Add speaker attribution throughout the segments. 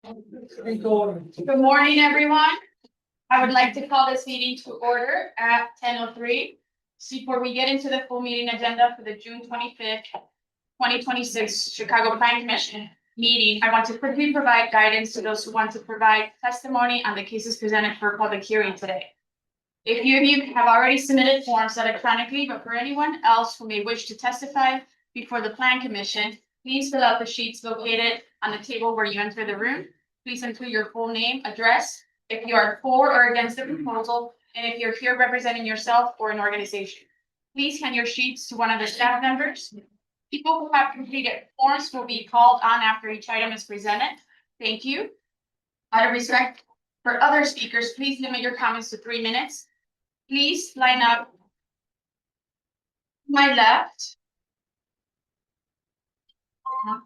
Speaker 1: Good morning, everyone. I would like to call this meeting to order at 10:03. Before we get into the full meeting agenda for the June 25th, 2026 Chicago Planning Commission meeting, I want to quickly provide guidance to those who want to provide testimony on the cases presented for public hearing today. A few of you have already submitted forms electronically, but for anyone else who may wish to testify before the Plan Commission, please fill out the sheets located on the table where you enter the room. Please include your full name, address, if you are for or against the proposal, and if you're here representing yourself or an organization. Please hand your sheets to one of the staff members. People who have completed forms will be called on after each item is presented. Thank you. Out of respect for other speakers, please limit your comments to 3 minutes. Please line up to my left.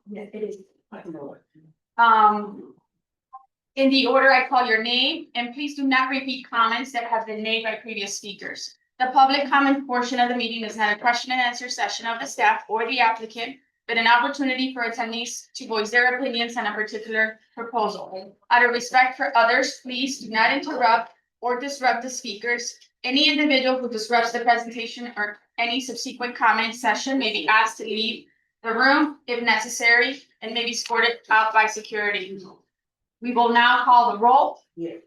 Speaker 1: Yes, it is. In the order I call your name, and please do not repeat comments that have been made by previous speakers. The public comment portion of the meeting is not a question and answer session of the staff or the applicant, but an opportunity for attendees to voice their opinions on a particular proposal. Out of respect for others, please do not interrupt or disrupt the speakers. Any individual who disrupts the presentation or any subsequent comment session may be asked to leave the room if necessary and may be escorted out by security. We will now call the roll. Yeah.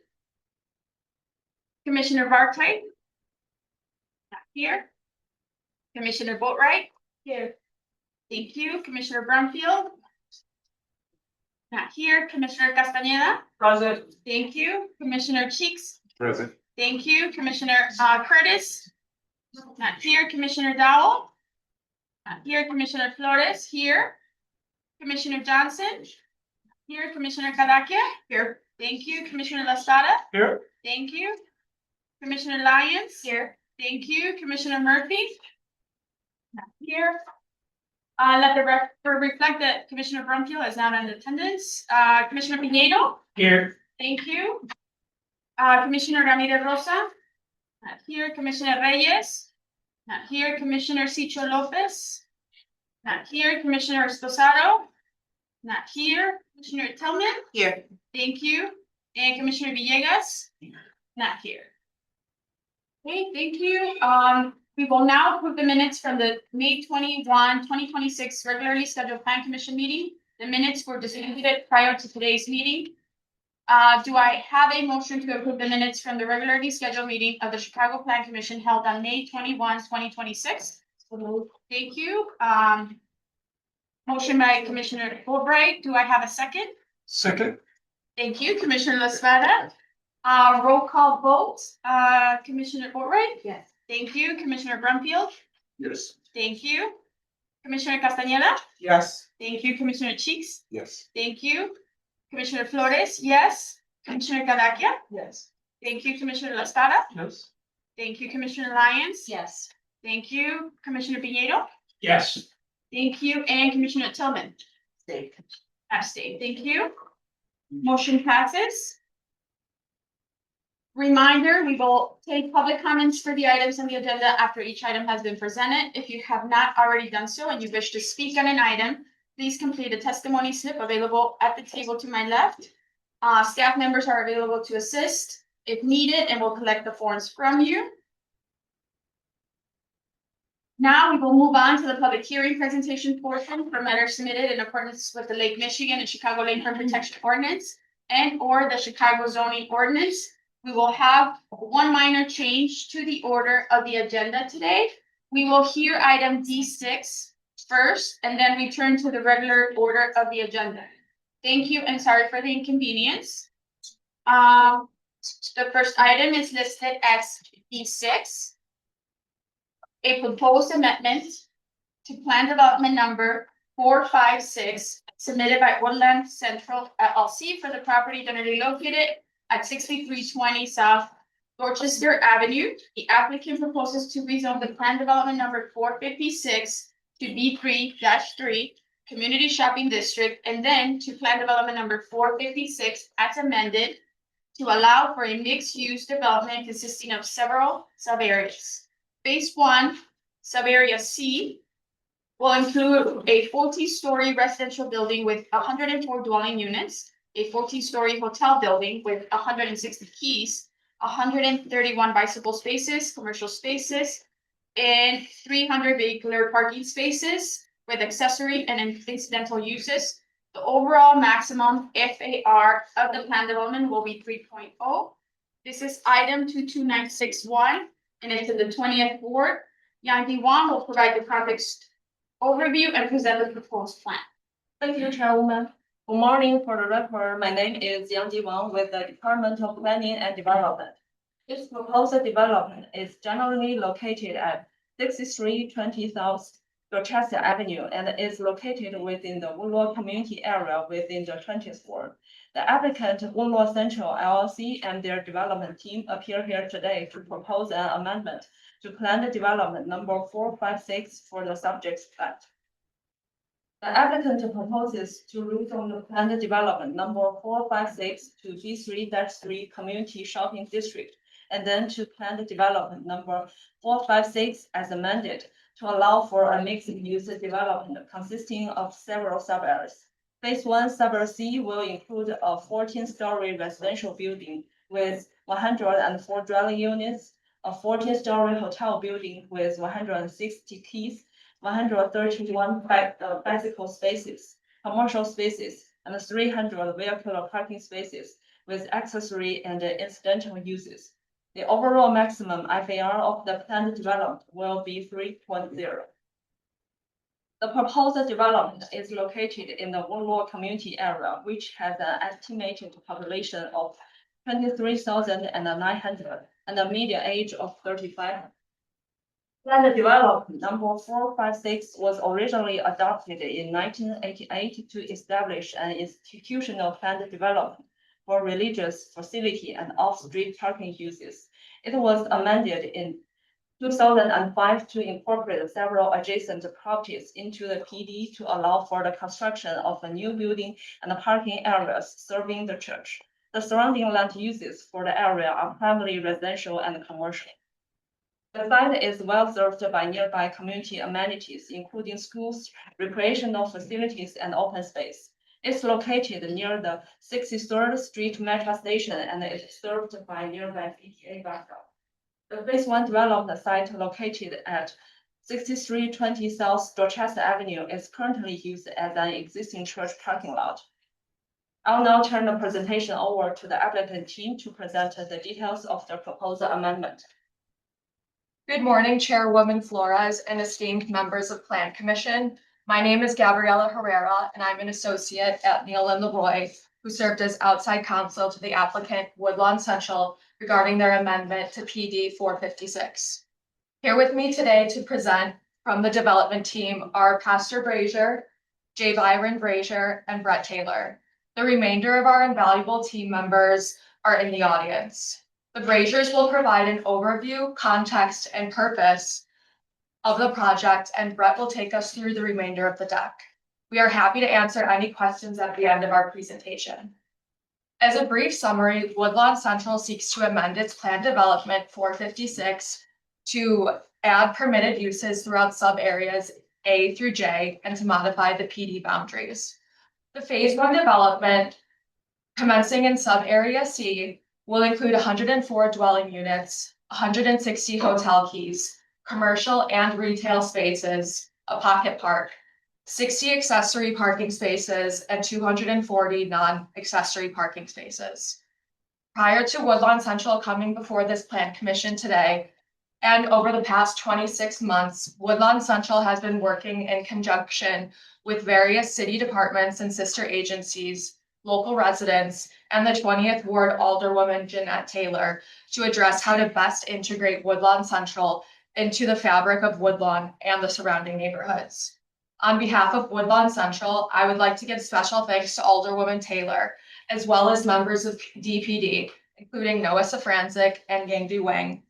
Speaker 1: Commissioner Barclay. Not here. Commissioner Boatwright. Here. Thank you. Commissioner Brumfield. Not here. Commissioner Castañeda.
Speaker 2: Present.
Speaker 1: Thank you. Commissioner Cheeks.
Speaker 2: Present.
Speaker 1: Thank you. Commissioner Curtis. Not here. Commissioner Dowell. Not here. Commissioner Flores. Here. Commissioner Johnson. Here. Commissioner Cadaquia. Here. Thank you. Commissioner Lasada.
Speaker 2: Here.
Speaker 1: Thank you. Commissioner Lyons. Here. Thank you. Commissioner Murphy. Not here. Let the record reflect that Commissioner Brumfield is not in attendance. Commissioner Pinedo.
Speaker 2: Here.
Speaker 1: Thank you. Commissioner Ramirez Rosa. Not here. Commissioner Reyes. Not here. Commissioner Cicho Lopez. Not here. Commissioner Esposado. Not here. Commissioner Tillman. Here. Thank you. And Commissioner Villegas. Not here. Okay, thank you. We will now approve the minutes from the May 21, 2026 regularly scheduled Plan Commission meeting. The minutes were distributed prior to today's meeting. Do I have a motion to approve the minutes from the regularly scheduled meeting of the Chicago Plan Commission held on May 21, 2026? Thank you. Motion by Commissioner Fulbright. Do I have a second?
Speaker 2: Second.
Speaker 1: Thank you, Commissioner Laspada. Roll call vote. Commissioner Fulbright? Yes. Thank you, Commissioner Brumfield.
Speaker 2: Yes.
Speaker 1: Thank you. Commissioner Castañeda.
Speaker 2: Yes.
Speaker 1: Thank you, Commissioner Cheeks.
Speaker 2: Yes.
Speaker 1: Thank you. Commissioner Flores, yes. Commissioner Cadaquia.
Speaker 2: Yes.
Speaker 1: Thank you, Commissioner Lastada.
Speaker 2: Yes.
Speaker 1: Thank you, Commissioner Lyons.
Speaker 3: Yes.
Speaker 1: Thank you, Commissioner Pinedo.
Speaker 2: Yes.
Speaker 1: Thank you, and Commissioner Tillman.
Speaker 3: Stay.
Speaker 1: Abstain. Thank you. Motion passes. Reminder, we will take public comments for the items on the agenda after each item has been presented. If you have not already done so and you wish to speak on an item, please complete a testimony slip available at the table to my left. Staff members are available to assist if needed and will collect the forms from you. Now we will move on to the public hearing presentation portion for matters submitted in accordance with the Lake Michigan and Chicago Lakefront Protection Ordinance and or the Chicago zoning ordinance. We will have one minor change to the order of the agenda today. We will hear item D6 first and then return to the regular order of the agenda. Thank you and sorry for the inconvenience. The first item is listed as D6. A proposed amendment to plan development number 456 submitted by Woodland Central LLC for the property generally located at 6320 South Dorchester Avenue. The applicant proposes to rezone the plan development number 456 to B3-3 Community Shopping District and then to plan development number 456 as amended to allow for a mixed-use development consisting of several sub-areas. Phase 1, sub-area C, will include a 40-story residential building with 104 dwelling units, a 14-story hotel building with 160 keys, 131 bicycle spaces, commercial spaces, and 300 vehicular parking spaces with accessory and incidental uses. The overall maximum FAR of the plan development will be 3.0. This is item 22961, and it's in the 20th ward. Yang Di-wan will provide the project's overview and present the proposed plan.
Speaker 3: Thank you, Chairwoman. Good morning. For the record, my name is Yang Ji-wang with the Department of Planning and Development. This proposed development is generally located at 6320 South Dorchester Avenue and is located within the Woodlawn community area within the 20th ward. The applicant, Woodlawn Central LLC, and their development team appear here today to propose an amendment to plan development number 456 for the subject's plat. The applicant proposes to rezone the planned development number 456 to G3-3 Community Shopping District, and then to planned development number 456 as amended to allow for a mixed-use development consisting of several sub-areas. Phase 1 sub-area C will include a 14-story residential building with 104 dwelling units, a 14-story hotel building with 160 keys, 131 bicycle spaces, commercial spaces, and 300 vehicular parking spaces with accessory and incidental uses. The overall maximum FAR of the planned development will be 3.0. The proposed development is located in the Woodlawn community area, which has an estimated population of 23,900 and a median age of 35. Planned development number 456 was originally adopted in 1988 to establish an institutional planned development for religious facility and off-street parking uses. It was amended in 2005 to incorporate several adjacent properties into the PD to allow for the construction of a new building and parking areas serving the church. The surrounding land uses for the area are primarily residential and commercial. The site is well served by nearby community amenities, including schools, recreational facilities, and open space. It's located near the 63rd Street Metro Station and is served by nearby PTA bus stop. The Phase 1 development site located at 6320 South Dorchester Avenue is currently used as an existing church parking lot. I'll now turn the presentation over to the applicant team to present the details of the proposed amendment.
Speaker 4: Good morning, Chairwoman Flores and esteemed members of Plan Commission. My name is Gabriela Herrera, and I'm an associate at Neal and Leroy, who served as outside counsel to the applicant Woodlawn Central regarding their amendment to PD 456. Here with me today to present from the development team are Pastor Brazier, J. Byron Brazier, and Brett Taylor. The remainder of our invaluable team members are in the audience. The Braziers will provide an overview, context, and purpose of the project, and Brett will take us through the remainder of the deck. We are happy to answer any questions at the end of our presentation. As a brief summary, Woodlawn Central seeks to amend its plan development 456 to add permitted uses throughout sub-areas A through J and to modify the PD boundaries. The Phase 1 development, commencing in sub-area C, will include 104 dwelling units, 160 hotel keys, commercial and retail spaces, a pocket park, 60 accessory parking spaces, and 240 non-accessory parking spaces. Prior to Woodlawn Central coming before this Plan Commission today, and over the past 26 months, Woodlawn Central has been working in conjunction with various city departments and sister agencies, local residents, and the 20th Ward Alderwoman Jeanette Taylor to address how to best integrate Woodlawn Central into the fabric of Woodlawn and the surrounding neighborhoods. On behalf of Woodlawn Central, I would like to give special thanks to Alderwoman Taylor, as well as members of DPD, including Noah Safranczyk and Yangdu Wang,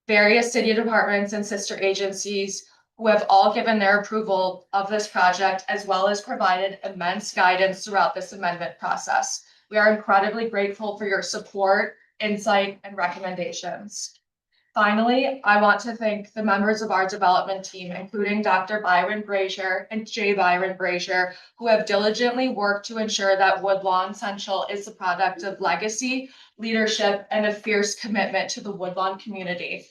Speaker 4: various city departments and sister agencies who have all given their approval of this project, as well as provided immense guidance throughout this amendment process. We are incredibly grateful for your support, insight, and recommendations. Finally, I want to thank the members of our development team, including Dr. Byron Brazier and J. Byron Brazier, who have diligently worked to ensure that Woodlawn Central is the product of legacy, leadership, and a fierce commitment to the Woodlawn community.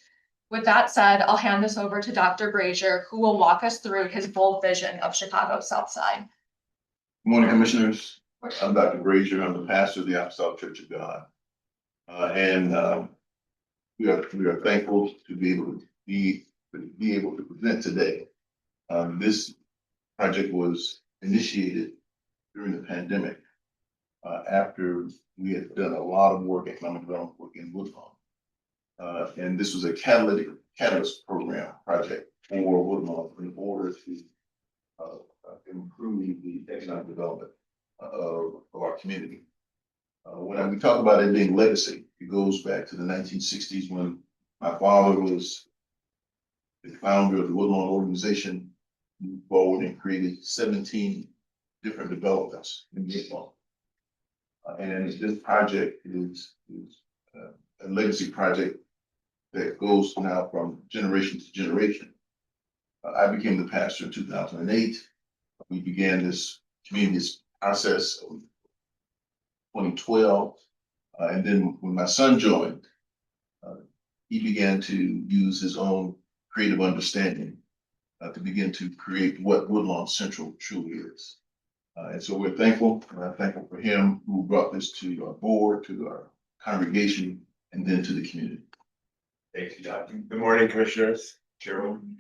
Speaker 4: With that said, I'll hand this over to Dr. Brazier, who will walk us through his bold vision of Chicago South Side.
Speaker 5: Good morning, Commissioners. I'm Dr. Brazier. I'm the pastor of the Apostolic Church of God. We are thankful to be able to present today. This project was initiated during the pandemic, after we had done a lot of work, economic development work in Woodlawn. And this was a catalyst program project for Woodlawn in order to improve the economic development of our community. When we talk about it being legacy, it goes back to the 1960s when my father was the founder of the Woodlawn organization, moved forward and created 17 different developments in Woodlawn. And this project is a legacy project that goes now from generation to generation. I became the pastor in 2008. We began this community process of 2012. And then when my son joined, he began to use his own creative understanding to begin to create what Woodlawn Central truly is. And so we're thankful, and I'm thankful for him who brought this to our board, to our congregation, and then to the community.
Speaker 6: Thank you, Doctor. Good morning, Commissioners, Chairman.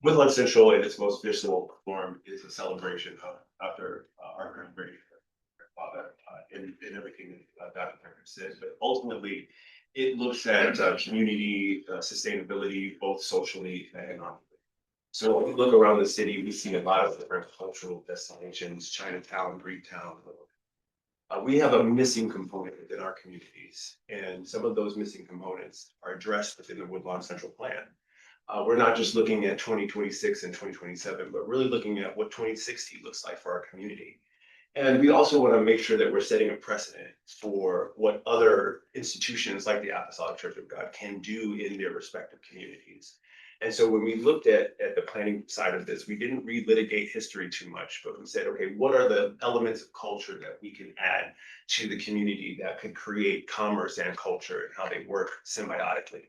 Speaker 6: Woodlawn Central in its most visceral form is a celebration of after our grandfather in everything that Dr. Tucker said, but ultimately it looks at community sustainability, both socially and economically. So when we look around the city, we see a lot of different cultural destinations, Chinatown, Greektown. We have a missing component within our communities, and some of those missing components are addressed within the Woodlawn Central Plan. We're not just looking at 2026 and 2027, but really looking at what 2060 looks like for our community. And we also want to make sure that we're setting a precedent for what other institutions like the Apostolic Church of God can do in their respective communities. And so when we looked at the planning side of this, we didn't relitigate history too much, but we said, okay, what are the elements of culture that we can add to the community that could create commerce and culture and how they work symbiotically?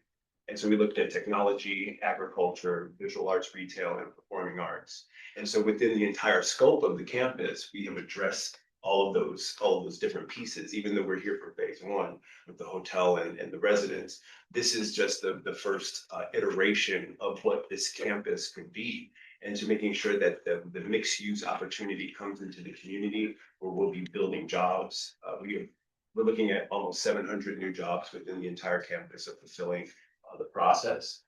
Speaker 6: And so we looked at technology, agriculture, visual arts, retail, and performing arts. And so within the entire scope of the campus, we have addressed all of those different pieces, even though we're here for phase one with the hotel and the residents. This is just the first iteration of what this campus could be, and to making sure that the mixed use opportunity comes into the community where we'll be building jobs. We're looking at almost 700 new jobs within the entire campus of fulfilling the process.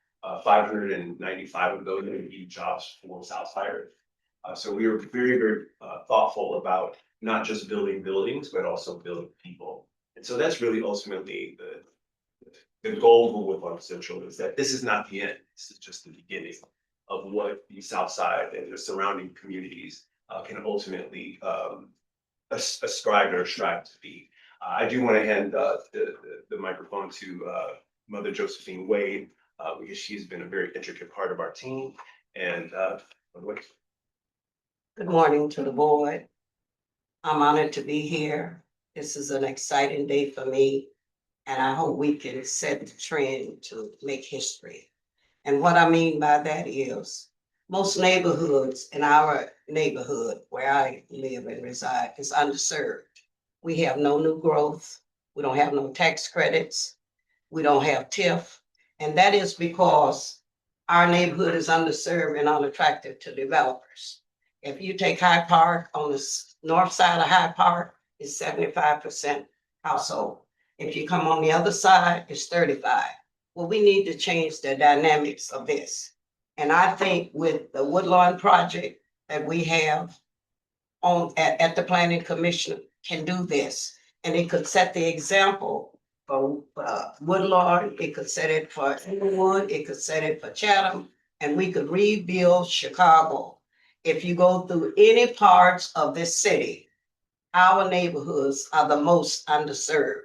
Speaker 6: 595 of those are going to be jobs for Southsiders. So we were very, very thoughtful about not just building buildings, but also building people. And so that's really ultimately the goal of Woodlawn Central, is that this is not the end. This is just the beginning of what the South Side and the surrounding communities can ultimately ascribe or strive to be. I do want to hand the microphone to Mother Josephine Wade, because she's been a very intricate part of our team. And
Speaker 7: good morning to the board. I'm honored to be here. This is an exciting day for me, and I hope we can set the trend to make history. And what I mean by that is most neighborhoods in our neighborhood where I live and reside is underserved. We have no new growth. We don't have no tax credits. We don't have TIF. And that is because our neighborhood is underserved and unattractive to developers. If you take Hyde Park, on the north side of Hyde Park, it's 75% household. If you come on the other side, it's 35. Well, we need to change the dynamics of this. And I think with the Woodlawn project that we have at the Planning Commission can do this. And it could set the example for Woodlawn, it could set it for everyone, it could set it for Chatham, and we could rebuild Chicago. If you go through any parts of this city, our neighborhoods are the most underserved.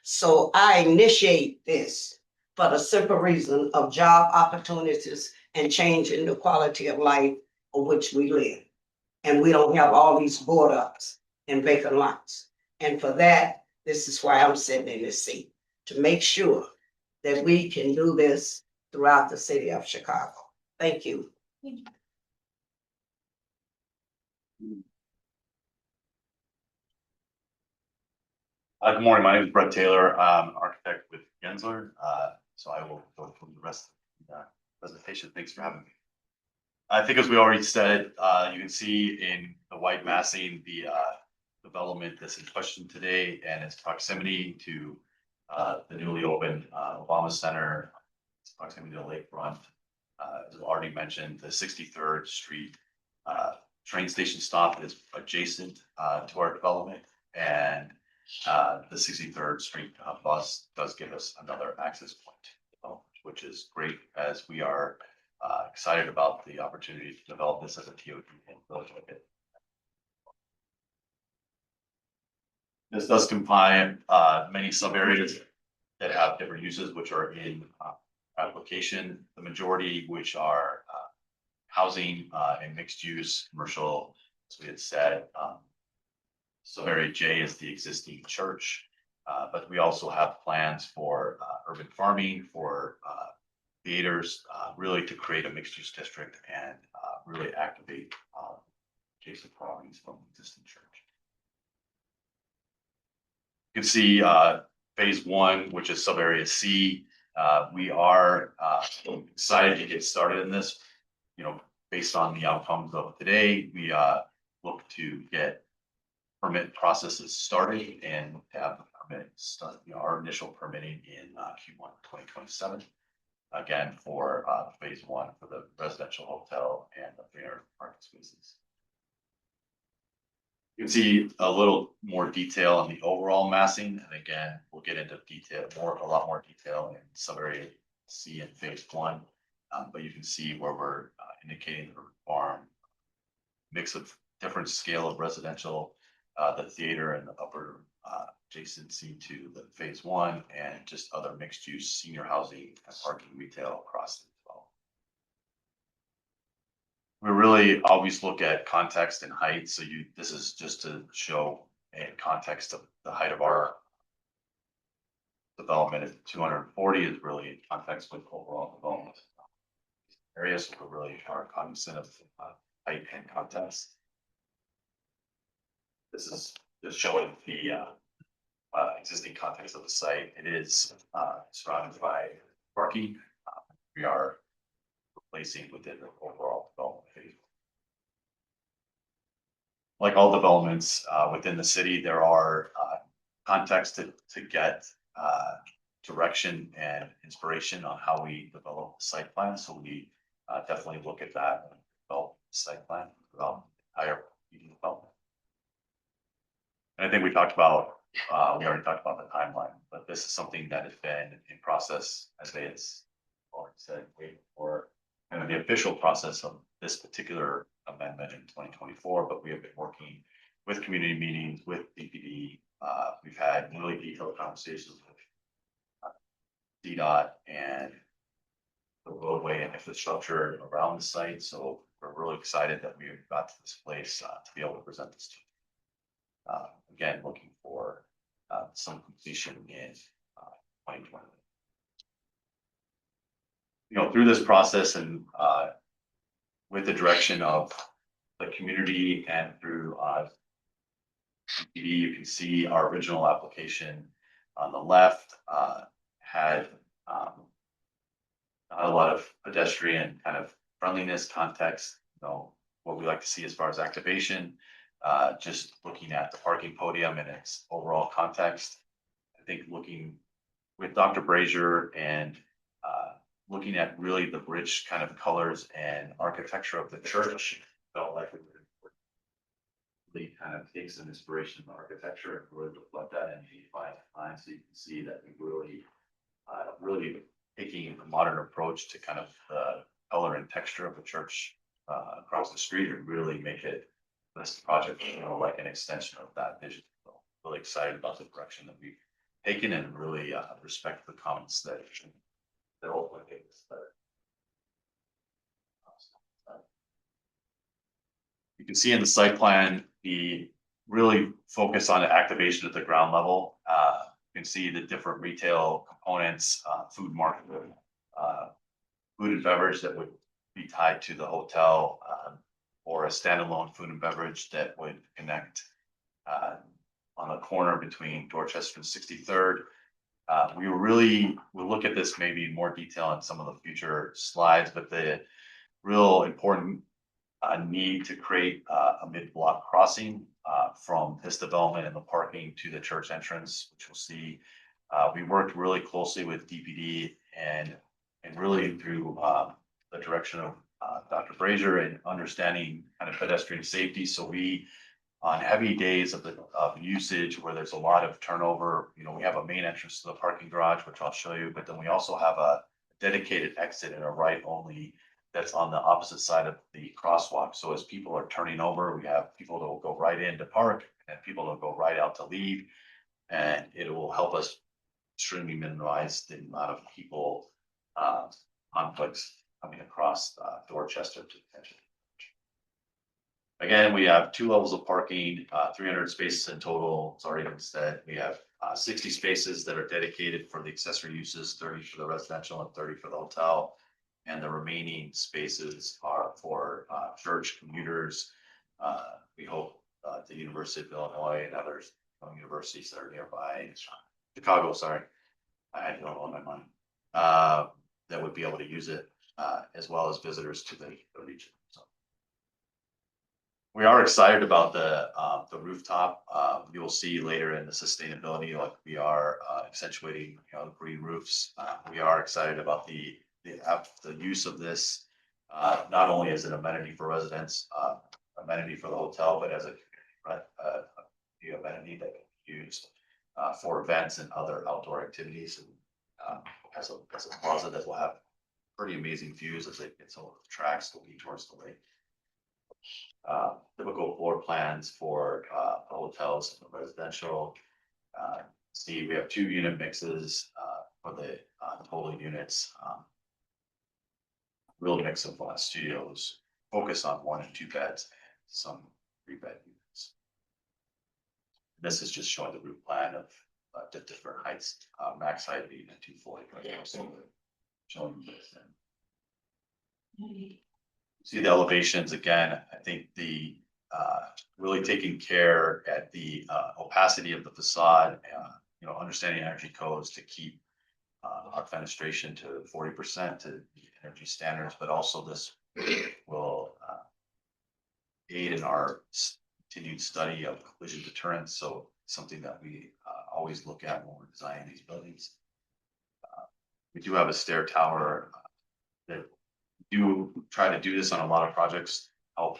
Speaker 7: So I initiate this for the simple reason of job opportunities and changing the quality of life of which we live. And we don't have all these board ups and vacant lots. And for that, this is why I'm sitting in this seat, to make sure that we can do this throughout the city of Chicago. Thank you.
Speaker 8: Good morning. My name is Brett Taylor. I'm an architect with Gensler. So I will go through the rest of the presentation. Thanks for having me. I think as we already said, you can see in the white massing, the development that's in question today and its proximity to the newly opened Obama Center, its proximity to the lakefront. As already mentioned, the 63rd Street train station stop is adjacent to our development, and the 63rd Street bus does give us another access point, which is great as we are excited about the opportunity to develop this as a TOD in Village Market. This does combine many sub areas that have different uses, which are in application, the majority which are housing and mixed use commercial, as we had said. So area J is the existing church, but we also have plans for urban farming, for theaters, really to create a mixed use district and really activate adjacent properties from the existing church. You can see phase one, which is sub area C. We are excited to get started in this. You know, based on the outcomes of today, we look to get permit processes started and have the permit start, our initial permitting in Q1 2027. Again, for phase one for the residential hotel and the 300 parking spaces. You can see a little more detail on the overall massing, and again, we'll get into detail a lot more detail in sub-area C in phase one. But you can see where we're indicating the farm mix of different scale of residential, the theater and the upper adjacency to the phase one, and just other mixed use senior housing and parking retail across as well. We really always look at context and height. So this is just to show in context of the height of our development at 240 is really in context with overall development areas. So we really are cognizant of height and context. This is just showing the existing context of the site. It is surrounded by parking. We are replacing within the overall development phase. Like all developments within the city, there are contexts to get direction and inspiration on how we develop the site plan. So we definitely look at that and develop the site plan, develop entire development. And I think we talked about, we already talked about the timeline, but this is something that has been in process, as they had already said, waiting for kind of the official process of this particular amendment in 2024. But we have been working with community meetings, with DPD. We've had really detailed conversations with DDOT and the roadway and infrastructure around the site. So we're really excited that we've got to this place to be able to present this to you. Again, looking for some completion in 2020. You know, through this process and with the direction of the community and through DPD, you can see our original application on the left had not a lot of pedestrian kind of friendliness context. You know, what we like to see as far as activation. Just looking at the parking podium and its overall context. I think looking with Dr. Brazier and looking at really the rich kind of colors and architecture of the church, felt like we really kind of take some inspiration from architecture and really reflect that in the design. So you can see that we really taking a modern approach to kind of the color and texture of the church across the street and really make it this project, you know, like an extension of that vision. So really excited about the direction that we've taken and really respect the comments that that ultimately make this better. You can see in the site plan, the really focus on the activation at the ground level. You can see the different retail components, food market, food and beverage that would be tied to the hotel, or a standalone food and beverage that would connect on the corner between Dorchester and 63rd. We'll look at this maybe in more detail in some of the future slides, but the real important need to create a mid-block crossing from this development and the parking to the church entrance, which you'll see. We worked really closely with DPD and really through the direction of Dr. Brazier and understanding kind of pedestrian safety. So we, on heavy days of usage where there's a lot of turnover, we have a main entrance to the parking garage, which I'll show you, but then we also have a dedicated exit and a right only that's on the opposite side of the crosswalk. So as people are turning over, we have people that will go right in to park and people that will go right out to leave. And it will help us extremely minimize the amount of people conflicts coming across Dorchester to the entrance. Again, we have 2 levels of parking, 300 spaces in total. It's already been said. We have 60 spaces that are dedicated for the accessory uses, 30 for the residential and 30 for the hotel. And the remaining spaces are for church commuters. We hope the University of Illinois and others, universities that are nearby, Chicago, sorry, I had Illinois on my mind, that would be able to use it, as well as visitors to the region. So we are excited about the rooftop. You will see later in the sustainability, like we are accentuating, the green roofs. We are excited about the use of this, not only as an amenity for residents, amenity for the hotel, but as a amenity that can be used for events and other outdoor activities, and as a plaza that will have pretty amazing views as it gets over the tracks looking towards the lake. Typical floor plans for the hotels and the residential. See, we have 2 unit mixes for the total units. Real mix of studios, focus on 1 and 2 beds and some 3-bed units. This is just showing the roof plan of the different heights, max height being at 240. So showing this. See the elevations again. I think the really taking care at the opacity of the facade, understanding energy codes to keep our fenestration to 40% to meet energy standards, but also this will aid in our continued study of collision deterrence. So something that we always look at when we're designing these buildings. We do have a stair tower that do try to do this on a lot of projects, help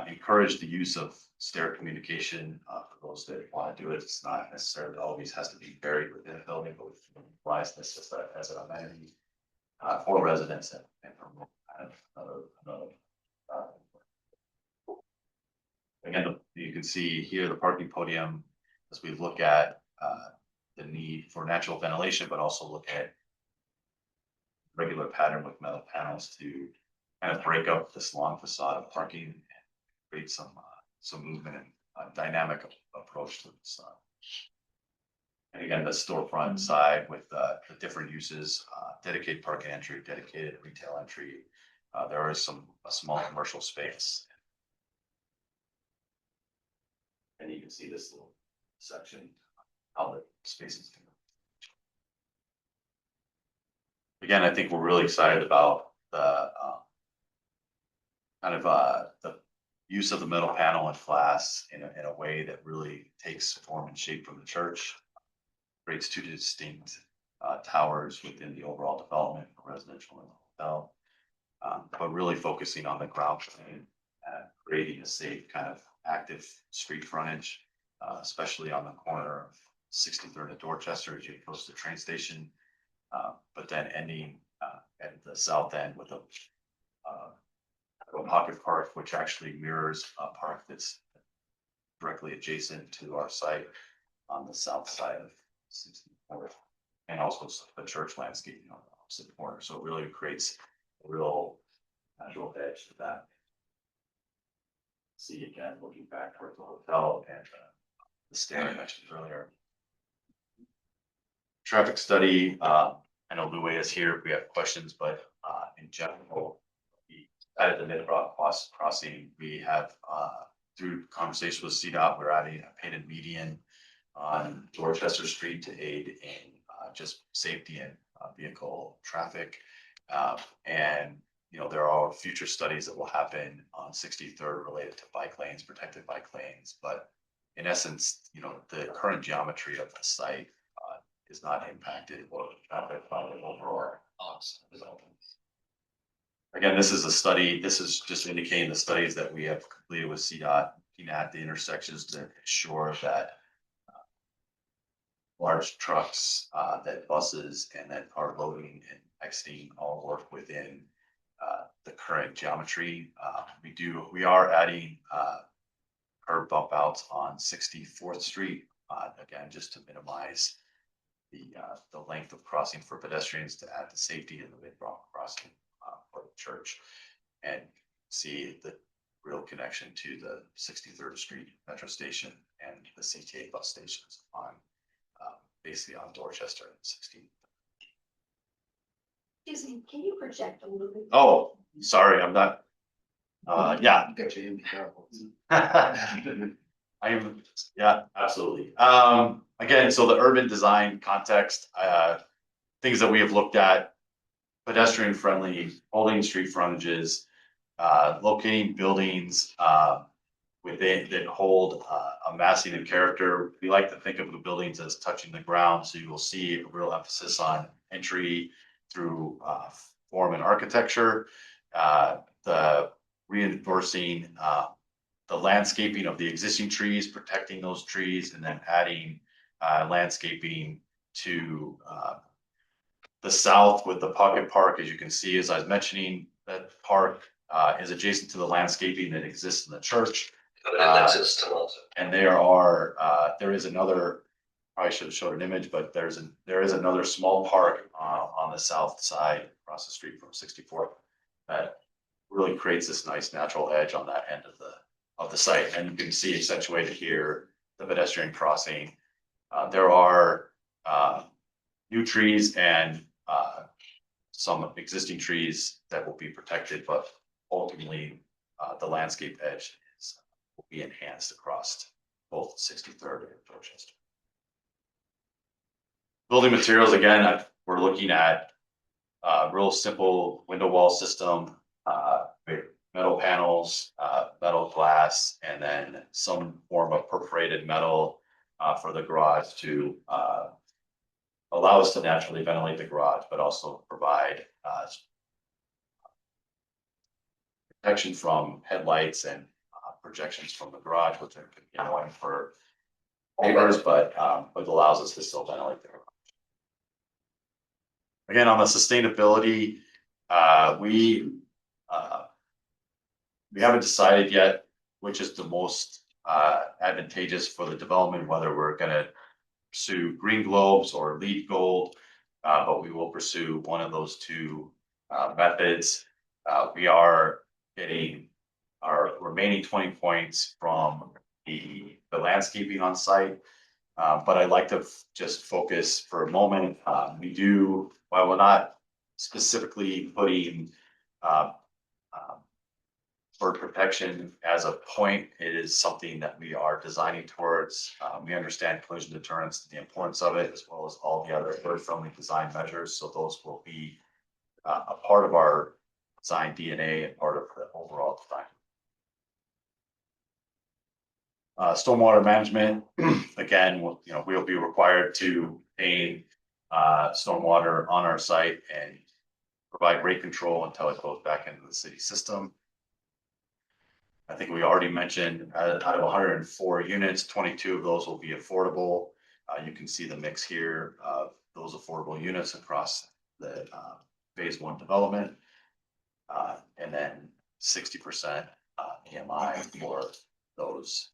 Speaker 8: encourage the use of stair communication for those that want to do it. It's not necessarily always has to be buried within a building, but we utilize this just as an amenity for residents and for another. Again, you can see here the parking podium as we look at the need for natural ventilation, but also look at regular pattern with metal panels to kind of break up this long facade of parking and create some movement and dynamic approach to the facade. And again, the storefront side with the different uses, dedicated parking entry, dedicated retail entry. There is a small commercial space. And you can see this little section, how the spaces can. Again, I think we're really excited about the the use of the metal panel and glass in a way that really takes form and shape from the church. Creates 2 distinct towers within the overall development for residential and hotel, but really focusing on the ground plane and creating a safe kind of active street frontage, especially on the corner of 63rd and Dorchester as you approach the train station. But then ending at the south end with a pocket park, which actually mirrors a park that's directly adjacent to our site on the south side of 64th, and also the church landscape on the opposite corner, so it really creates a real natural edge to that. See again, looking back towards the hotel and the stair I mentioned earlier. Traffic study, I know Lou is here if we have questions, but in general, we added the Mid-Rock crossing, we have through conversation with CDOT, we're adding a painted median on Dorchester Street to aid in just safety and vehicle traffic. And, you know, there are future studies that will happen on 63rd related to bike lanes, protected bike lanes. But in essence, you know, the current geometry of the site is not impacted or traffic by the overall development. Again, this is a study, this is just indicating the studies that we have completed with CDOT, looking at the intersections to ensure that large trucks, that buses and that car loading and exiting all work within the current geometry. We are adding curb bump outs on 64th Street, again, just to minimize the length of crossing for pedestrians to add the safety in the Mid-Rock crossing for the church. And see the real connection to the 63rd Street Metro Station and the CTA bus stations on basically on Dorchester and 16.
Speaker 9: Excuse me, can you project a little bit?
Speaker 8: Oh, sorry, I'm not. Yeah.
Speaker 2: Got you in
Speaker 8: I am, yeah, absolutely. Again, so the urban design context, things that we have looked at, pedestrian friendly, holding street frontages, locating buildings, within that hold a massing of character. We like to think of the buildings as touching the ground, so you will see a real emphasis on entry through form and architecture, the reinforcing the landscaping of the existing trees, protecting those trees, and then adding landscaping to the south with the pocket park. As you can see, as I was mentioning, that park is adjacent to the landscaping that exists in the church. And there is another, probably should have showed an image, but there is another small park on the south side across the street from 64th that really creates this nice natural edge on that end of the site. And you can see accentuated here, the pedestrian crossing. There are new trees and some existing trees that will be protected, but ultimately the landscape edge will be enhanced across both 63rd and Dorchester. Building materials, again, we're looking at real simple window wall system, metal panels, metal glass, and then some form of perforated metal for the garage to allow us to naturally ventilate the garage, but also provide protection from headlights and projections from the garage, which are annoying for neighbors, but allows us to still ventilate the garage. Again, on the sustainability, we haven't decided yet which is the most advantageous for the development, whether we're gonna pursue green globes or LEED gold, but we will pursue one of those two methods. We are getting our remaining 20 points from the landscaping on site. But I'd like to just focus for a moment. While we're not specifically putting bird protection as a point, it is something that we are designing towards. We understand collision deterrence, the importance of it, as well as all the other bird-friendly design measures. So those will be a part of our design DNA and part of the overall design. Stormwater management, again, we'll be required to maintain stormwater on our site and provide rate control until it goes back into the city system. I think we already mentioned out of 104 units, 22 of those will be affordable. You can see the mix here of those affordable units across the phase 1 development. And then 60% EMI for those.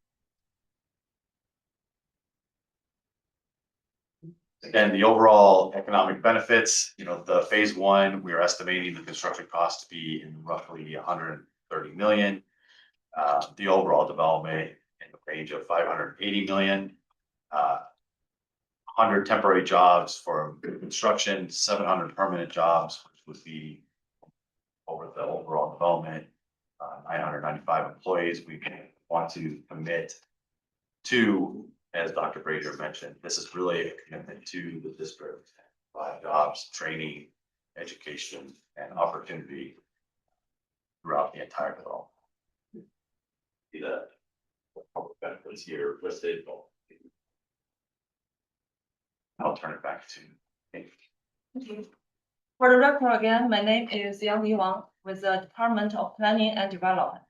Speaker 8: Again, the overall economic benefits, the phase one, we are estimating the construction cost to be in roughly 130 million. The overall development in the range of 580 million. 100 temporary jobs for construction, 700 permanent jobs, which would be over the overall development. 995 employees. We want to commit to, as Dr. Brazier mentioned, this is really a commitment to the district. Jobs, training, education, and opportunity throughout the entire development. See the public benefits here listed. I'll turn it back to Amy.
Speaker 3: For the record again, my name is Yang Wang with the Department of Planning and Development.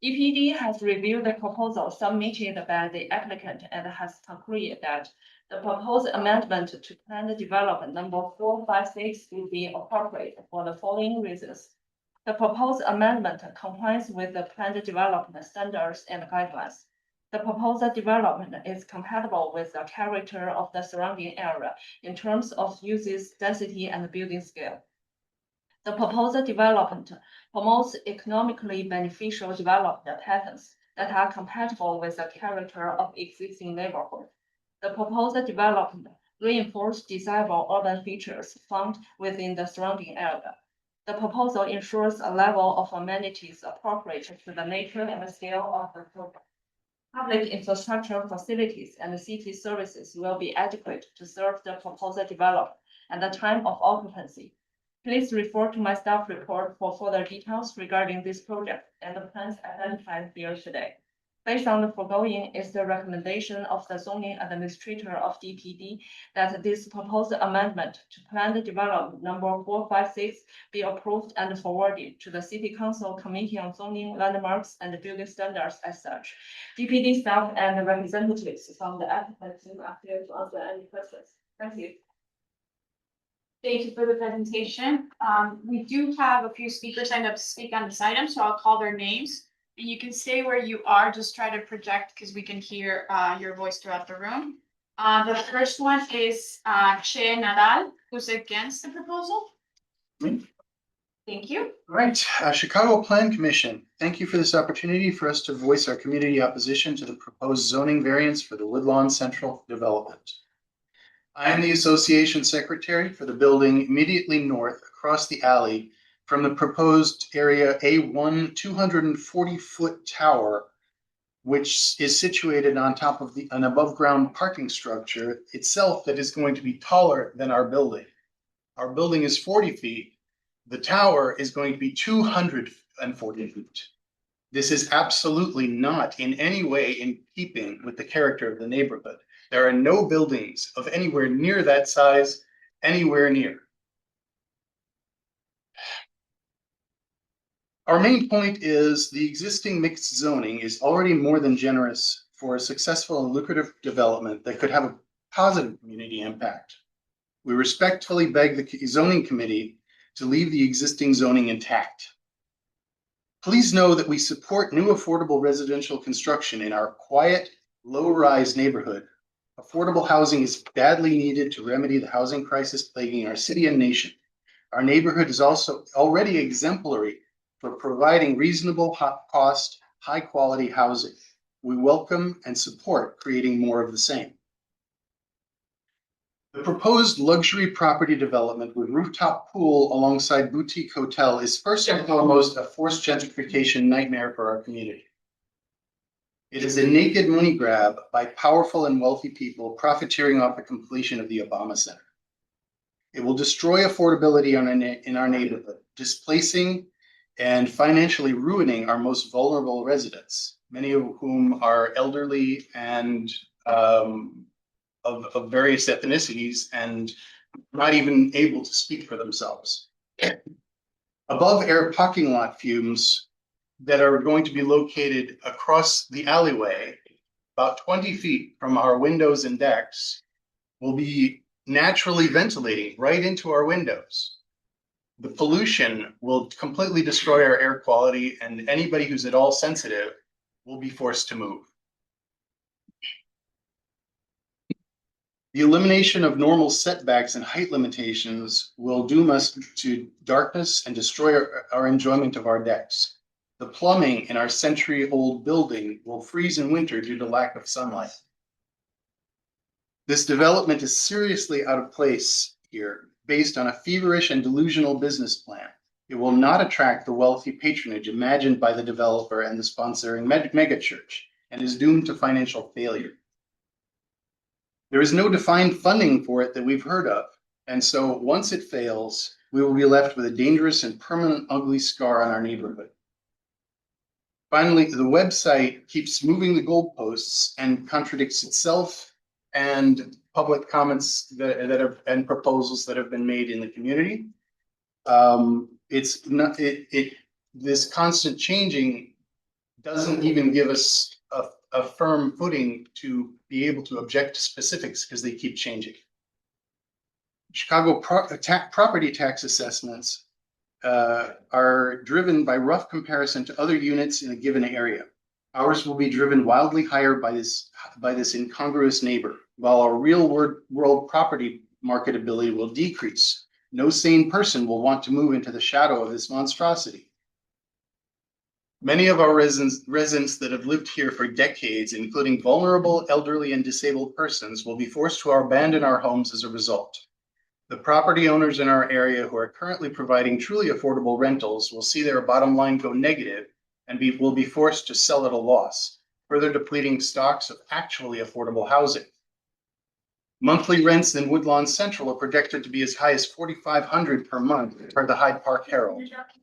Speaker 3: EPD has reviewed the proposal submitted by the applicant and has concluded that the proposed amendment to planned development number 456 will be appropriate for the following reasons. The proposed amendment complies with the planned development standards and guidelines. The proposed development is compatible with the character of the surrounding area in terms of uses, density, and building scale. The proposed development promotes economically beneficial development patterns that are compatible with the character of existing neighborhood. The proposed development reinforces desirable urban features found within the surrounding area. The proposal ensures a level of amenities appropriate to the nature and the scale of the project. Public infrastructure facilities and city services will be adequate to serve the proposed development at the time of occupancy. Please refer to my staff report for further details regarding this project and the plans identified here today. Based on the foregoing is the recommendation of the zoning administrator of DPD that this proposed amendment to planned development number 456 be approved and forwarded to the City Council Committee on Zoning, Landmarks, and Building Standards as such. DPD staff and representatives from the applicant team are here to answer any questions. Thank you.
Speaker 1: Thank you for the presentation. We do have a few speakers signed up to speak on this item, so I'll call their names. And you can stay where you are, just try to project because we can hear your voice throughout the room. The first one is Che Nadal, who's against the proposal.
Speaker 10: Me.
Speaker 1: Thank you.
Speaker 10: All right, Chicago Plan Commission, thank you for this opportunity for us to voice our community opposition to the proposed zoning variance for the Woodlawn Central development. I am the association secretary for the building immediately north across the alley from the proposed area A1 240-foot tower, which is situated on top of an above-ground parking structure itself that is going to be taller than our building. Our building is 40 feet. The tower is going to be 240 feet. This is absolutely not in any way in keeping with the character of the neighborhood. There are no buildings of anywhere near that size, anywhere near. Our main point is the existing mixed zoning is already more than generous for a successful and lucrative development that could have a positive community impact. We respectfully beg the zoning committee to leave the existing zoning intact. Please know that we support new affordable residential construction in our quiet, low-rise neighborhood. Affordable housing is badly needed to remedy the housing crisis plaguing our city and nation. Our neighborhood is also already exemplary for providing reasonable cost, high-quality housing. We welcome and support creating more of the same. The proposed luxury property development with rooftop pool alongside boutique hotel is first and foremost a forced gentrification nightmare for our community. It is a naked money grab by powerful and wealthy people profiteering off the completion of the Obama Center. It will destroy affordability in our neighborhood, displacing and financially ruining our most vulnerable residents, many of whom are elderly and of various ethnicities and not even able to speak for themselves. Above air parking lot fumes that are going to be located across the alleyway, about 20 feet from our windows and decks, will be naturally ventilating right into our windows. The pollution will completely destroy our air quality, and anybody who's at all sensitive will be forced to move. The elimination of normal setbacks and height limitations will doom us to darkness and destroy our enjoyment of our decks. The plumbing in our century-old building will freeze in winter due to lack of sunlight. This development is seriously out of place here, based on a feverish and delusional business plan. It will not attract the wealthy patronage imagined by the developer and the sponsoring megachurch, and is doomed to financial failure. There is no defined funding for it that we've heard of, and so once it fails, we will be left with a dangerous and permanent ugly scar on our neighborhood. Finally, the website keeps moving the goalposts and contradicts itself and public comments that have and proposals that have been made in the community. It's not this constant changing doesn't even give us a firm footing to be able to object to specifics because they keep changing. Chicago property tax assessments are driven by rough comparison to other units in a given area. Ours will be driven wildly higher by this incongruous neighbor, while our real world property marketability will decrease. No sane person will want to move into the shadow of this monstrosity. Many of our residents that have lived here for decades, including vulnerable, elderly, and disabled persons, will be forced to abandon our homes as a result. The property owners in our area who are currently providing truly affordable rentals will see their bottom line go negative and will be forced to sell at a loss, further depleting stocks of actually affordable housing. Monthly rents in Woodlawn Central are projected to be as high as $4,500 per month per the Hyde Park Herald.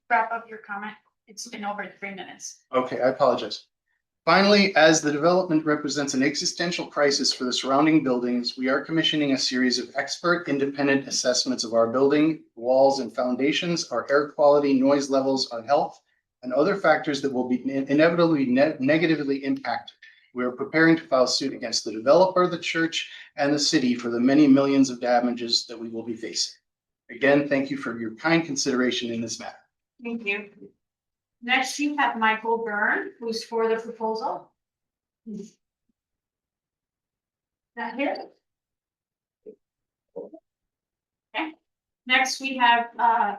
Speaker 1: Wrap up your comment. It's been over 3 minutes.
Speaker 10: Okay, I apologize. Finally, as the development represents an existential crisis for the surrounding buildings, we are commissioning a series of expert independent assessments of our building, walls and foundations, our air quality, noise levels, our health, and other factors that will be inevitably negatively impacted. We are preparing to file suit against the developer, the church, and the city for the many millions of damages that we will be facing. Again, thank you for your kind consideration in this matter.
Speaker 1: Thank you. Next, you have Michael Byrne, who's for the proposal. Not here. Okay. Next, we have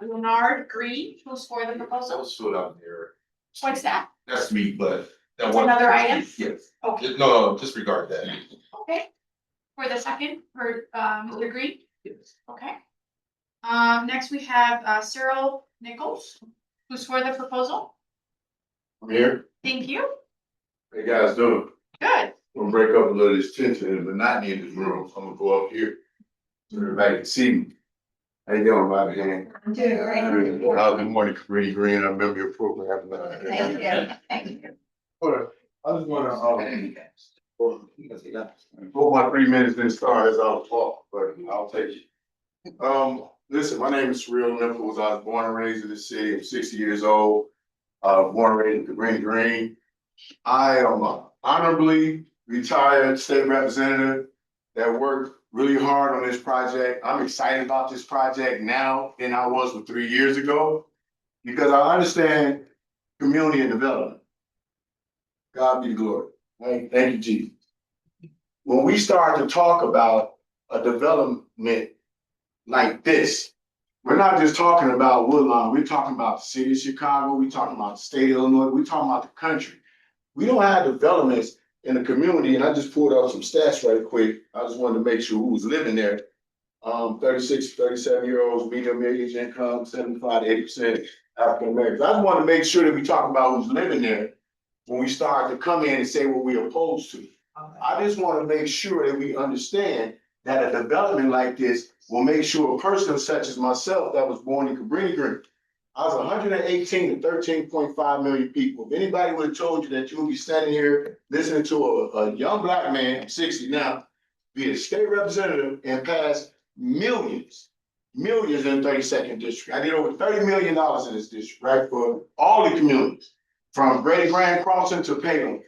Speaker 1: Leonard Green, who's for the
Speaker 5: That
Speaker 1: proposal.
Speaker 5: was stood out there.
Speaker 1: What's that?
Speaker 5: That's me, but. that
Speaker 1: It's
Speaker 5: one-
Speaker 1: another item?
Speaker 5: Yes.
Speaker 1: Okay,
Speaker 5: No, disregard that.
Speaker 1: okay. For the second, for Mr. Green,
Speaker 5: Yes.
Speaker 1: okay. Next we have Cyril Nichols, who's for the proposal.
Speaker 2: I'm here.
Speaker 1: Thank you.
Speaker 2: How you guys doing?
Speaker 1: Good.
Speaker 2: I'm gonna break up a little of this tension and monotony in this room. I'm gonna go up here so everybody can see me. How you doing, Bobby?
Speaker 1: I'm doing great.
Speaker 2: Good morning, Cabrini Green. I remember your program.
Speaker 1: Thank you. Thank you.
Speaker 2: Hold on. I just wanna, before my 3 minutes didn't start as I'll talk, but I'll take it. Listen, my name is Cyril Nichols. I was born and raised in the city. I'm 60 years old. Born and raised in Cabrini Green. I am a honorably retired state representative that worked really hard on this project. I'm excited about this project now than I was 3 years ago because I understand community and development. God be the glory. Thank you, Jesus. When we start to talk about a development like this, we're not just talking about Woodlawn, we're talking about the city of Chicago, we're talking about the state of Illinois, we're talking about the country. We don't have developments in the community, and I just pulled out some stats right quick. I just wanted to make sure who was living there. 36, 37-year-olds, medium age income, 75 to 80% African Americans. I just want to make sure that we talk about who's living there when we start to come in and say what we're opposed to. I just want to make sure that we understand that a development like this will make sure a person such as myself that was born in Cabrini Green, I was 118 to 13.5 million people. If anybody would have told you that you would be standing here listening to a young black man, I'm 60 now, be a state representative and pass millions in 32nd district. I did over $30 million in this district, right, for all the communities, from Grady Grand Crossing to Payton.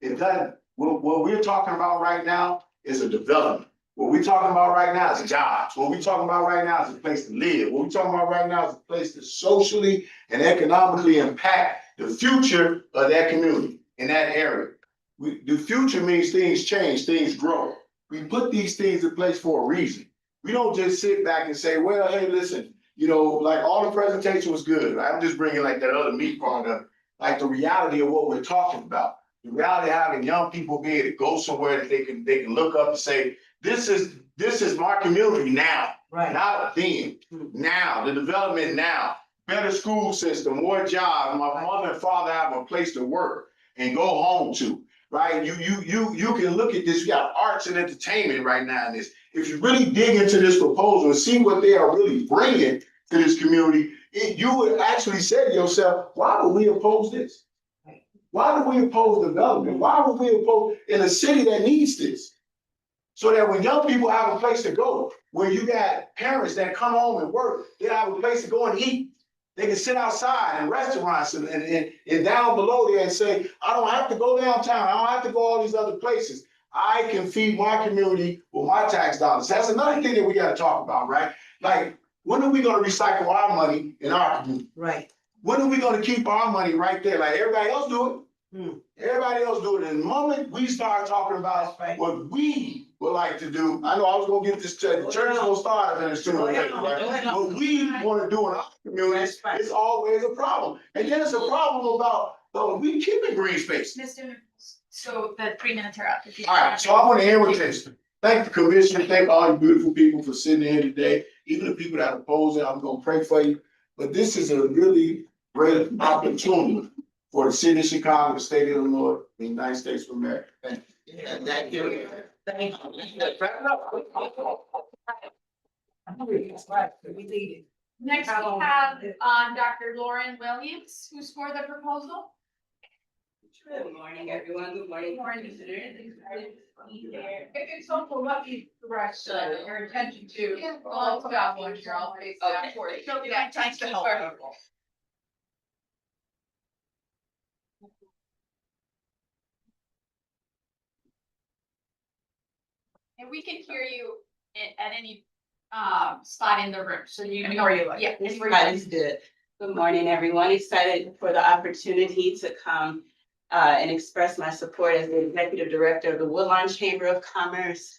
Speaker 2: It doesn't, what we're talking about right now is a development. What we're talking about right now is jobs. What we're talking about right now is a place to live. What we're talking about right now is a place to socially and economically impact the future of that community in that area. The future means things change, things grow. We put these things in place for a reason. We don't just sit back and say, well, hey, listen, you know, like all the presentation was good. I'm just bringing like that other meat part of, like the reality of what we're talking about. The reality of having young people be able to go somewhere that they can look up and say, this is my community now,
Speaker 7: Right.
Speaker 2: not then, now, the development now. Better school system, more jobs, my mother and father have a place to work and go home to, right? You can look at this, we got arts and entertainment right now in this. If you really dig into this proposal and see what they are really bringing to this community, you would actually say to yourself, why would we oppose this? Why do we oppose development? Why would we oppose in a city that needs this? So that when young people have a place to go, where you got parents that come home and work, they have a place to go and eat. They can sit outside in restaurants and down below there and say, I don't have to go downtown. I don't have to go all these other places. I can feed my community with my tax dollars. That's another thing that we gotta talk about, right? Like, when are we gonna recycle our money in our community?
Speaker 7: Right.
Speaker 2: When are we gonna keep our money right there? Like everybody else do it.
Speaker 7: Hmm.
Speaker 2: Everybody else do it. And the moment we start talking about
Speaker 7: That's right.
Speaker 2: what we would like to do, I know I was gonna get this, the church will start in as soon as later, right? What we wanna do in our community
Speaker 7: That's right.
Speaker 2: is always a problem. And then it's a problem about, we keeping green space.
Speaker 1: Mr. Nichols, so the 3 minutes are up. If you-
Speaker 2: All right, so I want to end with this. Thank the commission, thank all you beautiful people for sitting here today. Even the people that oppose it, I'm gonna pray for you. But this is a really great opportunity for the city of Chicago, the state of Illinois, the United States of America. Thank you.
Speaker 7: Yeah, thank you. Thank you. We need it.
Speaker 1: Next, we have, Dr. Lauren Williams, who scored the proposal.
Speaker 11: Good morning, everyone. Good morning.
Speaker 1: It's also what you direct your attention to. All about what you're all facing
Speaker 11: Okay.
Speaker 1: for. So
Speaker 11: Yeah, thanks to help people.
Speaker 1: And we can hear you at any spot in the room, so you.
Speaker 11: Anywhere you like.
Speaker 1: Yeah.
Speaker 11: This
Speaker 1: anywhere you like.
Speaker 11: is good. Good morning, everyone. Excited for the opportunity to come and express my support as the Executive Director of the Woodlawn Chamber of Commerce.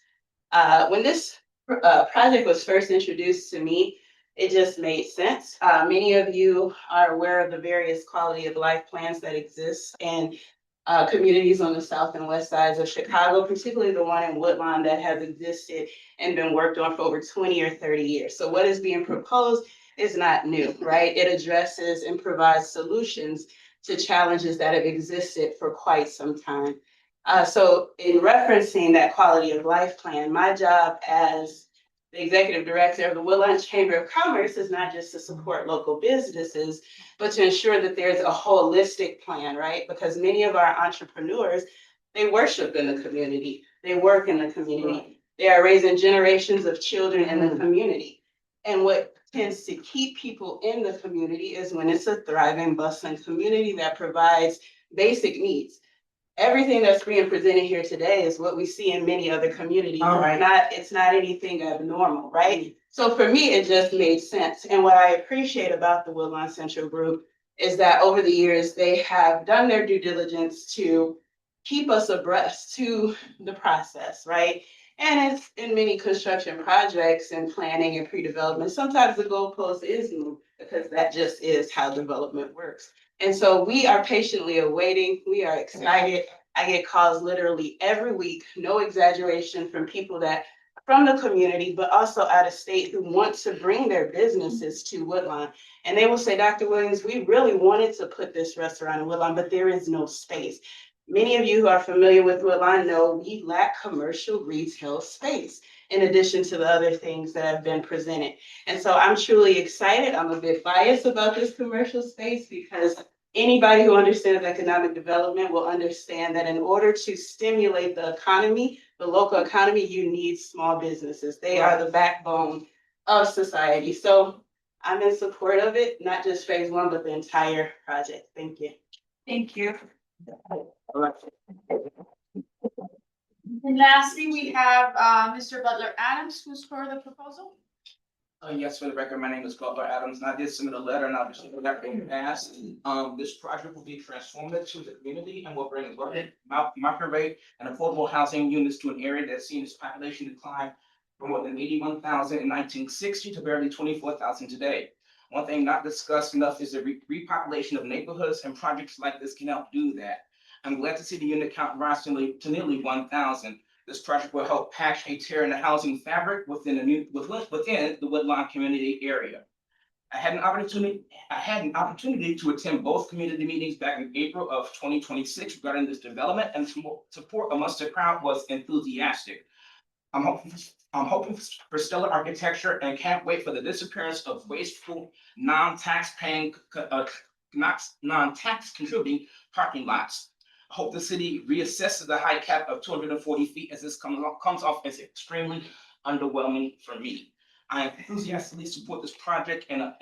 Speaker 11: When this project was first introduced to me, it just made sense. Many of you are aware of the various quality of life plans that exist in communities on the south and west sides of Chicago, particularly the one in Woodlawn that has existed and been worked on for over 20 or 30 years. So what is being proposed is not new, right? It addresses and provides solutions to challenges that have existed for quite some time. So in referencing that quality of life plan, my job as the executive director of the Woodlawn Chamber of Commerce is not just to support local businesses, but to ensure that there's a holistic plan, right? Because many of our entrepreneurs, they worship in the community, they work in the community, they are raising generations of children in the community. And what tends to keep people in the community is when it's a thriving, bustling community that provides basic needs. Everything that's being presented here today is what we see in many other communities.
Speaker 7: All right.
Speaker 11: It's not anything abnormal, right? So for me, it just made sense. And what I appreciate about the Woodlawn Central Group is that over the years, they have done their due diligence to keep us abreast to the process, right? And it's in many construction projects and planning and pre-development, sometimes the goalpost is moved because that just is how development works. And so we are patiently awaiting, we are excited. I get calls literally every week, no exaggeration, from people that from the community, but also out of state who want to bring their businesses to Woodlawn. And they will say, Dr. Williams, we really wanted to put this restaurant in Woodlawn, but there is no space. Many of you who are familiar with Woodlawn know we lack commercial retail space, in addition to the other things that have been presented. And so I'm truly excited. I'm a bit biased about this commercial space because anybody who understands economic development will understand that in order to stimulate the economy, the local economy, you need small businesses. They are the backbone of society. So I'm in support of it, not just phase one, but the entire project. Thank you.
Speaker 1: Thank you. And lastly, we have Mr. Butler Adams, who scored the proposal.
Speaker 12: Yes, for the record, my name is Glover Adams, and I did submit a letter, and obviously that being passed. This project will be transformative to the community and will bring market rate and affordable housing units to an area that's seen its population decline from more than 81,000 in 1960 to barely 24,000 today. One thing not discussed enough is the repopulation of neighborhoods, and projects like this can help do that. I'm glad to see the unit count rise to nearly 1,000. This project will help patch a tear in the housing fabric within the Woodlawn community area. I had an opportunity to attend both community meetings back in April of 2026 regarding this development, and support amongst the crowd was enthusiastic. I'm hoping for stellar architecture and can't wait for the disappearance of wasteful, non-tax contributing parking lots. I hope the city reassesses the height cap of 240 feet, as this comes off as extremely underwhelming for me. I enthusiastically support this project and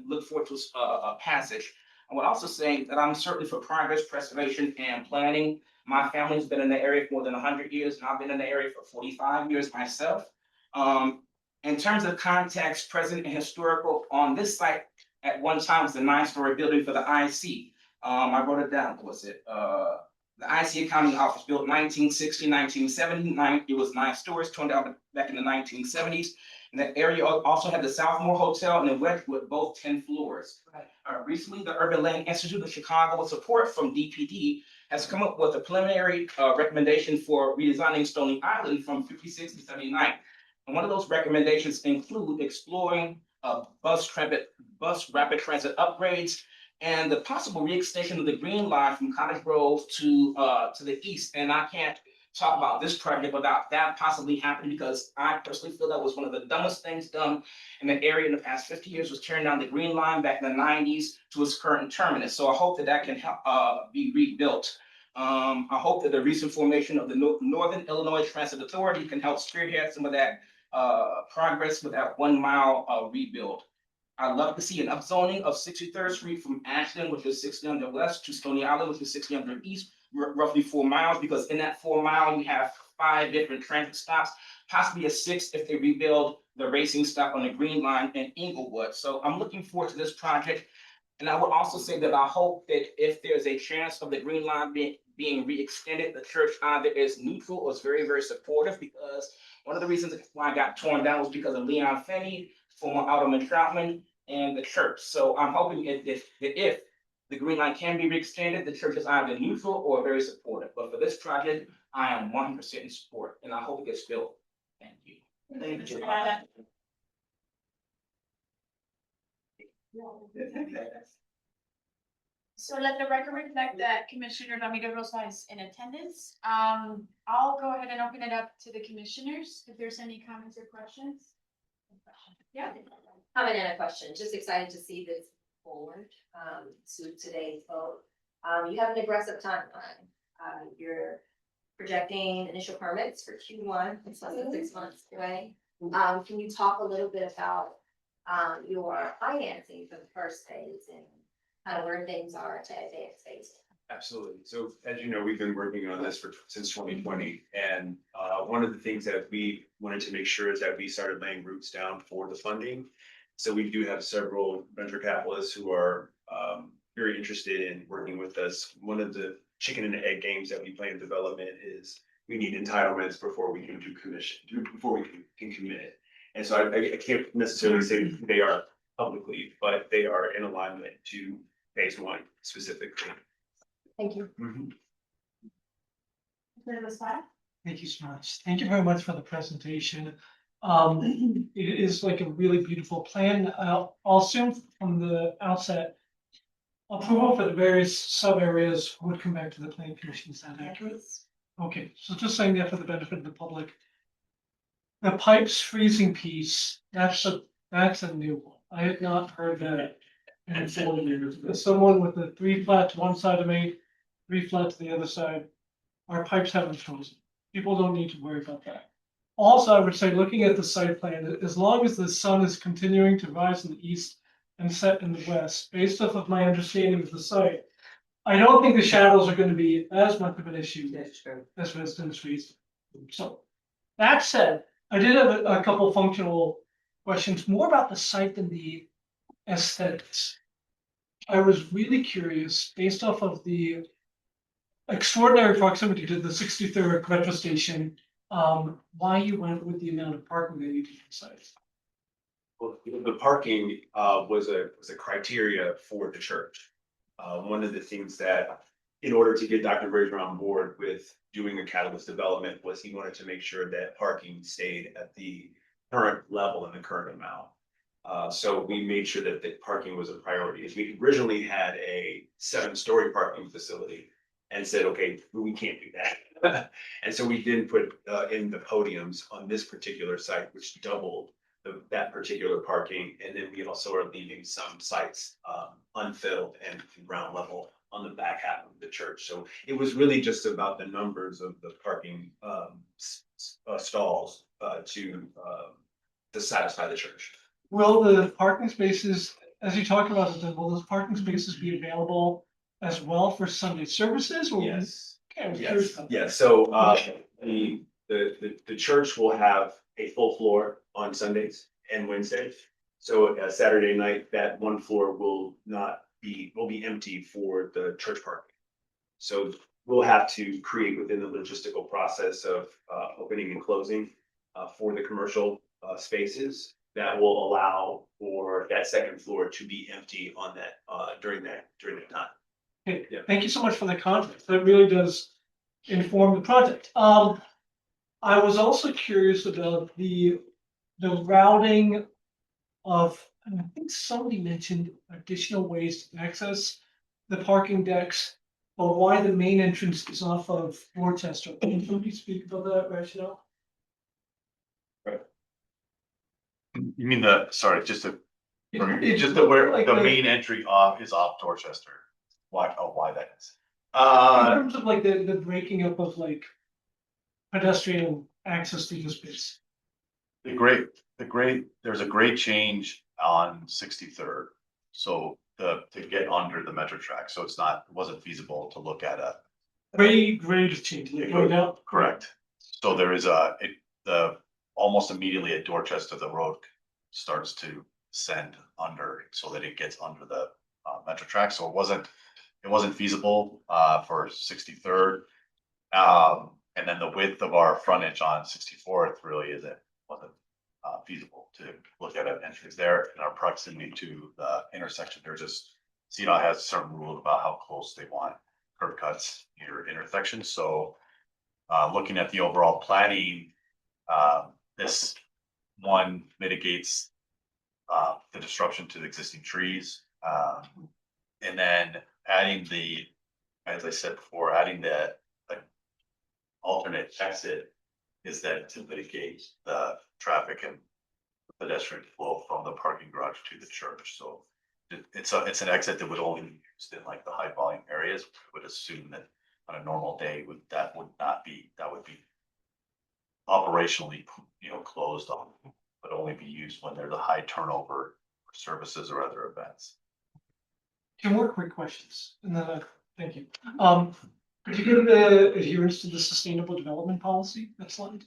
Speaker 12: look forward to a passage. I would also say that I'm certainly for progress, preservation, and planning. My family's been in the area for more than 100 years, and I've been in the area for 45 years myself. In terms of context, present and historical, on this site at one time was the 9-story building for the IC. I wrote it down. What was it? The IC accounting office built 1960, 1979. It was 9 stories, torn down back in the 1970s. And that area also had the Southmore Hotel and the Wedgwood, both 10 floors. Recently, the Urban Land Institute of Chicago, with support from DPD, has come up with a preliminary recommendation for redesigning Stony Island from 56 to 79. And one of those recommendations include exploring bus rapid transit upgrades, and the possible re-extension of the Green Line from Cottage Grove to the east. And I can't talk about this project without that possibly happening, because I personally feel that was one of the dumbest things done in the area in the past 50 years, was tearing down the Green Line back in the 90s to its current terminus. So I hope that that can help be rebuilt. I hope that the recent formation of the Northern Illinois Transit Authority can help spearhead some of that progress with that 1 mile rebuild. I'd love to see an upzoning of 63rd Street from Ashland, which is 600 west, to Stony Island, which is 600 east, roughly 4 miles, because in that 4 mile, you have 5 different transit stops, possibly a 6th if they rebuild the racing stop on the Green Line in Inglewood. So I'm looking forward to this project. And I would also say that I hope that if there's a chance of the Green Line being re-extended, the church either is neutral or is very, very supportive, because one of the reasons why I got torn down was because of Leon Finney, former Alderman Troutman, and the church. So I'm hoping if the Green Line can be re-extended, the church is either neutral or very supportive. But for this project, I am 100% in support, and I hope it gets built. Thank you. Thank you.
Speaker 1: So let the record reflect that Commissioner Ramiro Rosa is in attendance. I'll go ahead and open it up to the commissioners if there's any comments or questions. Yeah.
Speaker 9: Comment and a question, just excited to see this forward, to today's vote. You have an aggressive timeline. You're projecting initial permits for Q1, it's less than 6 months away. Can you talk a little bit about, your financing for the first phase and kind of where things are to advance phase?
Speaker 6: Absolutely. So as you know, we've been working on this since 2020. And one of the things that we wanted to make sure is that we started laying roots down for the funding. So we do have several venture capitalists who are very interested in working with us. One of the chicken and egg games that we play in development is we need entitlements before we can before we can commit. And so I can't necessarily say they are publicly, but they are in alignment to phase 1 specifically.
Speaker 9: Thank you.
Speaker 13: Thank you so much. Thank you very much for the presentation. It is like a really beautiful plan. I'll assume from the outset, approval for the various sub areas would come back to the planning commission. Is that accurate? Okay, so just saying that for the benefit of the public. The pipes freezing piece, that's a new one. I had not heard that in 40 years. As someone with a 3 flat to one side of me, 3 flat to the other side, our pipes haven't frozen. People don't need to worry about that. Also, I would say, looking at the site plan, as long as the sun is continuing to rise in the east and set in the west, based off of my understanding of the site, I don't think the shadows are going to be as much of an issue as residents reason. So that said, I did have a couple functional questions more about the site than the aesthetics. I was really curious, based off of the extraordinary proximity to the 63rd metro station, why you went with the amount of parking that you did on site.
Speaker 6: Well, the parking was a criteria for the church. One of the things that, in order to get Dr. Brazier on board with doing a catalyst development, was he wanted to make sure that parking stayed at the current level and the current amount. So we made sure that the parking was a priority. We originally had a 7-story parking facility and said, okay, we can't do that. And so we didn't put in the podiums on this particular site, which doubled that particular parking. And then we also are leaving some sites unfilled and ground level on the back half of the church. So it was really just about the numbers of the parking stalls to satisfy the church.
Speaker 13: Will the parking spaces, as you talked about it, then will those parking spaces be available as well for Sunday services or?
Speaker 6: Yes.
Speaker 13: Okay, I was curious
Speaker 6: Yes,
Speaker 13: about that.
Speaker 6: yeah, so the church will have a full floor on Sundays and Wednesdays. So Saturday night, that one floor will be empty for the church parking. So we'll have to create within the logistical process of opening and closing for the commercial spaces that will allow for that second floor to be empty on that during that time.
Speaker 13: Okay,
Speaker 6: Yeah.
Speaker 13: thank you so much for the context. That really does inform the project. I was also curious about the routing of, and I think somebody mentioned additional ways to access the parking decks, or why the main entrance is off of Dorchester. Can somebody speak about that rationale?
Speaker 8: You mean sorry, just
Speaker 13: It-
Speaker 8: where
Speaker 13: like
Speaker 8: the main entry is off Dorchester. Why that is?
Speaker 13: In terms of like the breaking up of like pedestrian access to the space.
Speaker 8: There's a grade change on 63rd. So to get under the metro track, so it wasn't feasible to look at
Speaker 13: Grade is changing, like going down.
Speaker 8: correct. So there is almost immediately at Dorchester, the road starts to send under so that it gets under the metro track. So it wasn't feasible for 63rd. And then the width of our frontage on 64th really wasn't feasible to look at an entrance there in our proximity to the intersection. CDOT has certain rules about how close they want curb cuts near intersections. So looking at the overall planning, this one mitigates the disruption to the existing trees. And then adding as I said before, adding the alternate exit is then to mitigate the traffic and pedestrian flow from the parking garage to the church. So it's an exit that would only be used in like the high volume areas. Would assume that on a normal day that would be operationally, closed off, but only be used when there's a high turnover for services or other events.
Speaker 13: Two more quick questions, and then, thank you. Could you give the adherence to the sustainable development policy, next slide?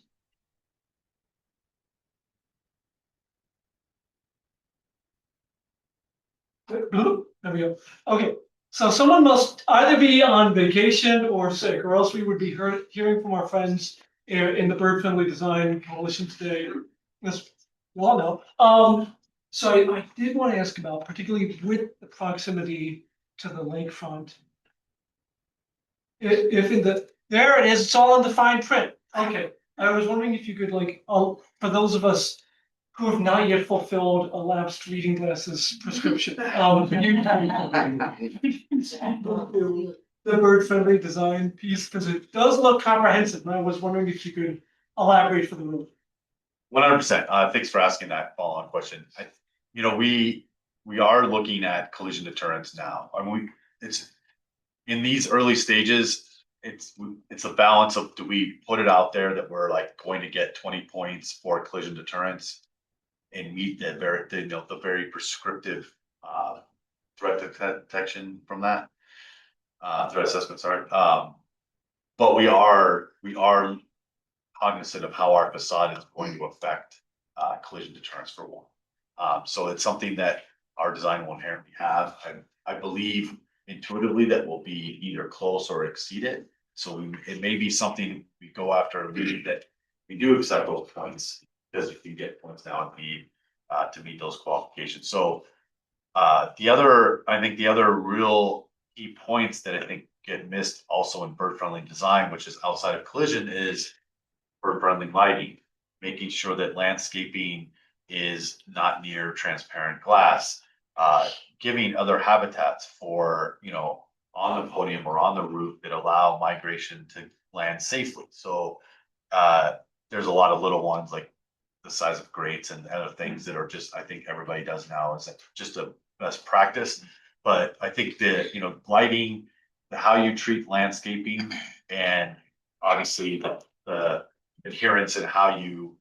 Speaker 13: There we go. Okay, so someone must either be on vacation or sick, or else we would be hearing from our friends in the Bird Friendly Design Coalition today. As you all know. So I did want to ask about, particularly with the proximity to the lakefront. If there it is, it's all in the fine print. Okay, I was wondering if you could for those of us who have not yet fulfilled a lapsed reading glasses prescription, the bird friendly design piece, because it does look comprehensive, and I was wondering if you could elaborate for the room.
Speaker 8: 100%. Thanks for asking that follow-on question. We are looking at collision deterrence now. I mean, it's in these early stages. It's a balance of, do we put it out there that we're like going to get 20 points for collision deterrence and meet the very prescriptive threat detection from that threat assessment. Sorry, but we are cognizant of how our facade is going to affect collision deterrence for one. So it's something that our design will inherently have. I believe intuitively that will be either close or exceed it. So it may be something we go after and lead that we do accept those points, because we can get points now and need to meet those qualifications. So I think the other real key points that I think get missed also in bird-friendly design, which is outside of collision, is bird-friendly lighting, making sure that landscaping is not near transparent glass, giving other habitats for, on the podium or on the roof that allow migration to land safely. So there's a lot of little ones like the size of grates and other things that are just, I think everybody does now, is just a best practice. But I think that, lighting, how you treat landscaping, and obviously the adherence and how you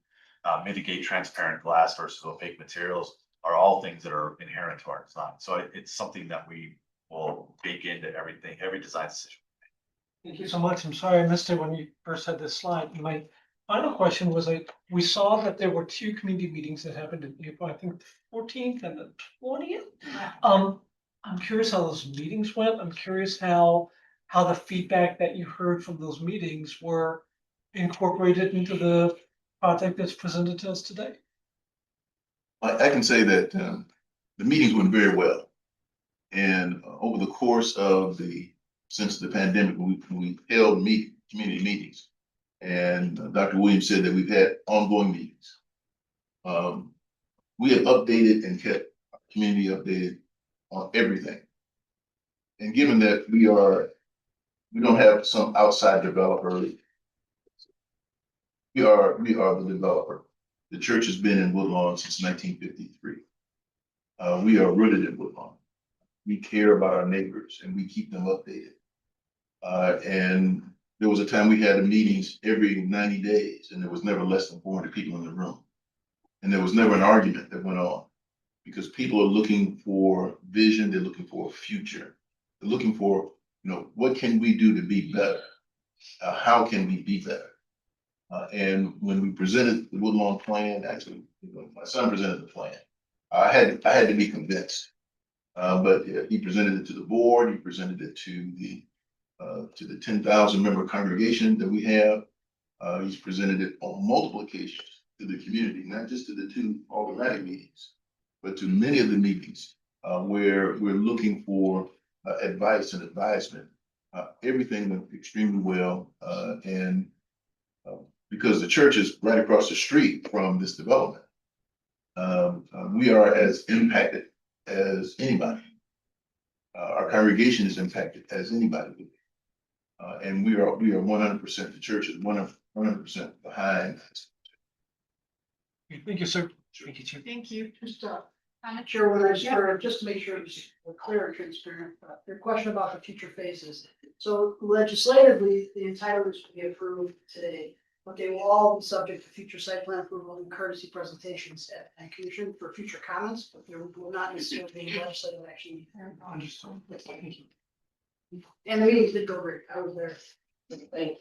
Speaker 8: mitigate transparent glass versus opaque materials are all things that are inherent to our design. So it's something that we will bake into everything, every design decision.
Speaker 13: Thank you so much. I'm sorry I missed it when you first had this slide. My final question was, we saw that there were two community meetings that happened in April, I think the 14th and the 20th. I'm curious how those meetings went. I'm curious how the feedback that you heard from those meetings were incorporated into the project that's presented to us today.
Speaker 5: I can say that the meetings went very well. And over the course of since the pandemic, we held community meetings. And Dr. Williams said that we've had ongoing meetings. We have updated and kept our community updated on everything. And given that we don't have some outside developer, we are the developer. The church has been in Woodlawn since 1953. We are rooted in Woodlawn. We care about our neighbors and we keep them updated. And there was a time we had meetings every 90 days and there was never less than 400 people in the room. And there was never an argument that went on, because people are looking for vision, they're looking for a future. They're looking for, what can we do to be better? How can we be better? And when we presented the Woodlawn plan, actually, my son presented the plan. I had to be convinced. But he presented it to the board, he presented it to the 10,000 member congregation that we have. He's presented it on multiple occasions to the community, not just to the two automatic meetings, but to many of the meetings where we're looking for advice and advisement. Everything went extremely well, and because the church is right across the street from this development, we are as impacted as anybody. Our congregation is impacted as anybody would be. And we are 100%, the church is 100% behind.
Speaker 13: Thank you, sir. Thank you, Chair.
Speaker 14: Thank you. Chair, just to make sure we're clear and transparent, your question about the future phases. So legislatively, the entitlements will be approved today, but they will all be subject to future site plan approval and courtesy presentations at the commission for future comments, but there will not necessarily be legislative action.
Speaker 13: Understood. Thank you.
Speaker 14: And the meetings did go great. I was there.
Speaker 9: Thank you.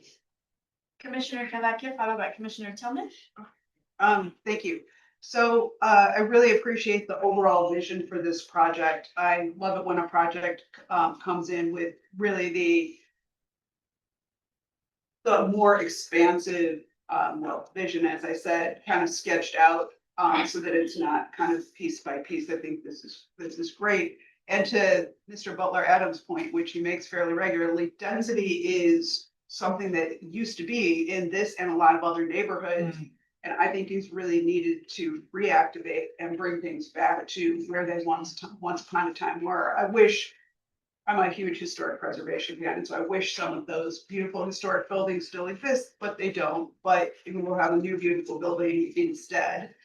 Speaker 1: Commissioner Cavacchia, followed by Commissioner Tillman.
Speaker 15: Thank you. So I really appreciate the overall vision for this project. I love it when a project comes in with really the more expansive vision, as I said, kind of sketched out so that it's not kind of piece by piece. I think this is great. And to Mr. Butler Adams' point, which he makes fairly regularly, density is something that used to be in this and a lot of other neighborhoods. And I think is really needed to reactivate and bring things back to where they once upon a time were. I'm a huge historic preservation fan, and so I wish some of those beautiful historic buildings still exist, but they don't. But we'll have a new beautiful building instead.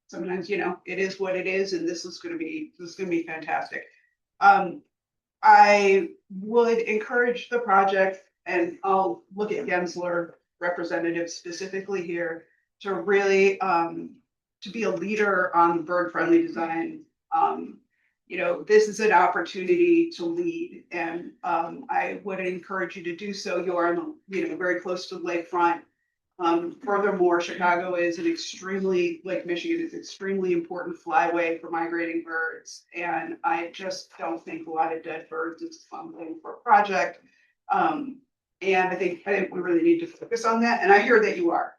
Speaker 15: Sometimes, it is what it is, and this is gonna be fantastic. I would encourage the project, and I'll look at Gensler representative specifically here, to really to be a leader on bird-friendly design. This is an opportunity to lead, and I would encourage you to do so. You're very close to the lakefront. Furthermore, Chicago is an extremely, like Michigan is extremely important flyway for migrating birds. And I just don't think a lot of dead birds is a fun thing for a project. And I think we really need to focus on that. And I hear that you are,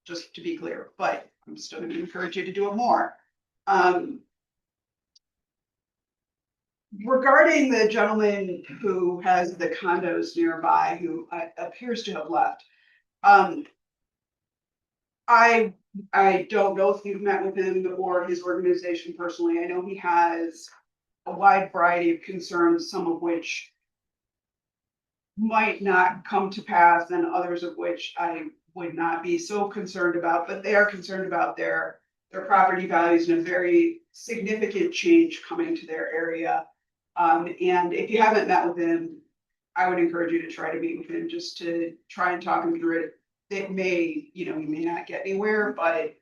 Speaker 15: just to be clear, but I'm still gonna encourage you to do it more. Regarding the gentleman who has the condos nearby, who appears to have left. I don't know if you've met with him or his organization personally. I know he has a wide variety of concerns, some of which might not come to pass and others of which I would not be so concerned about, but they are concerned about their property values and a very significant change coming to their area. And if you haven't met with him, I would encourage you to try to meet with him just to try and talk him through it. It may, you may not get anywhere, but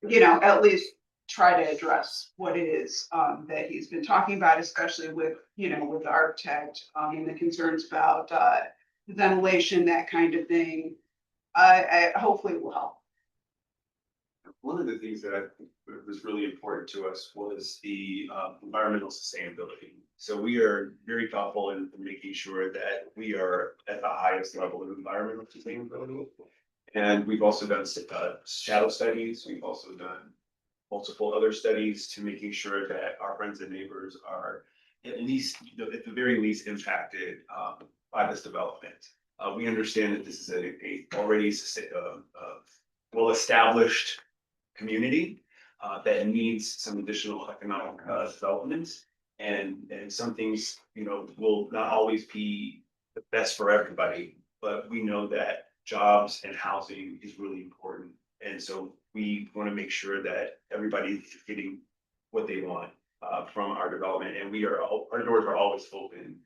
Speaker 15: at least try to address what it is that he's been talking about, especially with, with the architect and the concerns about ventilation, that kind of thing. I hopefully it will help.
Speaker 6: One of the things that I think was really important to us was the environmental sustainability. So we are very thoughtful in making sure that we are at the highest level of environmental sustainability. And we've also done shadow studies. We've also done multiple other studies to making sure that our friends and neighbors are at least, at the very least impacted by this development. We understand that this is a already well-established community that needs some additional economic development, and some things will not always be the best for everybody, but we know that jobs and housing is really important, and so we want to make sure that everybody is getting what they want from our development, and our doors are always open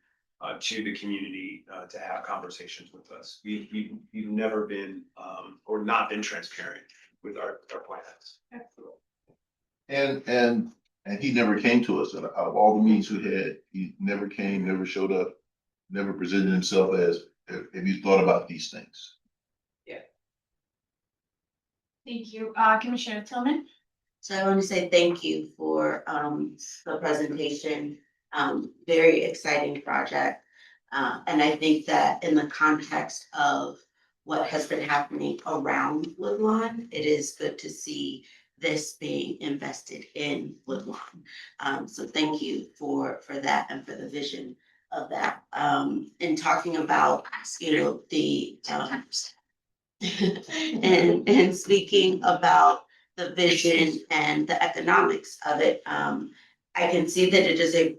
Speaker 6: to the community to have conversations with us. We've never been or not been transparent with our plans.
Speaker 5: And he never came to us. Out of all the meetings we had, he never came, never showed up, never presented himself as, have you thought about these things?
Speaker 1: Thank you. Commissioner Tillman?
Speaker 11: So I want to say thank you for the presentation. Very exciting project. And I think that in the context of what has been happening around Woodlawn, it is good to see this being invested in Woodlawn. So thank you for that and for the vision of that. In talking about, the and speaking about the vision and the economics of it, I can see that it is a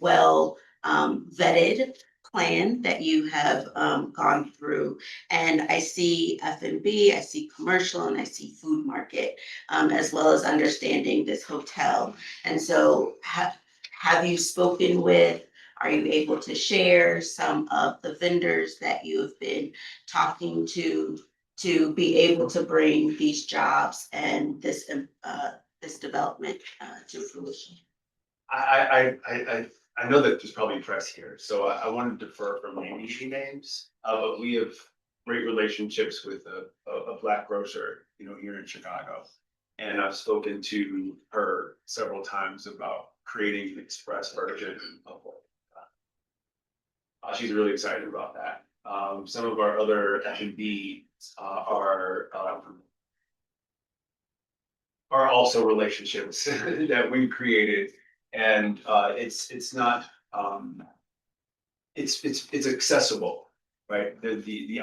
Speaker 11: well vetted plan that you have gone through. And I see F&B, I see commercial, and I see food market, as well as understanding this hotel. And so have you spoken with, are you able to share some of the vendors that you have been talking to be able to bring these jobs and this development to fruition?
Speaker 6: I know that there's probably press here, so I want to defer from naming names, but we have great relationships with a Black grocer, here in Chicago. And I've spoken to her several times about creating an express version of what she's really excited about that. Some of our other F&B are also relationships that we've created. And it's not it's accessible, right? The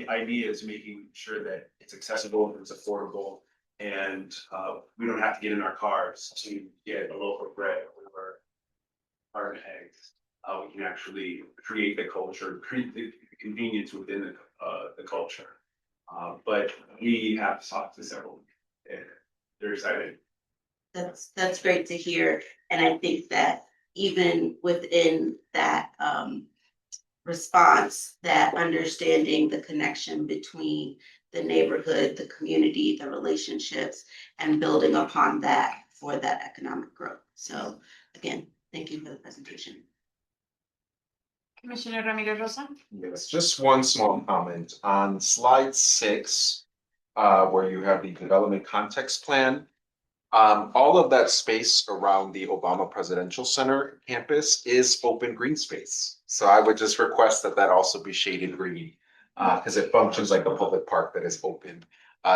Speaker 6: idea is making sure that it's accessible, it's affordable, and we don't have to get in our cars to get a loaf of bread or hard eggs. We can actually create the culture, create the convenience within the culture. But we have talked to several, and they're excited.
Speaker 11: That's great to hear. And I think that even within that response, that understanding the connection between the neighborhood, the community, the relationships, and building upon that for that economic growth. So again, thank you for the presentation.
Speaker 1: Commissioner Ramirez Rosa.
Speaker 16: Yes, just one small comment on slide 6, where you have the development context plan. All of that space around the Obama Presidential Center campus is open green space. So I would just request that that also be shaded green, because it functions like a public park that is open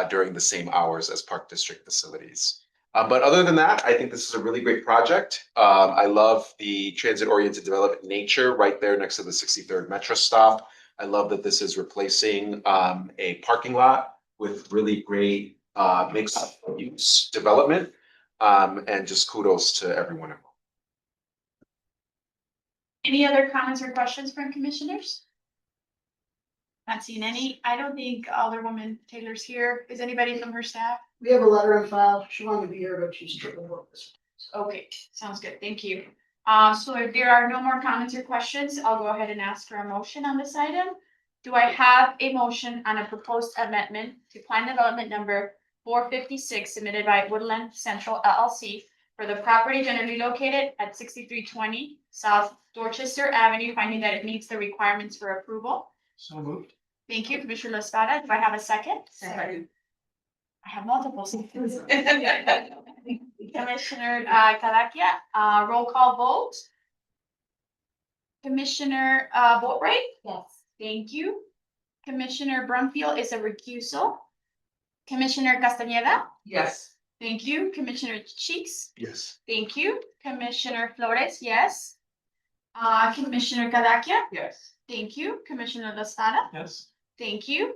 Speaker 16: during the same hours as Park District facilities. But other than that, I think this is a really great project. I love the transit-oriented development nature right there next to the 63rd Metro stop. I love that this is replacing a parking lot with really great mixed use development. And just kudos to everyone involved.
Speaker 1: Any other comments or questions from commissioners? Not seeing any. I don't think Alderwoman Taylor's here. Is anybody from her staff?
Speaker 14: We have a letter on file. She wanted to be here, but she's triple booked this.
Speaker 1: Okay, sounds good. Thank you. So if there are no more comments or questions, I'll go ahead and ask for a motion on this item. Do I have a motion on a proposed amendment to plan development number 456 submitted by Woodland Central LLC for the property generally located at 6320 South Dorchester Avenue, finding that it meets the requirements for approval?
Speaker 13: So moved.
Speaker 1: Thank you, Commissioner Laspada. Do I have a second?
Speaker 9: Second.
Speaker 1: I have multiple seconds. Commissioner Calakia, roll call vote. Commissioner Boatright?
Speaker 9: Yes.
Speaker 1: Thank you. Commissioner Brumfield is a recusal. Commissioner Castañeda?
Speaker 12: Yes.
Speaker 1: Thank you. Commissioner Cheeks?
Speaker 16: Yes.
Speaker 1: Thank you. Commissioner Flores, yes. Commissioner Calakia?
Speaker 12: Yes.
Speaker 1: Thank you. Commissioner Lastada?
Speaker 13: Yes.
Speaker 1: Thank you.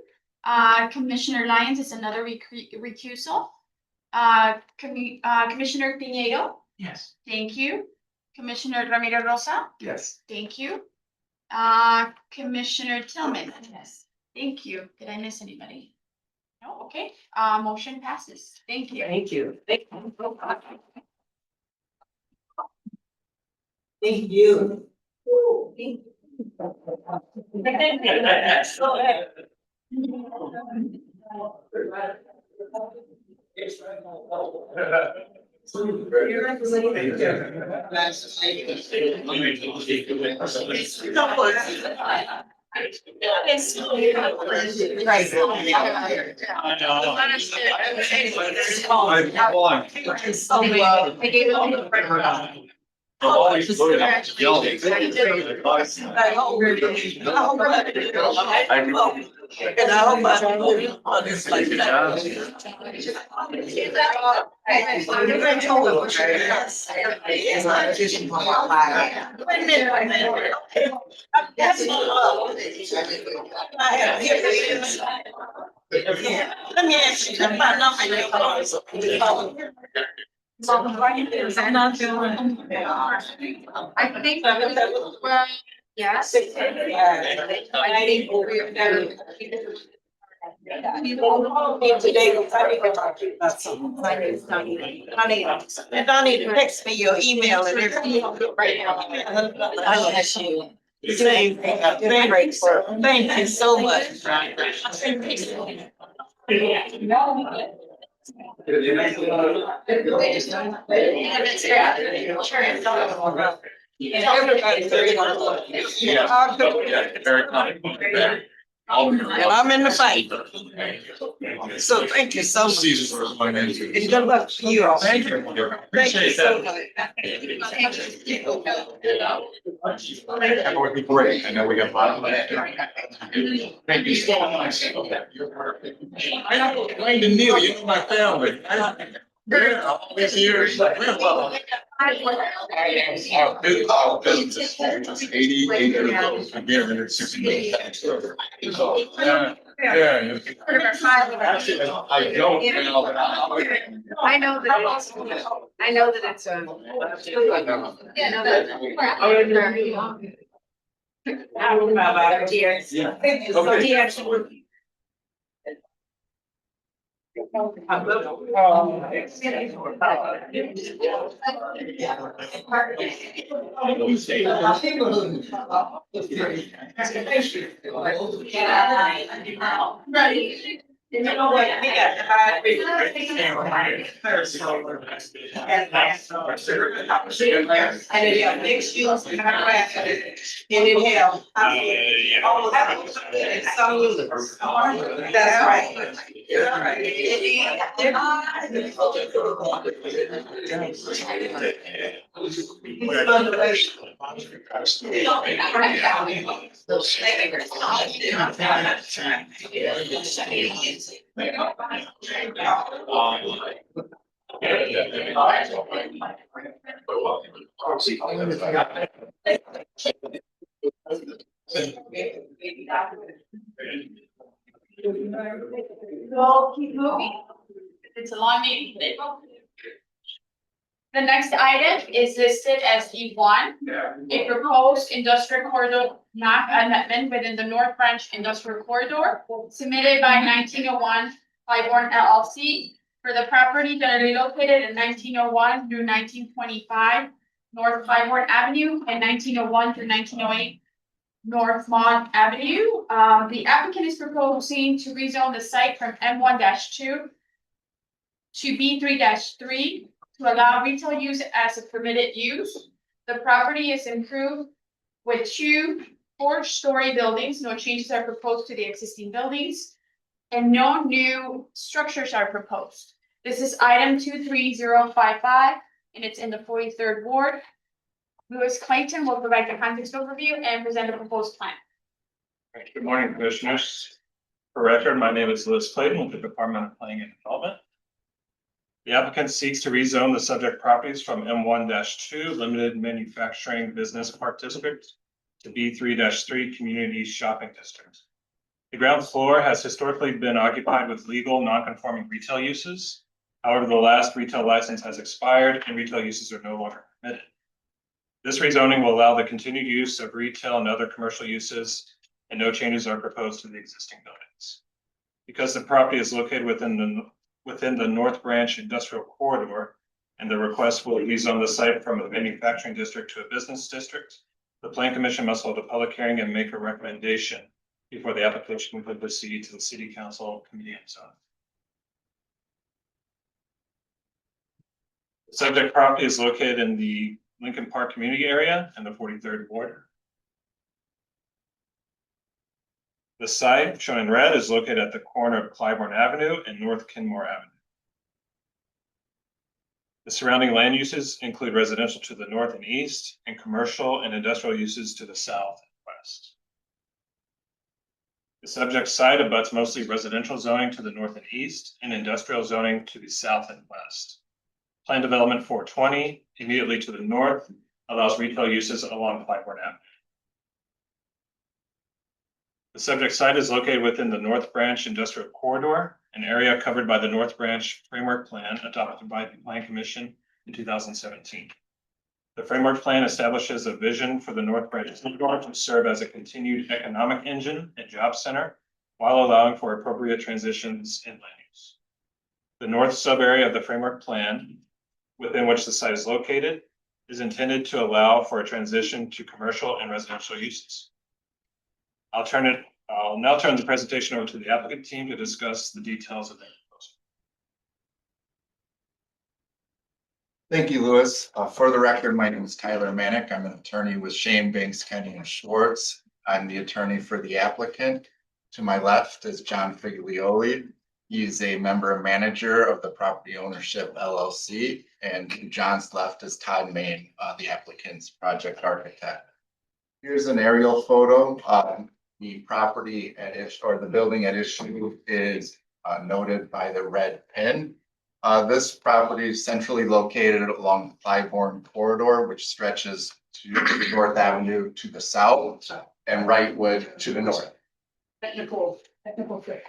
Speaker 1: Commissioner Lyons is another recusal. Commissioner Pinedo?
Speaker 13: Yes.
Speaker 1: Thank you. Commissioner Ramirez Rosa?
Speaker 12: Yes.
Speaker 1: Thank you. Commissioner Tillman?
Speaker 9: Yes.
Speaker 1: Thank you. Did I miss anybody? No, okay. Motion passes. Thank you.
Speaker 7: Thank you. Thank you. Let me ask you, my number in your phone.
Speaker 1: I'm not feeling. I think, well, yes.
Speaker 7: Today, I can talk to you about something. Donnie, text me your email and everything. I'll ask you. Thank you so much. Everybody's very
Speaker 8: Very
Speaker 7: and I'm in the fight. So thank you so much. And good luck to you all.
Speaker 8: Thank you.
Speaker 7: Thank you so much.
Speaker 8: That would be great. I know we got a lot of that. Thank you so much. I know, Wayne and Neil, you know my family. Yeah, all these years. Our business, 88 years old, again, it's 60. Yeah. I don't.
Speaker 9: I know that it's, I know that it's a.
Speaker 11: You know what, we got hybrid. And it got mixed use, and it have. Some units. That's right.
Speaker 1: We'll keep moving. It's a long meeting today. The next item is listed as E1, a proposed industrial corridor map amendment within the North Branch Industrial Corridor submitted by 1901 Clybourne LLC for the property generally located in 1901 through 1925 North Clybourne Avenue and 1901 through 1908 North Mont Avenue. The applicant is proposing to rezone the site from M1-2 to B3-3 to allow retail use as a permitted use. The property is improved with 2 4-story buildings. No changes are proposed to the existing buildings, and no new structures are proposed. This is item 23055, and it's in the 43rd Ward. Louis Clayton will provide the context overview and present a proposed plan.
Speaker 6: Good morning, commissioners. For record, my name is Louis Clayton with the Department of Planning and Development. The applicant seeks to rezone the subject properties from M1-2 Limited Manufacturing Business Park District to B3-3 Community Shopping District. The ground floor has historically been occupied with legal non-conforming retail uses. However, the last retail license has expired and retail uses are no longer permitted. This rezoning will allow the continued use of retail and other commercial uses, and no changes are proposed to the existing buildings. Because the property is located within the North Branch Industrial Corridor, and the request will rezone the site from a manufacturing district to a business district, the Plan Commission must hold a public hearing and make a recommendation before the application would proceed to the City Council Committee on Zoning. The subject property is located in the Lincoln Park community area and the 43rd Ward. The site, shown in red, is located at the corner of Clybourne Avenue and North Kenmore Avenue. The surrounding land uses include residential to the north and east, and commercial and industrial uses to the south and west. The subject site abuts mostly residential zoning to the north and east, and industrial zoning to the south and west. Plan Development 420, immediately to the north, allows retail uses along Clybourne Avenue. The subject site is located within the North Branch Industrial Corridor, an area covered by the North Branch Framework Plan adopted by the Plan Commission in 2017. The Framework Plan establishes a vision for the North Branch Corridor to serve as a continued economic engine and job center, while allowing for appropriate transitions in land use. The north sub-area of the Framework Plan, within which the site is located, is intended to allow for a transition to commercial and residential uses. I'll now turn the presentation over to the applicant team to discuss the details of their proposal.
Speaker 17: Thank you, Louis. For the record, my name is Tyler Manick. I'm an attorney with Shane Banks, Kenny and Schwartz. I'm the attorney for the applicant. To my left is John Figlioli. He's a member and manager of the Property Ownership LLC. And to John's left is Todd Main, the applicant's project architect. Here's an aerial photo. The property at issue, or the building at issue, is noted by the red pin. This property is centrally located along the Clybourne corridor, which stretches to North Avenue to the south and Wrightwood to the north.
Speaker 14: Technical fix.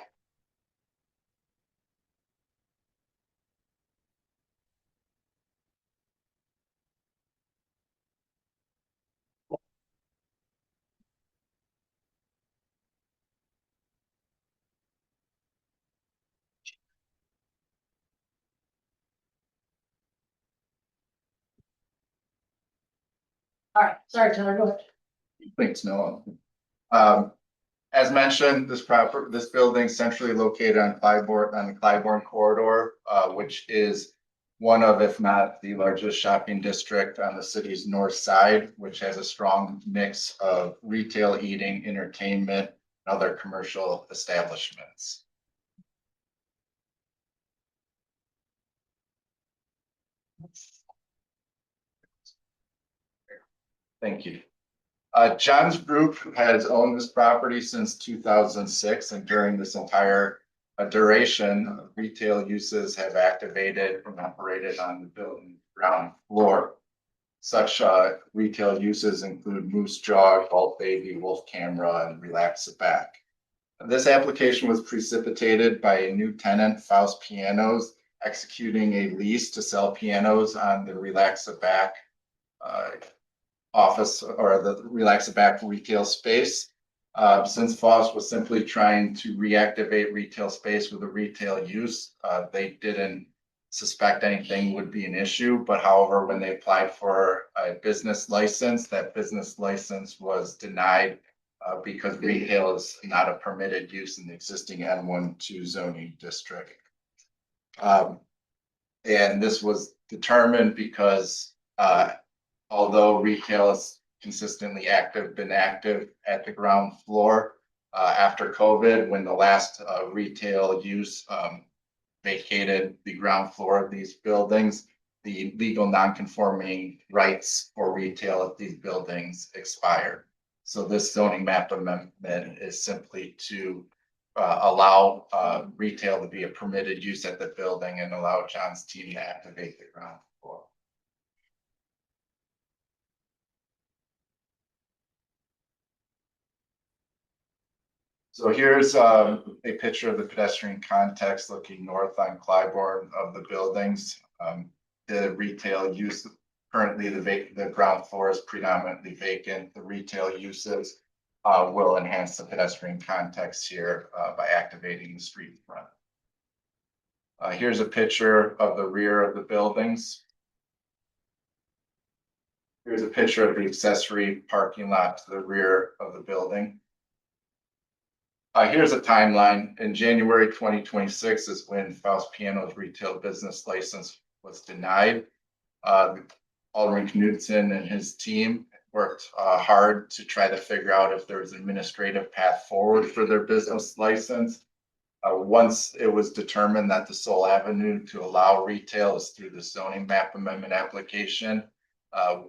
Speaker 14: All right, sorry, Tyler, go ahead.
Speaker 17: Thanks, Noah. As mentioned, this building centrally located on the Clybourne corridor, which is one of, if not the largest shopping district on the city's north side, which has a strong mix of retail, eating, entertainment, and other commercial establishments. Thank you. John's Group has owned this property since 2006, and during this entire duration, retail uses have activated and operated on the building ground floor. Such retail uses include Moose Jaw, Vault Baby, Wolf Camera, and Relax the Back. This application was precipitated by a new tenant, Faust Pianos, executing a lease to sell pianos on the Relax the Back office or the Relax the Back retail space. Since Faust was simply trying to reactivate retail space with a retail use, they didn't suspect anything would be an issue. But however, when they applied for a business license, that business license was denied because retail is not a permitted use in the existing N12 zoning district. And this was determined because although retail is consistently been active at the ground floor, after COVID, when the last retail use vacated the ground floor of these buildings, the legal non-conforming rights for retail at these buildings expired. So this zoning map amendment is simply to allow retail to be a permitted use at the building and allow John's team to activate the ground floor. So here's a picture of the pedestrian context looking north on Clybourne of the buildings. The retail use, currently the ground floor is predominantly vacant. The retail uses will enhance the pedestrian context here by activating the street front. Here's a picture of the rear of the buildings. Here's a picture of the accessory parking lot to the rear of the building. Here's a timeline. In January 2026 is when Faust Piano's retail business license was denied. Alderman Knudsen and his team worked hard to try to figure out if there was an administrative path forward for their business license. Once it was determined that the sole avenue to allow retail is through the zoning map amendment application,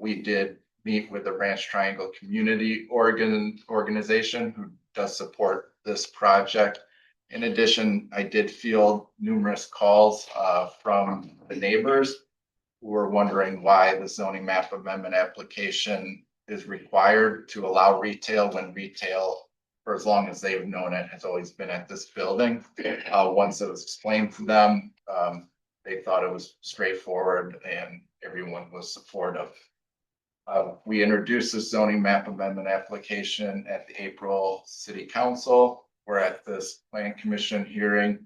Speaker 17: we did meet with the Ranch Triangle Community Organization, who does support this project. In addition, I did field numerous calls from the neighbors who were wondering why the zoning map amendment application is required to allow retail when retail, for as long as they've known it, has always been at this building. Once it was explained to them, they thought it was straightforward and everyone was supportive. We introduced the zoning map amendment application at the April City Council. We're at this Plan Commission hearing,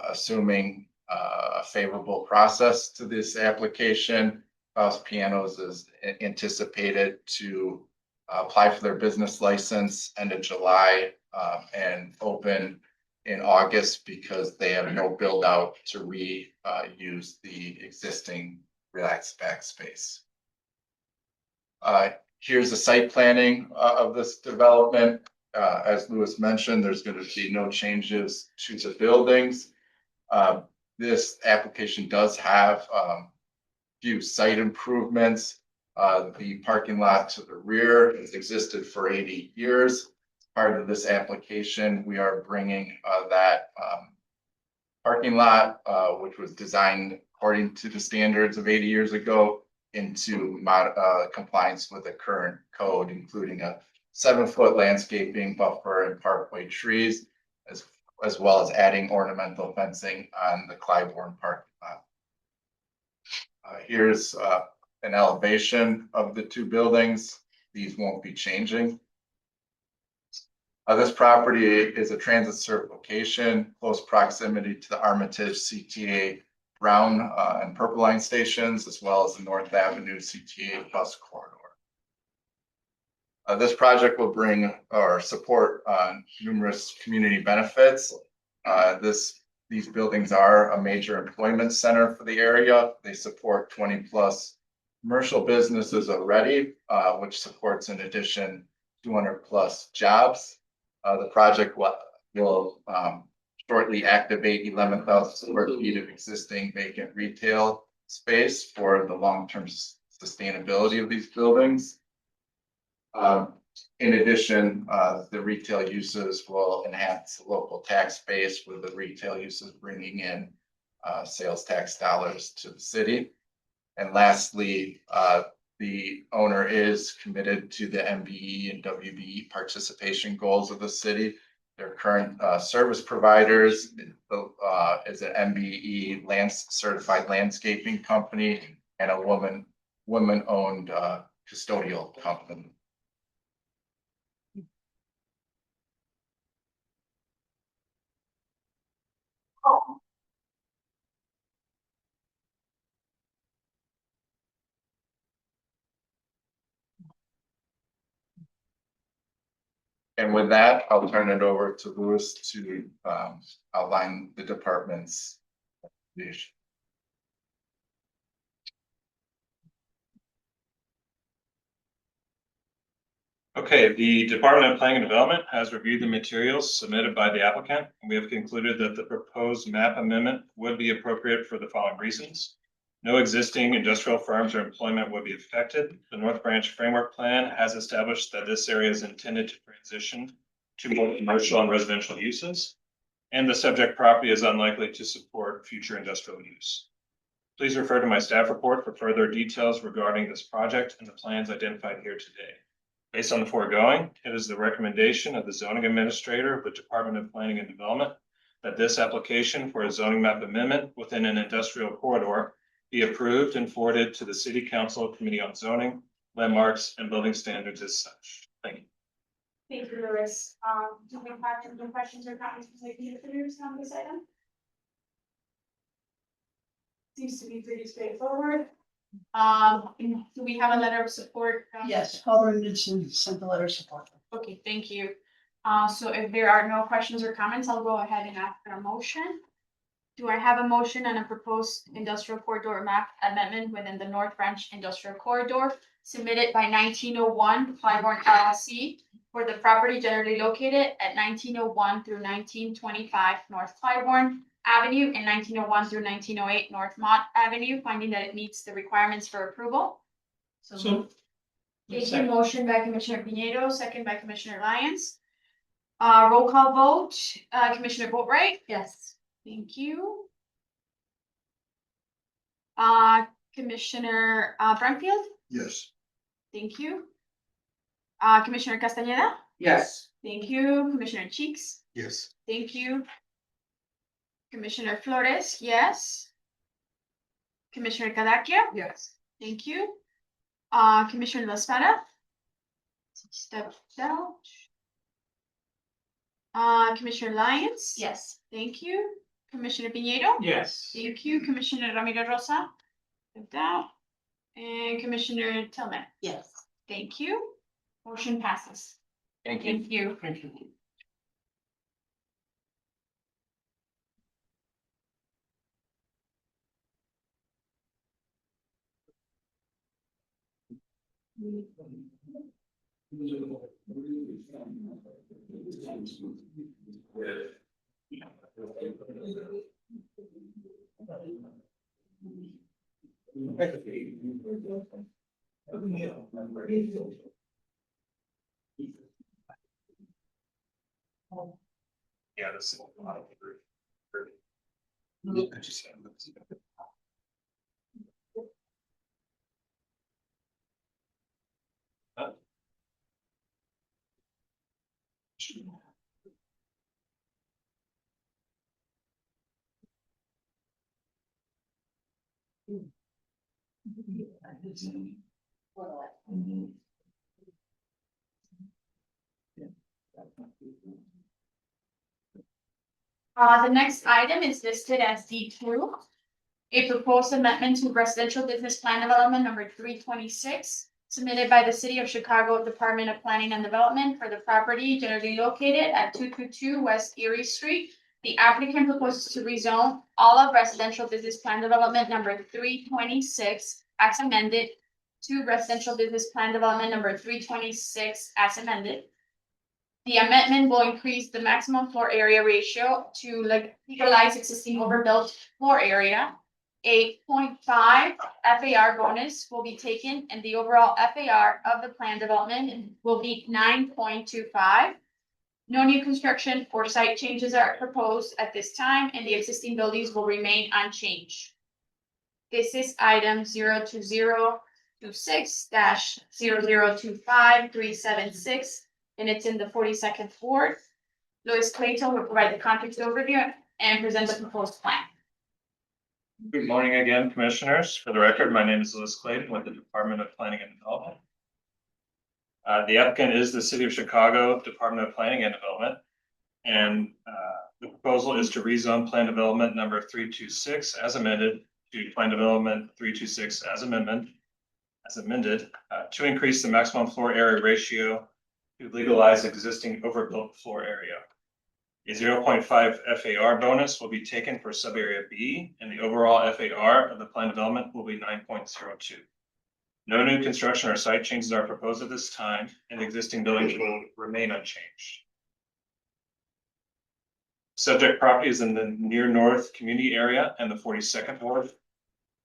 Speaker 17: assuming a favorable process to this application. Faust Pianos is anticipated to apply for their business license end of July and open in August because they have no build out to reuse the existing Relax Back space. Here's the site planning of this development. As Louis mentioned, there's going to be no changes to the buildings. This application does have few site improvements. The parking lot to the rear has existed for 80 years. Part of this application, we are bringing that parking lot, which was designed according to the standards of 80 years ago, into compliance with the current code, including a 7-foot landscaping buffer and parkway trees, as well as adding ornamental fencing on the Clybourne parking lot. Here's an elevation of the two buildings. These won't be changing. This property is a transit served location, close proximity to the Armitage CTA Brown and Purple Line stations, as well as the North Avenue CTA bus corridor. This project will bring or support numerous community benefits. These buildings are a major employment center for the area. They support 20+ commercial businesses already, which supports in addition 200+ jobs. The project will shortly activate 11,000 square feet of existing vacant retail space for the long-term sustainability of these buildings. In addition, the retail uses will enhance local tax base, with the retail uses bringing in sales tax dollars to the city. And lastly, the owner is committed to the MBE and WBE participation goals of the city. Their current service providers is an MBE certified landscaping company and a woman-owned custodial company. And with that, I'll turn it over to Louis to outline the department's vision.
Speaker 6: Okay, the Department of Planning and Development has reviewed the materials submitted by the applicant, and we have concluded that the proposed map amendment would be appropriate for the following reasons. No existing industrial firms or employment would be affected. The North Branch Framework Plan has established that this area is intended to transition to more commercial and residential uses, and the subject property is unlikely to support future industrial use. Please refer to my staff report for further details regarding this project and the plans identified here today. Based on the foregoing, it is the recommendation of the zoning administrator of the Department of Planning and Development that this application for a zoning map amendment within an industrial corridor be approved and forwarded to the City Council Committee on Zoning, Landmarks, and Building Standards as such. Thank you.
Speaker 1: Thank you, Louis. Do we have any questions or comments from the commissioners on this item? Seems to be pretty straightforward. Do we have a letter of support?
Speaker 14: Yes, Alderman Gibson sent the letter of support.
Speaker 1: Okay, thank you. So if there are no questions or comments, I'll go ahead and ask for a motion. Do I have a motion on a proposed industrial corridor map amendment within the North Branch Industrial Corridor submitted by 1901 Clybourne LLC for the property generally located at 1901 through 1925 North Clybourne Avenue and 1901 through 1908 North Mott Avenue, finding that it meets the requirements for approval?
Speaker 13: So.
Speaker 1: Thank you. Motion by Commissioner Pinedo, second by Commissioner Lyons. Roll call vote, Commissioner Boatright?
Speaker 9: Yes.
Speaker 1: Thank you. Commissioner Brumfield?
Speaker 5: Yes.
Speaker 1: Thank you. Commissioner Castañeda?
Speaker 12: Yes.
Speaker 1: Thank you. Commissioner Cheeks?
Speaker 5: Yes.
Speaker 1: Thank you. Commissioner Flores, yes. Commissioner Cadaquia?
Speaker 14: Yes.
Speaker 1: Thank you. Commissioner La Espada? Step down. Commissioner Lyons?
Speaker 9: Yes.
Speaker 1: Thank you. Commissioner Pinedo?
Speaker 13: Yes.
Speaker 1: Thank you. Commissioner Ramirez Rosa? Step down. And Commissioner Tillman?
Speaker 9: Yes.
Speaker 1: Thank you. Motion passes.
Speaker 16: Thank you.
Speaker 1: Thank you.
Speaker 13: Thank you.
Speaker 6: Yeah, this is a lot of group.
Speaker 1: The next item is listed as D2. A proposed amendment to residential business plan development number 326, submitted by the City of Chicago Department of Planning and Development for the property generally located at 222 West Erie Street. The applicant proposes to rezone all of residential business plan development number 326 as amended to residential business plan development number 326 as amended. The amendment will increase the maximum floor area ratio to legalize existing overbuilt floor area. A 0.5 FAR bonus will be taken and the overall FAR of the plan development will be 9.25. No new construction or site changes are proposed at this time and the existing buildings will remain unchanged. This is item 02026-0025376 and it's in the 42nd ward. Louis Clayton will provide the context overview and present the proposed plan.
Speaker 18: Good morning again, Commissioners. For the record, my name is Louis Clayton with the Department of Planning and Development. The applicant is the City of Chicago Department of Planning and Development. And the proposal is to rezone plan development number 326 as amended to plan development 326 as amended to increase the maximum floor area ratio to legalize existing overbuilt floor area. A 0.5 FAR bonus will be taken for sub-area B, and the overall FAR of the plan development will be 9.02. No new construction or site changes are proposed at this time, and existing buildings will remain unchanged. Subject property is in the near north community area and the 42nd ward.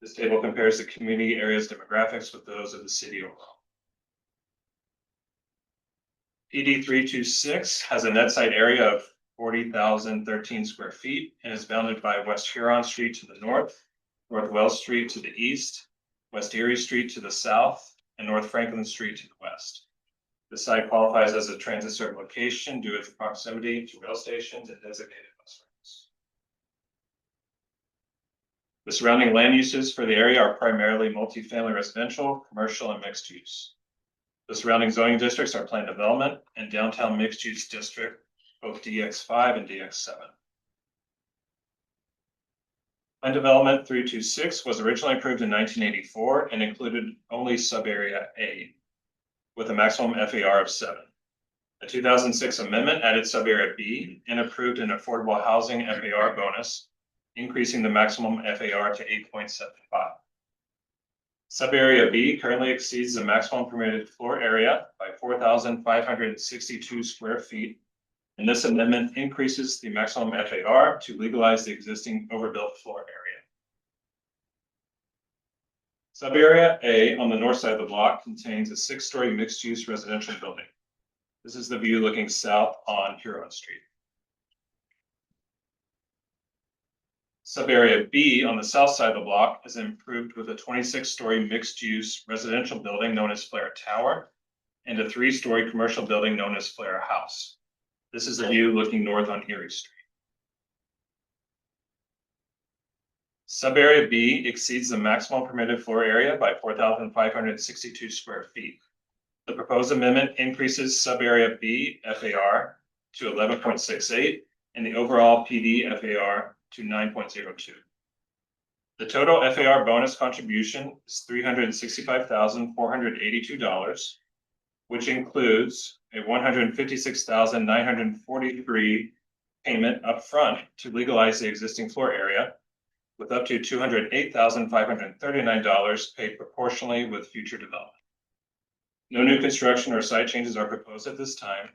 Speaker 18: This table compares the community area's demographics with those of the city overall. PD 326 has a net site area of 40,013 square feet and is bounded by West Huron Street to the north, North Wells Street to the east, West Erie Street to the south, and North Franklin Street to the west. The site qualifies as a transit served location due to its proximity to rail stations and designated bus routes. The surrounding land uses for the area are primarily multifamily residential, commercial, and mixed use. The surrounding zoning districts are planned development and downtown mixed use district, both DX5 and DX7. Plan development 326 was originally approved in 1984 and included only sub-area A with a maximum FAR of 7. A 2006 amendment added sub-area B and approved an affordable housing FAR bonus, increasing the maximum FAR to 8.75. Sub-area B currently exceeds the maximum permitted floor area by 4,562 square feet. And this amendment increases the maximum FAR to legalize the existing overbuilt floor area. Sub-area A on the north side of the block contains a 6-story mixed-use residential building. This is the view looking south on Huron Street. Sub-area B on the south side of the block is improved with a 26-story mixed-use residential building known as Flair Tower and a 3-story commercial building known as Flair House. This is the view looking north on Erie Street. Sub-area B exceeds the maximum permitted floor area by 4,562 square feet. The proposed amendment increases sub-area B FAR to 11.68 and the overall PD FAR to 9.02. The total FAR bonus contribution is $365,482, which includes a $156,943 payment upfront to legalize the existing floor area, with up to $208,539 paid proportionally with future development. No new construction or site changes are proposed at this time,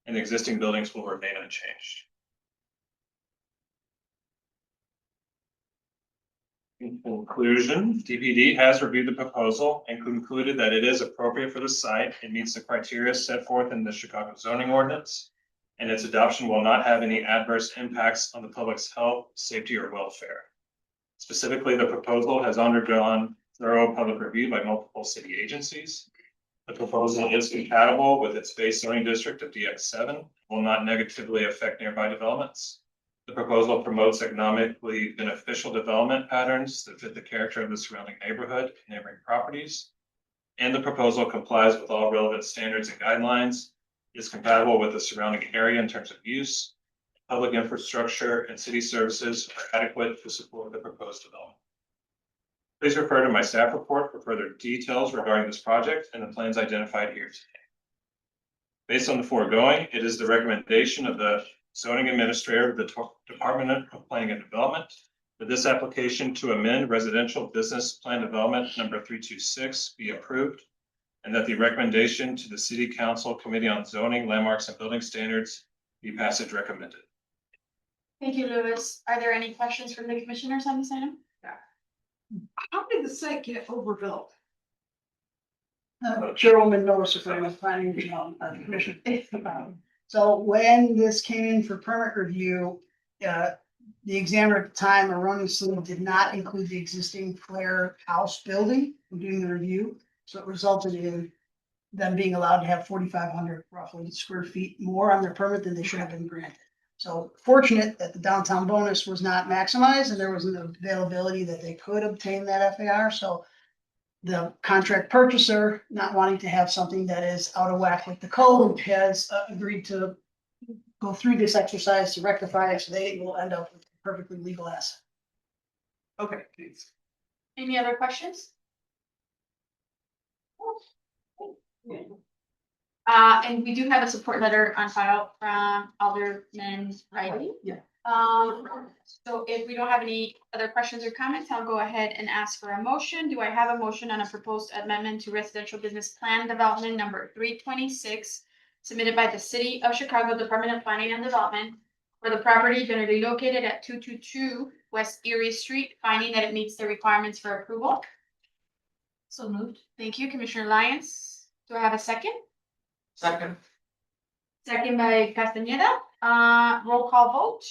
Speaker 18: and the existing buildings will remain unchanged. In conclusion, DPD has reviewed the proposal and concluded that it is appropriate for the site. It meets the criteria set forth in the Chicago zoning ordinance, and its adoption will not have any adverse impacts on the public's health, safety, or welfare. Specifically, the proposal has undergone thorough public review by multiple city agencies. The proposal is compatible with its base zoning district of DX7, will not negatively affect nearby developments. The proposal promotes economically beneficial development patterns that fit the character of the surrounding neighborhood and neighboring properties. And the proposal complies with all relevant standards and guidelines, is compatible with the surrounding area in terms of use, public infrastructure, and city services are adequate to support the proposed development. Please refer to my staff report for further details regarding this project and the plans identified here today. Based on the foregoing, it is the recommendation of the zoning administrator of the Department of Planning and Development for this application to amend residential business plan development number 326 be approved, and that the recommendation to the City Council Committee on Zoning, Landmarks, and Building Standards be passage recommended.
Speaker 1: Thank you, Louis. Are there any questions from the commissioners on this item?
Speaker 14: How did the site get overbuilt? Chairwoman Norris, if I'm planning, commission. So when this came in for permit review, the examiner at the time erroneously did not include the existing Flair House building when doing the review. So it resulted in them being allowed to have 4,500 roughly square feet more on their permit than they should have been granted. So fortunate that the downtown bonus was not maximized and there was an availability that they could obtain that FAR. So the contract purchaser, not wanting to have something that is out of whack with the code, has agreed to go through this exercise to rectify it, so they will end up with a perfectly legal asset. Okay, thanks.
Speaker 1: Any other questions? And we do have a support letter on file from Alderman Riley.
Speaker 14: Yeah.
Speaker 1: So if we don't have any other questions or comments, I'll go ahead and ask for a motion. Do I have a motion on a proposed amendment to residential business plan development number 326 submitted by the City of Chicago Department of Planning and Development for the property generally located at 222 West Erie Street, finding that it meets the requirements for approval?
Speaker 3: So moved.
Speaker 1: Thank you, Commissioner Lyons. Do I have a second?
Speaker 12: Second.
Speaker 1: Second by Castaneda. Roll call vote.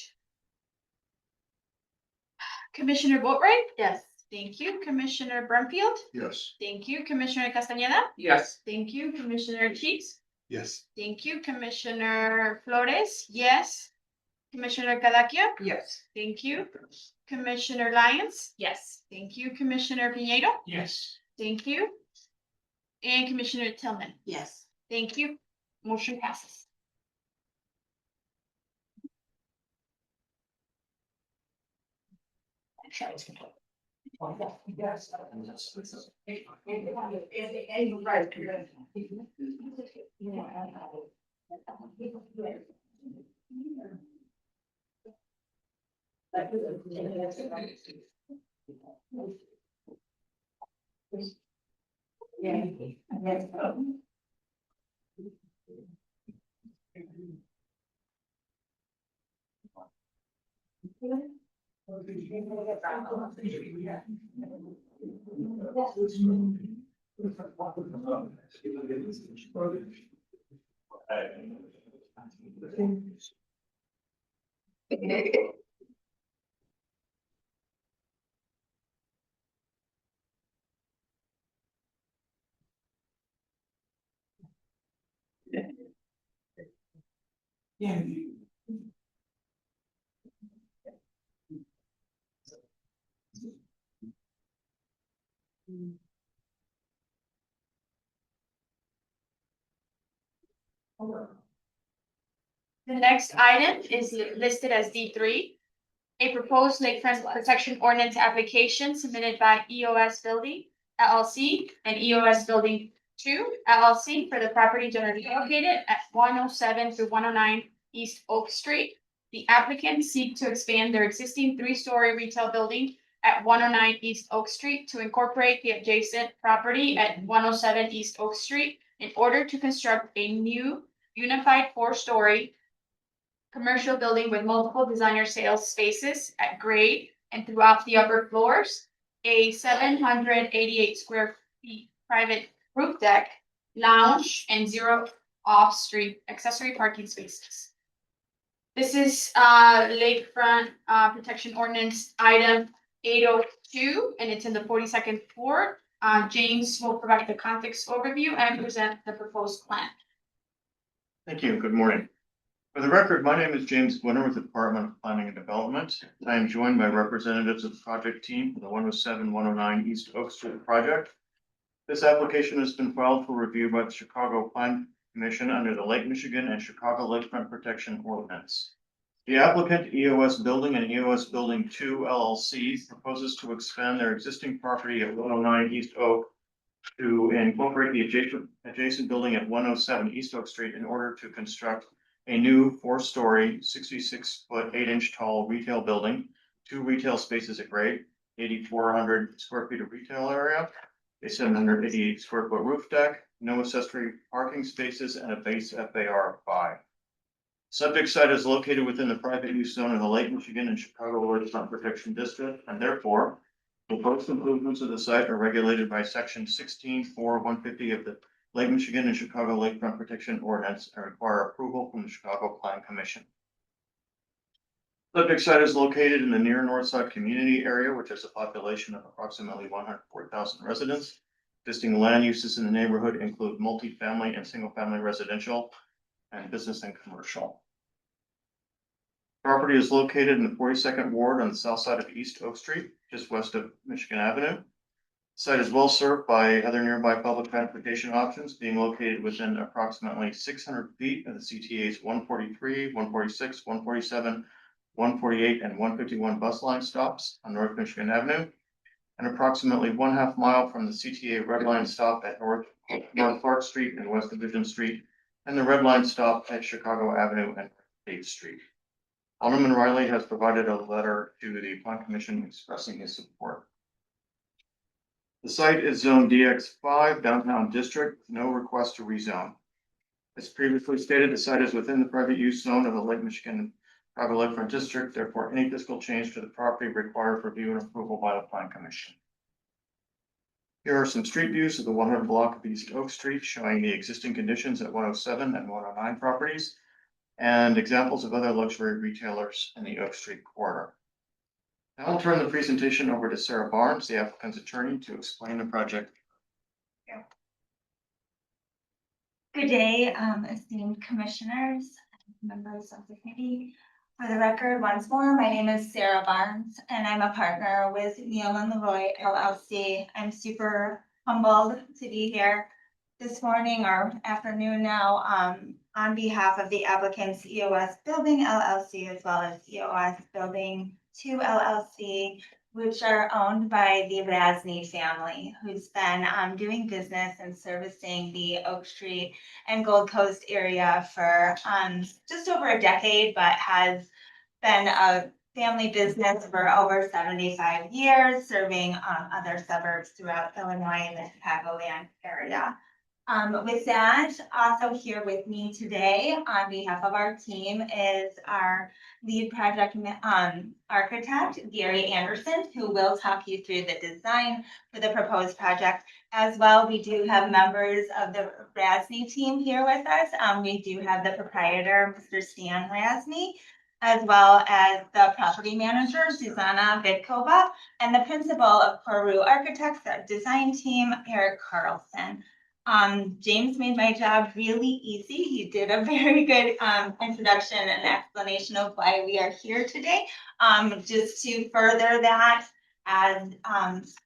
Speaker 1: Commissioner Boatright? Yes. Thank you. Commissioner Brumfield?
Speaker 2: Yes.
Speaker 1: Thank you. Commissioner Castaneda?
Speaker 12: Yes.
Speaker 1: Thank you. Commissioner Cheeks?
Speaker 2: Yes.
Speaker 1: Thank you. Commissioner Flores? Yes. Commissioner Cadaquia?
Speaker 12: Yes.
Speaker 1: Thank you. Commissioner Lyons? Yes. Thank you. Commissioner Piñeiro?
Speaker 12: Yes.
Speaker 1: Thank you. And Commissioner Tillman?
Speaker 7: Yes.
Speaker 1: Thank you. Motion passes. The next item is listed as D3. A proposed lakefront protection ordinance application submitted by EOS Building LLC and EOS Building 2 LLC for the property generally located at 107 through 109 East Oak Street. The applicants seek to expand their existing 3-story retail building at 109 East Oak Street to incorporate the adjacent property at 107 East Oak Street in order to construct a new unified 4-story commercial building with multiple designer sales spaces at grade and throughout the upper floors, a 788 square feet private roof deck, lounge, and 0 off-street accessory parking spaces. This is lakefront protection ordinance item 802, and it's in the 42nd ward. James will provide the context overview and present the proposed plan.
Speaker 18: Thank you. Good morning. For the record, my name is James Gwinner with the Department of Planning and Development. I am joined by representatives of the project team for the 107-109 East Oak Street project. This application has been filed for review by the Chicago Plan Commission under the Lake Michigan and Chicago Lakefront Protection Ordinance. The applicant EOS Building and EOS Building 2 LLC proposes to expand their existing property at 109 East Oak to incorporate the adjacent building at 107 East Oak Street in order to construct a new 4-story, 66-foot, 8-inch tall retail building, 2 retail spaces at grade, 8,400 square feet of retail area, a 788 square foot roof deck, no accessory parking spaces, and a base FAR of 5. Subject site is located within the private use zone of the Lake Michigan and Chicago Waterfront Protection District, and therefore proposed improvements of the site are regulated by section 16.4.150 of the Lake Michigan and Chicago Lakefront Protection Ordinance and require approval from the Chicago Plan Commission. Subject site is located in the near north side community area, which has a population of approximately 104,000 residents. Existing land uses in the neighborhood include multifamily and single-family residential and business and commercial. Property is located in the 42nd Ward on the south side of East Oak Street, just west of Michigan Avenue. Site is well served by other nearby public transportation options, being located within approximately 600 feet of the CTA's 143, 146, 147, 148, and 151 bus line stops on North Michigan Avenue, and approximately 1/2 mile from the CTA Red Line stop at North Clark Street and West Division Street, and the Red Line stop at Chicago Avenue and 8th Street. Alderman Riley has provided a letter to the Plan Commission expressing his support. The site is zone DX5 Downtown District, with no request to rezone. As previously stated, the site is within the private use zone of the Lake Michigan Chicago Lakefront District, therefore any fiscal change to the property required review and approval by the Plan Commission. Here are some street views of the 100 block of East Oak Street, showing the existing conditions at 107 and 109 properties, and examples of other luxury retailers in the Oak Street corridor. Now I'll turn the presentation over to Sarah Barnes, the applicant's attorney, to explain the project.
Speaker 19: Good day, esteemed commissioners, and members of the committee. For the record, once more, my name is Sarah Barnes, and I'm a partner with Neal and Leroy LLC. I'm super humbled to be here this morning or afternoon now, on behalf of the applicants EOS Building LLC, as well as EOS Building 2 LLC, which are owned by the Rasney family, who's been doing business and servicing the Oak Street and Gold Coast area for just over a decade, but has been a family business for over 75 years, serving other suburbs throughout Illinois and the Chicagoland area. With that, also here with me today on behalf of our team is our lead project architect, Gary Anderson, who will talk you through the design for the proposed project. As well, we do have members of the Rasney team here with us. We do have the proprietor, Mr. Stan Rasney, as well as the property manager, Susanna Vidkova, and the principal of Peru Architects, the design team, Eric Carlson. James made my job really easy. He did a very good introduction and explanation of why we are here today. Just to further that, as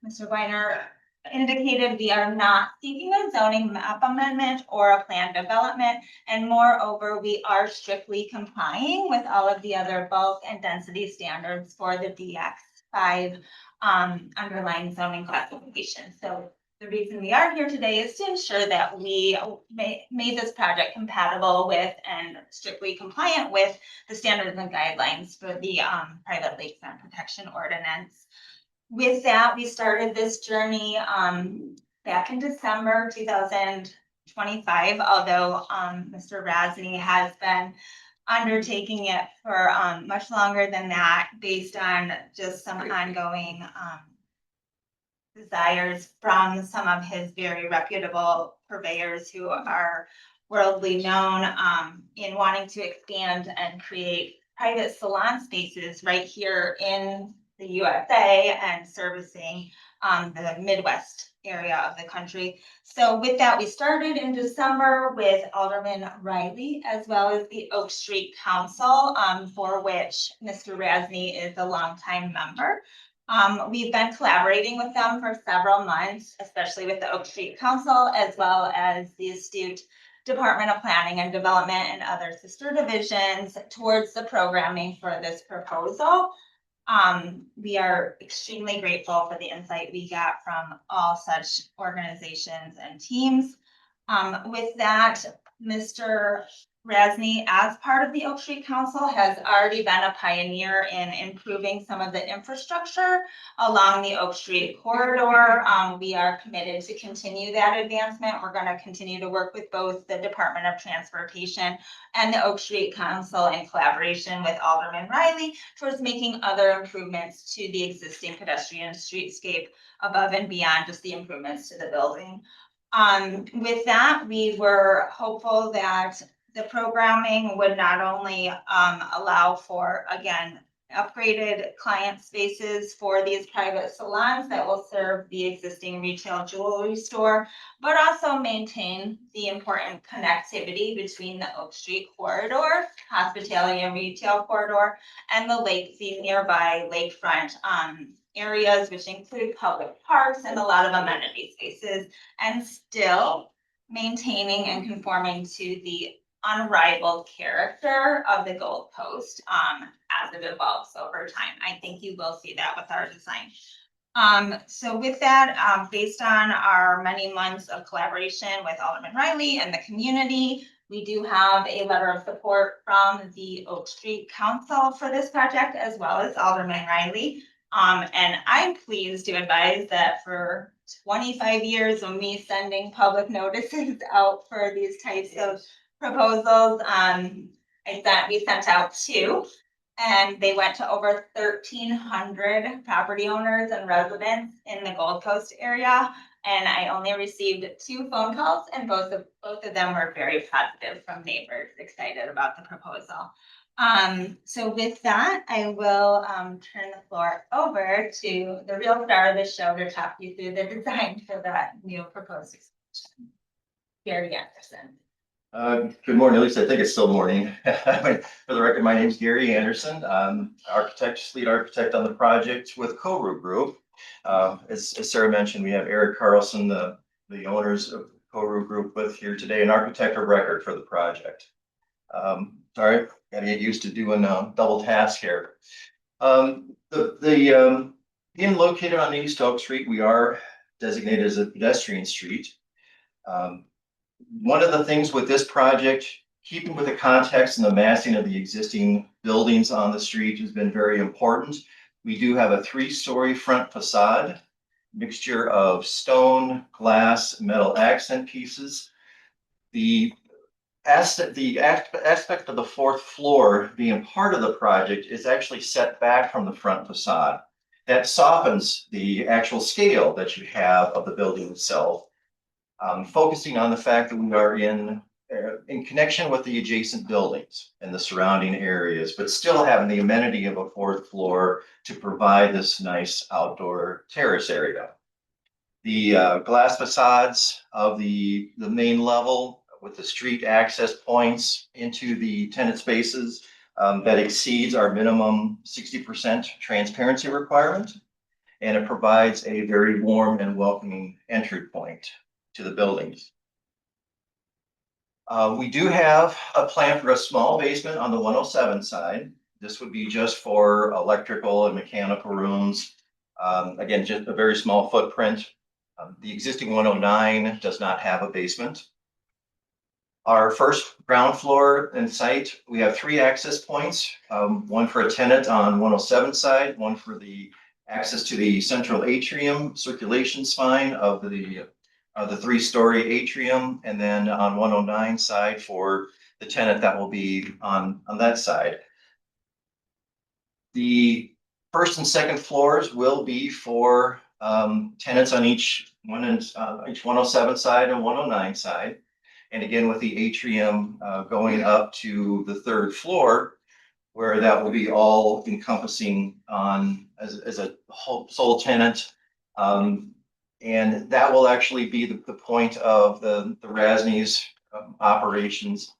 Speaker 19: Mr. Weiner indicated, we are not seeking a zoning map amendment or a plan development. And moreover, we are strictly complying with all of the other bulk and density standards for the DX5 underlying zoning classification. So the reason we are here today is to ensure that we made this project compatible with and strictly compliant with the standards and guidelines for the private lakefront protection ordinance. With that, we started this journey back in December 2025, although Mr. Rasney has been undertaking it for much longer than that, based on just some ongoing desires from some of his very reputable purveyors who are worldly known in wanting to expand and create private salon spaces right here in the USA and servicing the Midwest area of the country. So with that, we started in December with Alderman Riley, as well as the Oak Street Council, for which Mr. Rasney is a longtime member. We've been collaborating with them for several months, especially with the Oak Street Council, as well as the astute Department of Planning and Development and other sister divisions towards the programming for this proposal. We are extremely grateful for the insight we got from all such organizations and teams. With that, Mr. Rasney, as part of the Oak Street Council, has already been a pioneer in improving some of the infrastructure along the Oak Street corridor. We are committed to continue that advancement. We're going to continue to work with both the Department of Transportation and the Oak Street Council in collaboration with Alderman Riley towards making other improvements to the existing pedestrian streetscape above and beyond just the improvements to the building. With that, we were hopeful that the programming would not only allow for, again, upgraded client spaces for these private salons that will serve the existing retail jewelry store, but also maintain the important connectivity between the Oak Street corridor, hospitality and retail corridor, and the nearby lakefront areas, which include public parks and a lot of amenity spaces, and still maintaining and conforming to the unrivaled character of the Gold Coast as it evolves over time. I think you will see that with our design. So with that, based on our many months of collaboration with Alderman Riley and the community, we do have a letter of support from the Oak Street Council for this project, as well as Alderman Riley. And I'm pleased to advise that for 25 years of me sending public notices out for these types of proposals, we sent out 2, and they went to over 1,300 property owners and residents in the Gold Coast area. And I only received 2 phone calls, and both of them were very positive from neighbors excited about the proposal. So with that, I will turn the floor over to the real star of the show to talk you through the design for that new proposed expansion. Gary Anderson.
Speaker 20: Good morning, at least I think it's still morning. For the record, my name is Gary Anderson. I'm lead architect on the project with Koru Group. As Sarah mentioned, we have Eric Carlson, the owners of Koru Group with here today, an architect of record for the project. Sorry, gotta get used to doing double task here. Being located on East Oak Street, we are designated as a pedestrian street. One of the things with this project, keeping with the context and the massing of the existing buildings on the street has been very important. We do have a 3-story front facade, mixture of stone, glass, metal accent pieces. The aspect of the 4th floor being part of the project is actually set back from the front facade. That softens the actual scale that you have of the building itself. Focusing on the fact that we are in connection with the adjacent buildings and the surrounding areas, but still having the amenity of a 4th floor to provide this nice outdoor terrace area. The glass facades of the main level with the street access points into the tenant spaces that exceeds our minimum 60% transparency requirement. And it provides a very warm and welcoming entry point to the buildings. We do have a plan for a small basement on the 107 side. This would be just for electrical and mechanical rooms. Again, just a very small footprint. The existing 109 does not have a basement. Our first ground floor in site, we have 3 access points, one for a tenant on 107 side, one for the access to the central atrium circulation spine of the 3-story atrium, and then on 109 side for the tenant that will be on that side. The first and second floors will be for tenants on each 107 side and 109 side. And again, with the atrium going up to the 3rd floor, where that will be all encompassing on as a sole tenant. And that will actually be the point of the Rasney's operations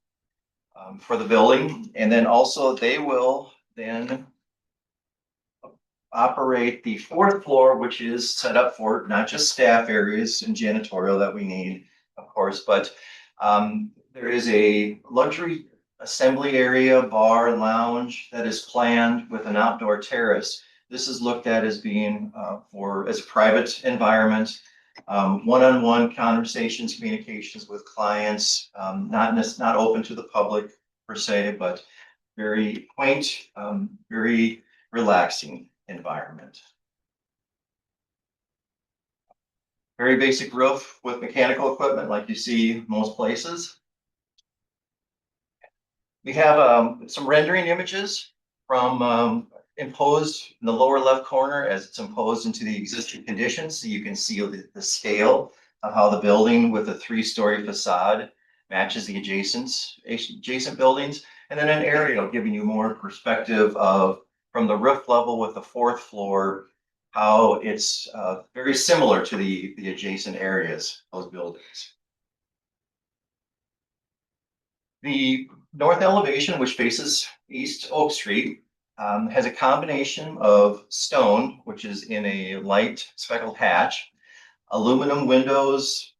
Speaker 20: for the building. And then also they will then operate the 4th floor, which is set up for not just staff areas and janitorial that we need, of course, but there is a luxury assembly area, bar and lounge that is planned with an outdoor terrace. This is looked at as being as a private environment, one-on-one conversations, communications with clients, not open to the public per se, but very quaint, very relaxing environment. Very basic roof with mechanical equipment like you see most places. We have some rendering images from imposed in the lower left corner as it's imposed into the existing conditions. So you can see the scale of how the building with a 3-story facade matches the adjacent buildings. And then an aerial giving you more perspective of from the roof level with the 4th floor, how it's very similar to the adjacent areas, those buildings. The north elevation, which faces East Oak Street, has a combination of stone, which is in a light speckled hatch, aluminum windows,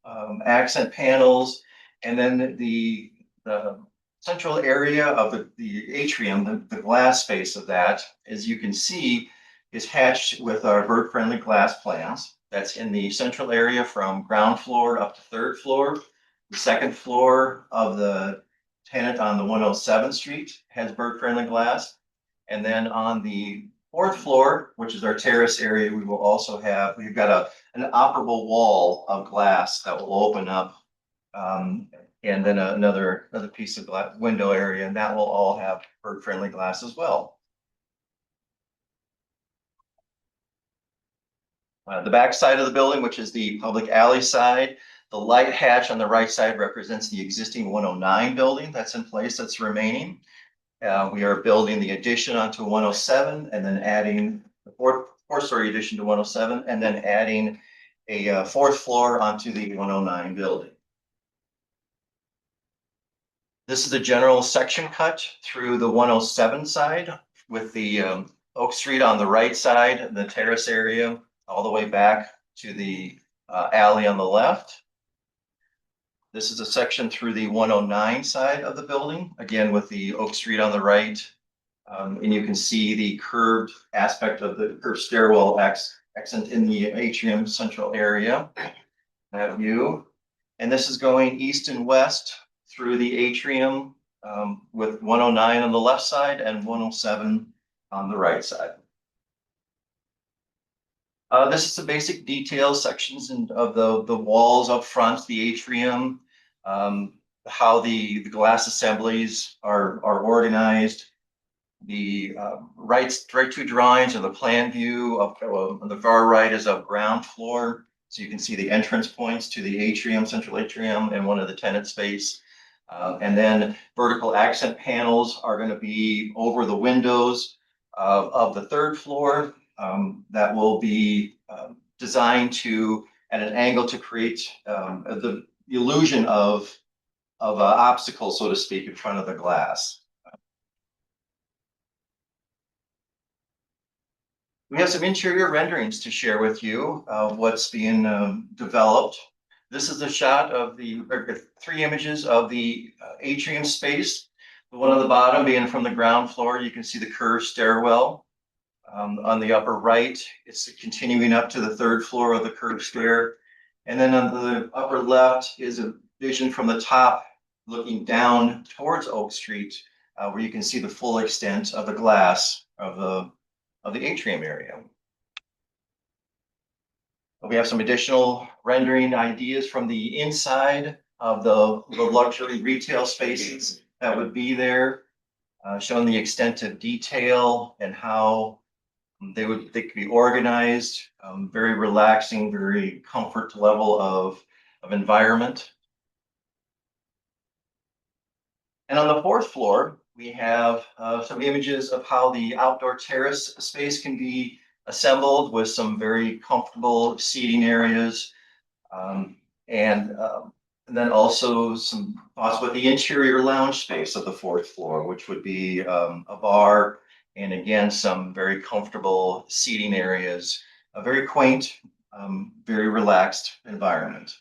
Speaker 20: accent panels, and then the central area of the atrium, the glass space of that, as you can see, is hatched with our bird-friendly glass plans. That's in the central area from ground floor up to 3rd floor. The 2nd floor of the tenant on the 107th Street has bird-friendly glass. And then on the 4th floor, which is our terrace area, we will also have, we've got an operable wall of glass that will open up. And then another piece of glass window area, and that will all have bird-friendly glass as well. The back side of the building, which is the public alley side, the light hatch on the right side represents the existing 109 building that's in place, that's remaining. We are building the addition onto 107 and then adding the 4-story addition to 107 and then adding a 4th floor onto the 109 building. This is a general section cut through the 107 side with the Oak Street on the right side and the terrace area all the way back to the alley on the left. This is a section through the 109 side of the building, again with the Oak Street on the right. And you can see the curved aspect of the curved stairwell accent in the atrium central area. That view. And this is going east and west through the atrium with 109 on the left side and 107 on the right side. This is the basic details sections of the walls up front, the atrium, how the glass assemblies are organized. The right two drawings are the plan view of on the far right is of ground floor. So you can see the entrance points to the atrium, central atrium, and one of the tenant space. And then vertical accent panels are going to be over the windows of the 3rd floor. That will be designed at an angle to create the illusion of an obstacle, so to speak, in front of the glass. We have some interior renderings to share with you of what's being developed. This is a shot of the 3 images of the atrium space. The one on the bottom being from the ground floor, you can see the curved stairwell. On the upper right, it's continuing up to the 3rd floor of the curved stair. And then on the upper left is a vision from the top looking down towards Oak Street, where you can see the full extent of the glass of the atrium area. We have some additional rendering ideas from the inside of the luxury retail spaces that would be there, showing the extent of detail and how they could be organized, very relaxing, very comfort level of environment. And on the 4th floor, we have some images of how the outdoor terrace space can be assembled with some very comfortable seating areas. And then also some thoughts with the interior lounge space of the 4th floor, which would be a bar and again, some very comfortable seating areas, a very quaint, very relaxed environment.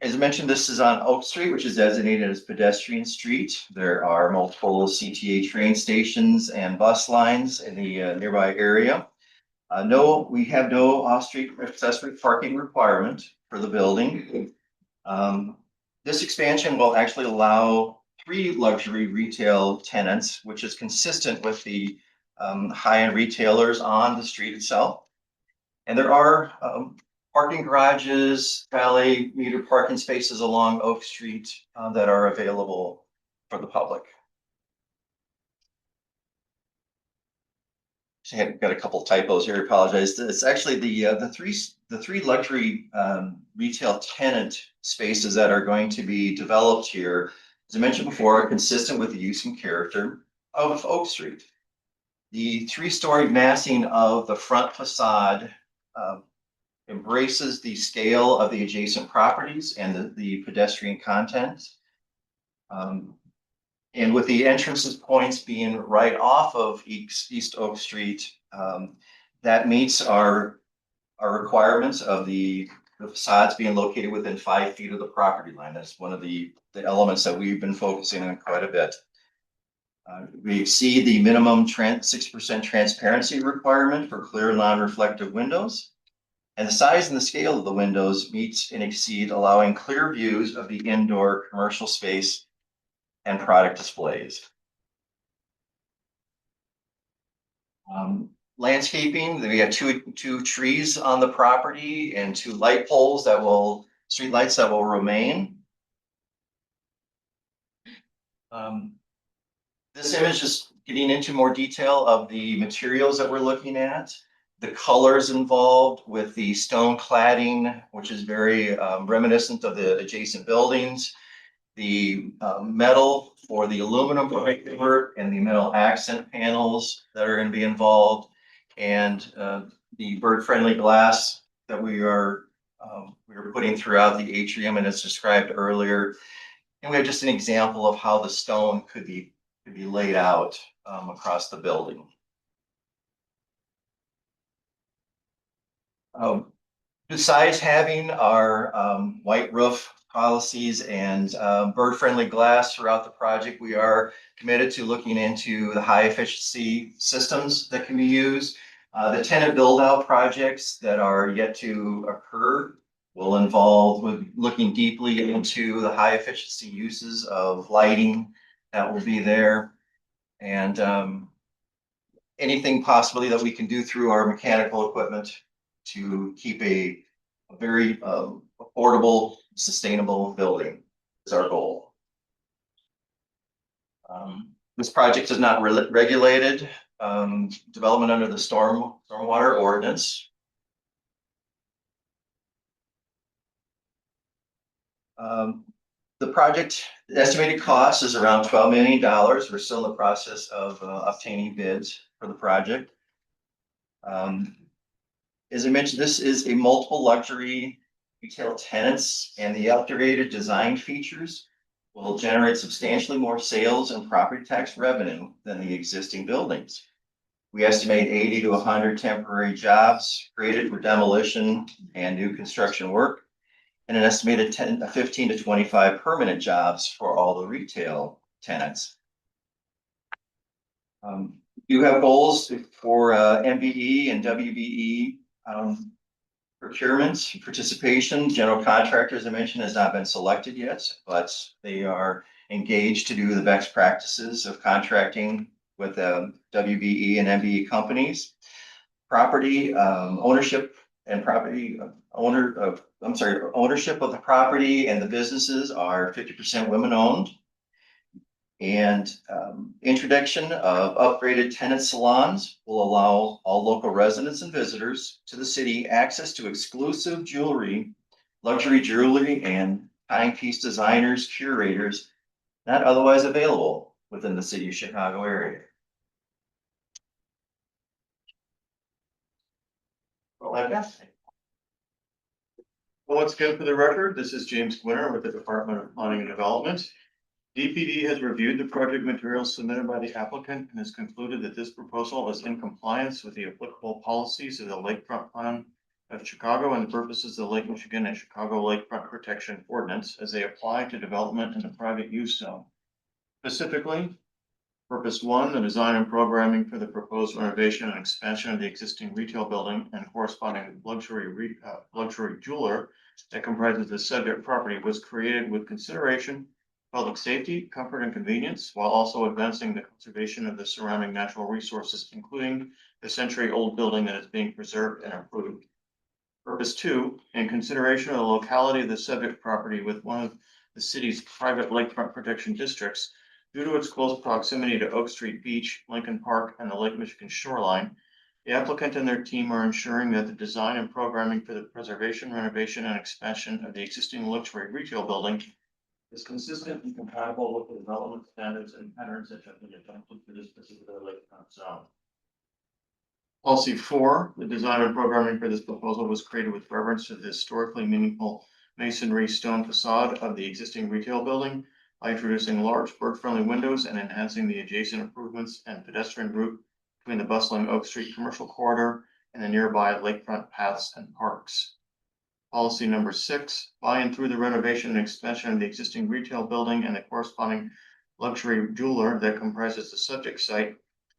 Speaker 20: As I mentioned, this is on Oak Street, which is designated as pedestrian street. There are multiple CTA train stations and bus lines in the nearby area. No, we have no off-street accessory parking requirement for the building. This expansion will actually allow 3 luxury retail tenants, which is consistent with the high-end retailers on the street itself. And there are parking garages, valet meter parking spaces along Oak Street that are available for the public. I have got a couple typos here, I apologize. It's actually the three luxury retail tenant spaces that are going to be developed here, as I mentioned before, are consistent with the use and character of Oak Street. The 3-story massing of the front facade embraces the scale of the adjacent properties and the pedestrian content. And with the entrances points being right off of East Oak Street, that meets our requirements of the facades being located within 5 feet of the property line. That's one of the elements that we've been focusing on quite a bit. We exceed the minimum 6% transparency requirement for clear non-reflective windows. And the size and the scale of the windows meets and exceed, allowing clear views of the indoor commercial space and product displays. Landscaping, we have two trees on the property and 2 light poles street lights that will remain. This image is getting into more detail of the materials that we're looking at, the colors involved with the stone cladding, which is very reminiscent of the adjacent buildings, the metal for the aluminum paper and the metal accent panels that are going to be involved, and the bird-friendly glass that we are putting throughout the atrium, and as described earlier. And we have just an example of how the stone could be laid out across the building. Besides having our white roof policies and bird-friendly glass throughout the project, we are committed to looking into the high efficiency systems that can be used. The tenant build-out projects that are yet to occur will involve looking deeply into the high efficiency uses of lighting that will be there, and anything possibly that we can do through our mechanical equipment to keep a very affordable, sustainable building is our goal. This project is not regulated development under the stormwater ordinance. The project estimated cost is around $12 million. We're still in the process of obtaining bids for the project. As I mentioned, this is a multiple luxury retail tenants, and the upgraded design features will generate substantially more sales and property tax revenue than the existing buildings. We estimate 80 to 100 temporary jobs created for demolition and new construction work, and an estimated 15 to 25 permanent jobs for all the retail tenants. You have goals for MBE and WBE procurement participation. General contractor, as I mentioned, has not been selected yet, but they are engaged to do the best practices of contracting with WBE and MBE companies. Property ownership and ownership of the property and the businesses are 50% women owned. And introduction of upgraded tenant salons will allow all local residents and visitors to the city access to exclusive jewelry, luxury jewelry, and timepiece designers, curators not otherwise available within the city of Chicago area. Well,
Speaker 8: once again, for the record, this is James Gwinner with the Department of Planning and Development. DPD has reviewed the project materials submitted by the applicant and has concluded that this proposal is in compliance with the applicable policies of the Lakefront Plan
Speaker 20: of Chicago and the purposes of the Lake Michigan and Chicago Lakefront Protection Ordinance as they apply to development in the private use zone. Specifically, purpose one, the design and programming for the proposed renovation and expansion of the existing retail building and corresponding luxury jeweler that comprises the subject property was created with consideration public safety, comfort, and convenience, while also advancing the conservation of the surrounding natural resources, including the century-old building that is being preserved and improved. Purpose two, in consideration of the locality of the subject property with one of the city's private lakefront protection districts, due to its close proximity to Oak Street Beach, Lincoln Park, and the Lake Michigan shoreline, the applicant and their team are ensuring that the design and programming for the preservation, renovation, and expansion of the existing luxury retail building is consistent and compatible with the development standards and patterns that have been adopted for this particular lakefront zone. Policy four, the design and programming for this proposal was created with reference to the historically meaningful masonry stone facade of the existing retail building by introducing large bird-friendly windows and enhancing the adjacent improvements and pedestrian route between the bustling Oak Street commercial corridor and the nearby lakefront paths and parks. Policy number six, by and through the renovation and expansion of the existing retail building and the corresponding luxury jeweler that comprises the subject site,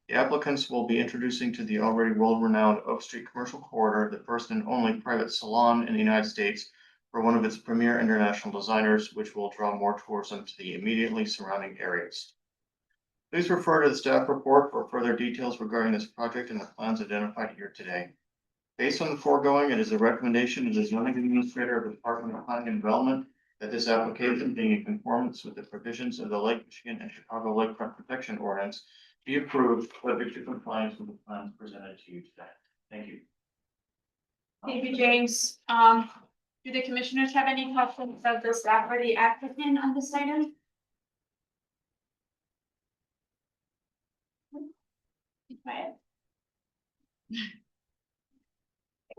Speaker 20: the applicants will be introducing to the already world-renowned Oak Street commercial corridor the first and only private salon in the United States for one of its premier international designers, which will draw more tourism to the immediately surrounding areas. Please refer to the staff report for further details regarding this project and the plans identified here today. Based on the foregoing, it is a recommendation of the zoning administrator of the Department of Planning and Development that this application, being in conformance with the provisions of the Lake Michigan and Chicago Lakefront Protection Ordinance, be approved subject to compliance with the plans presented to you today. Thank you.
Speaker 1: Thank you, James. Do the commissioners have any questions of the staff or the applicant on this item?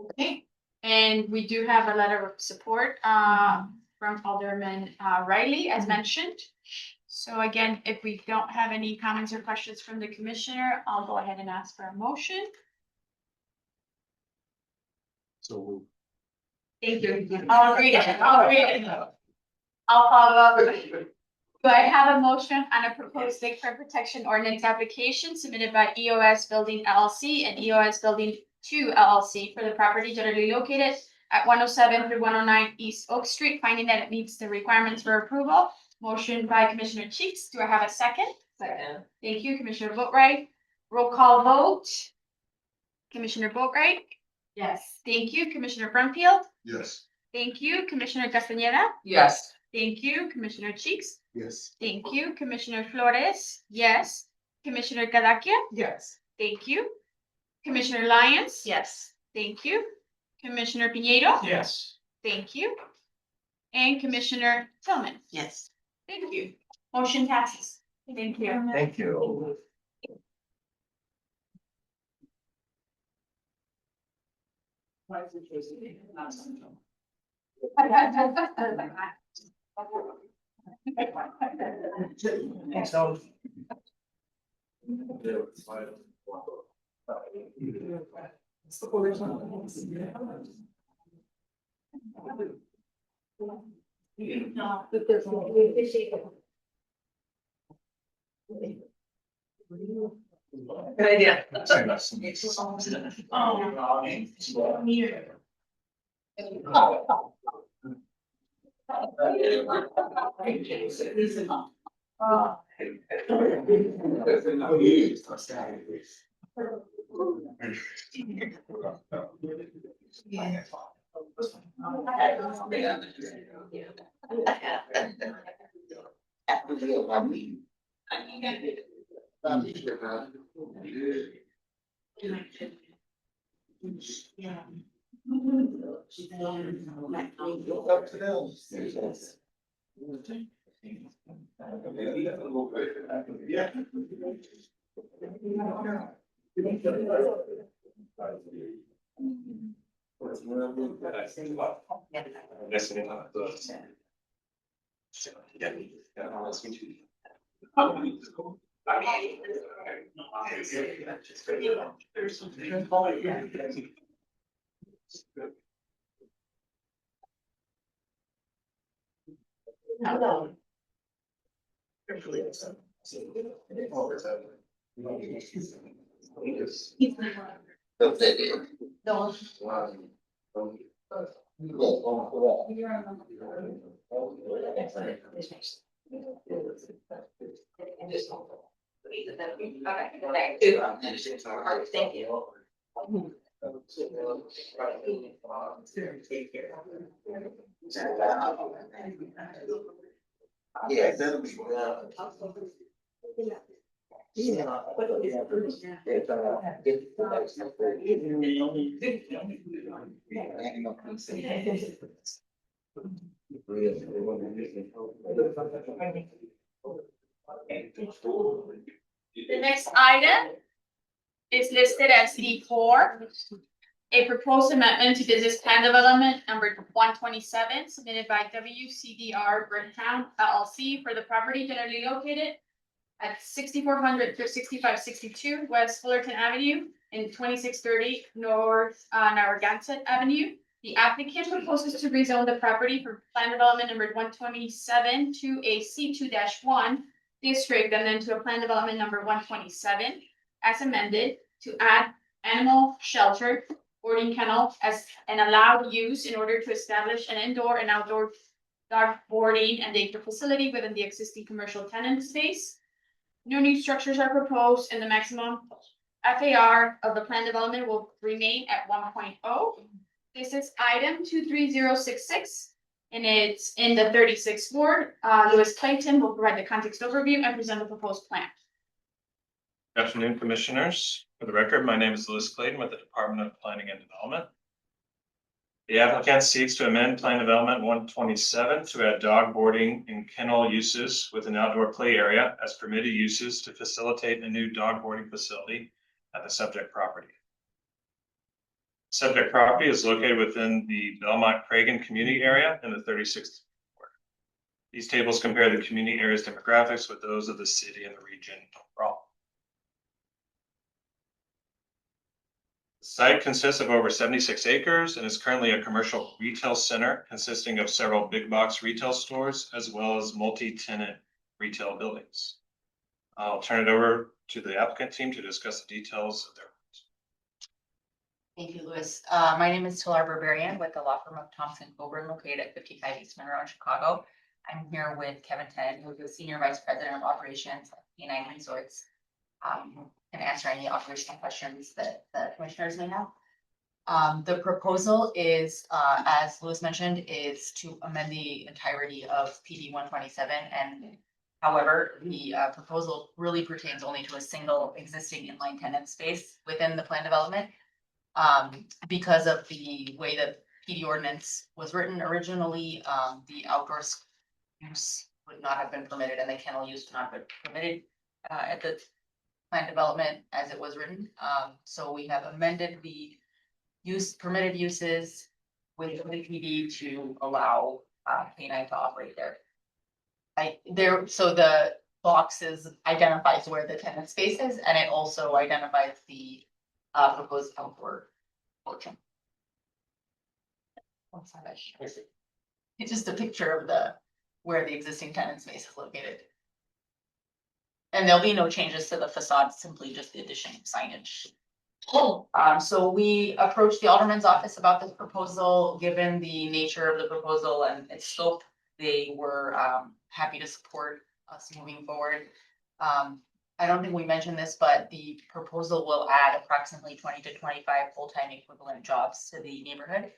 Speaker 1: Okay, and we do have a letter of support from Alderman Riley, as mentioned. So again, if we don't have any comments or questions from the commissioner, I'll go ahead and ask for a motion.
Speaker 2: So.
Speaker 1: Thank you. I'll read it. I'll follow up. Do I have a motion on a proposed lakefront protection ordinance application submitted by EOS Building LLC and EOS Building 2 LLC for the property generally located at 107 through 109 East Oak Street, finding that it meets the requirements for approval? Motion by Commissioner Cheeks. Do I have a second?
Speaker 3: Second.
Speaker 1: Thank you, Commissioner Boatright. Roll call vote. Commissioner Boatright?
Speaker 3: Yes.
Speaker 1: Thank you, Commissioner Brumfield.
Speaker 2: Yes.
Speaker 1: Thank you, Commissioner Castañeda.
Speaker 3: Yes.
Speaker 1: Thank you, Commissioner Cheeks.
Speaker 2: Yes.
Speaker 1: Thank you, Commissioner Flores. Yes. Commissioner Cadaquia.
Speaker 3: Yes.
Speaker 1: Thank you. Commissioner Lyons.
Speaker 3: Yes.
Speaker 1: Thank you. Commissioner Piñeiro.
Speaker 18: Yes.
Speaker 1: Thank you. And Commissioner Tillman.
Speaker 7: Yes.
Speaker 1: Thank you. Motion passes. Thank you.
Speaker 20: Thank you.
Speaker 3: Good idea.
Speaker 9: Thank you.
Speaker 17: Yeah, that'll be.
Speaker 1: The next item is listed as D4. A proposed amendment to business plan development number 127 submitted by WCDR Bricktown LLC for the property generally located at 6400 to 6562 West Fullerton Avenue and 2630 North Narragansett Avenue. The applicant proposes to rezone the property for plan development number 127 to a C2-1 district and then to a plan development number 127 as amended to add animal shelter, boarding kennel as an allowed use in order to establish an indoor and outdoor dog boarding and daycare facility within the existing commercial tenant space. No new structures are proposed and the maximum FAR of the plan development will remain at 1.0. This is item 23066 and it's in the 36th ward. Louis Clayton will provide the context overview and present the proposed plan.
Speaker 18: Good afternoon, commissioners. For the record, my name is Louis Clayton with the Department of Planning and Development. The applicant seeks to amend Plan Development 127 to add dog boarding and kennel uses with an outdoor play area as permitted uses to facilitate a new dog boarding facility at the subject property. Subject property is located within the Belmont Cragen community area in the 36th ward. These tables compare the community area's demographics with those of the city and the region overall. The site consists of over 76 acres and is currently a commercial retail center consisting of several big box retail stores as well as multi-tenant retail buildings. I'll turn it over to the applicant team to discuss the details of their.
Speaker 21: Thank you, Louis. My name is Talar Barbarian with the law firm of Thompson Coburn located at 55 East Monroe in Chicago. I'm here with Kevin Tennant, who's the Senior Vice President of Operations at K9 Resorts. Can answer any operational questions that the commissioners may have. The proposal is, as Louis mentioned, is to amend the entirety of PD 127. And however, the proposal really pertains only to a single existing inline tenant space within the plan development. Because of the way that PD ordinance was written originally, the outdoor use would not have been permitted and the kennel use would not have been permitted at the plan development as it was written. So we have amended the permitted uses with the PD to allow K9 to operate there. So the boxes identifies where the tenant space is and it also identifies the proposed outdoor portion. It's just a picture of where the existing tenant space is located. And there'll be no changes to the facade, simply just the addition of signage. So we approached the Alderman's office about this proposal, given the nature of the proposal and its scope. They were happy to support us moving forward. I don't think we mentioned this, but the proposal will add approximately 20 to 25 full-time equivalent jobs to the neighborhood.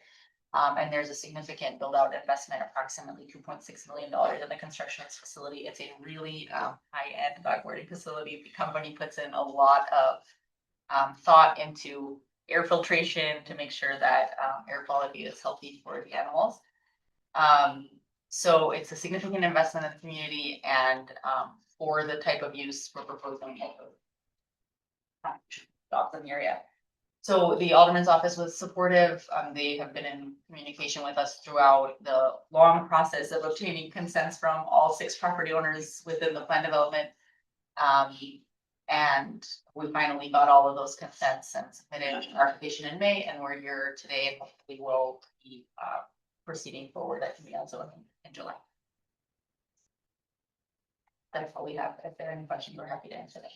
Speaker 21: And there's a significant build-out investment, approximately $2.6 million in the construction of this facility. It's a really high-end dog boarding facility. The company puts in a lot of thought into air filtration to make sure that air quality is healthy for the animals. So it's a significant investment in the community and for the type of use we're proposing dogs in the area. So the Alderman's office was supportive. They have been in communication with us throughout the long process of obtaining consents from all 6 property owners within the plan development. And we finally got all of those consents and submitted our application in May, and we're here today, and hopefully we'll be proceeding forward at community zoning in July. That's all we have. If there are any questions, we're happy to answer them.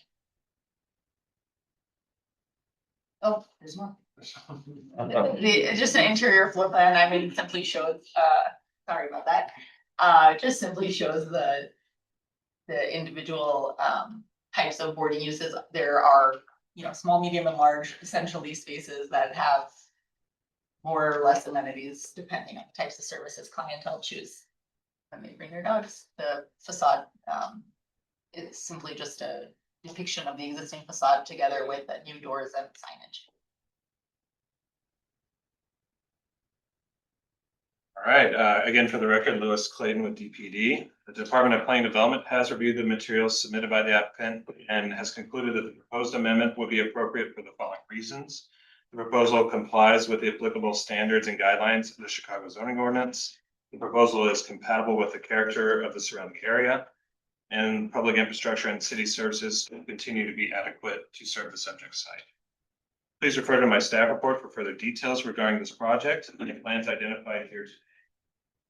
Speaker 21: Oh, there's more. Just an interior floor plan, I mean, simply shows, sorry about that. Just simply shows the individual, types of boarding uses. There are, small, medium, and large, essentially spaces that have more or less amenities, depending on the types of services clientele choose when they bring their dogs. The facade, is simply just a depiction of the existing facade together with the new doors and signage.
Speaker 18: All right, again, for the record, Lewis Clayton with DPD. The Department of Planning Development has reviewed the materials submitted by the applicant and has concluded that the proposed amendment will be appropriate for the following reasons. The proposal complies with the applicable standards and guidelines of the Chicago zoning ordinance. The proposal is compatible with the character of the surrounding area, and public infrastructure and city services will continue to be adequate to serve the subject site. Please refer to my staff report for further details regarding this project and the plans identified here today.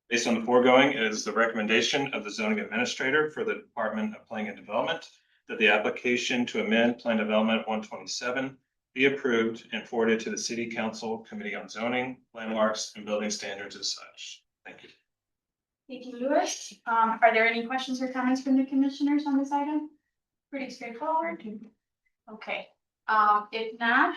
Speaker 18: Based on the foregoing, it is the recommendation of the zoning administrator for the Department of Planning and Development that the application to amend Plan Development 127 be approved and forwarded to the City Council Committee on Zoning, Landmarks, and Building Standards as such. Thank you.
Speaker 1: Thank you, Louis. Are there any questions or comments from the commissioners on this item? Pretty straightforward. Okay, if not,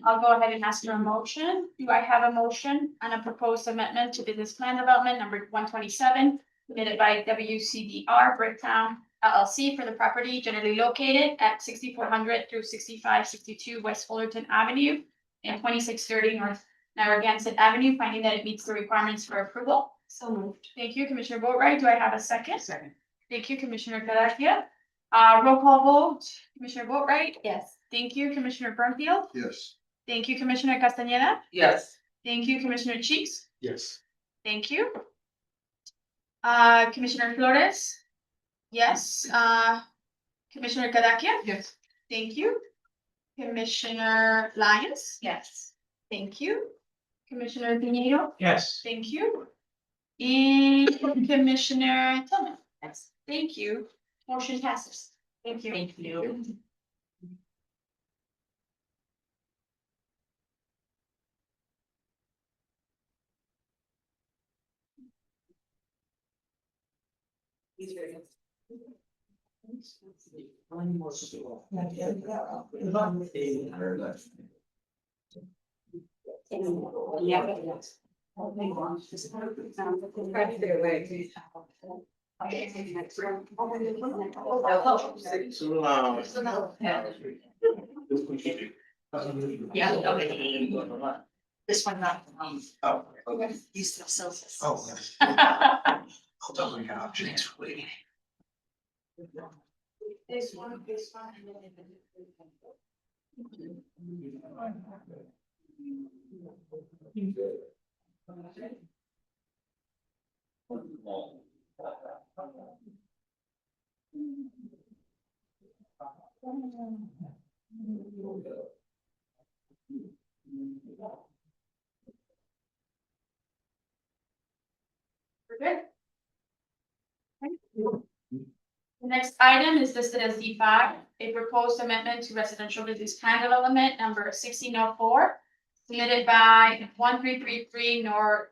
Speaker 1: I'll go ahead and ask for a motion. Do I have a motion on a proposed amendment to business plan development number 127, submitted by WCDR Bricktown LLC for the property generally located at 6400 through 6562 West Fullerton Avenue and 2630 North Narragansett Avenue, finding that it meets the requirements for approval? So moved. Thank you, Commissioner Boatright. Do I have a second? Second. Thank you, Commissioner Cadacia. Roll call vote. Commissioner Boatright? Yes. Thank you, Commissioner Burnfield.
Speaker 5: Yes.
Speaker 1: Thank you, Commissioner Castañeda.
Speaker 7: Yes.
Speaker 1: Thank you, Commissioner Cheeks.
Speaker 10: Yes.
Speaker 1: Thank you. Commissioner Flores? Yes. Commissioner Cadacia? Yes. Thank you. Commissioner Lyons? Yes. Thank you. Commissioner Pinheiro?
Speaker 13: Yes.
Speaker 1: Thank you. And Commissioner Tillman? Yes. Thank you. Motion passes. Thank you.
Speaker 21: Thank you. Yeah, okay. This one not.
Speaker 17: Oh,
Speaker 21: Okay. You still sells this.
Speaker 17: Oh, yes. Hold on, we got options for waiting.
Speaker 1: This one, and then. We're good? The next item is listed as D5, a proposed amendment to residential business plan development number 1604, submitted by 1333 North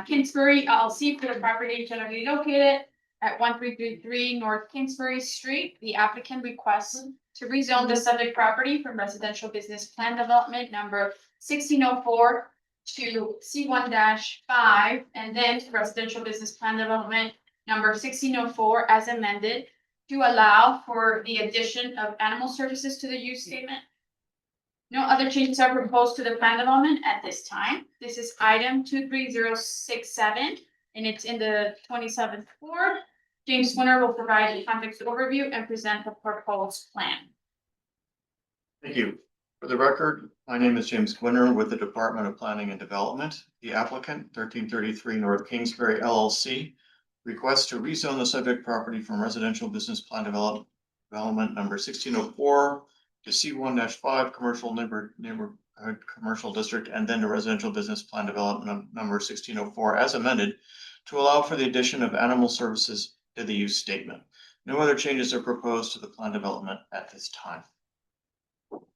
Speaker 1: Kingsbury LLC for the property generally located at 1333 North Kingsbury Street. The applicant requests to rezone the subject property from residential business plan development number 1604 to C1-5, and then to residential business plan development number 1604 as amended, to allow for the addition of animal services to the use statement. No other changes are proposed to the plan development at this time. This is item 23067, and it's in the 27th ward. James Winter will provide a context overview and present the proposed plan.
Speaker 20: Thank you. For the record, my name is James Gwinner with the Department of Planning and Development. The applicant, 1333 North Kingsbury LLC, requests to rezone the subject property from residential business plan development
Speaker 4: development number 1604 to C1-5 commercial neighborhood commercial district, and then to residential business plan development number 1604 as amended to allow for the addition of animal services to the use statement. No other changes are proposed to the plan development at this time.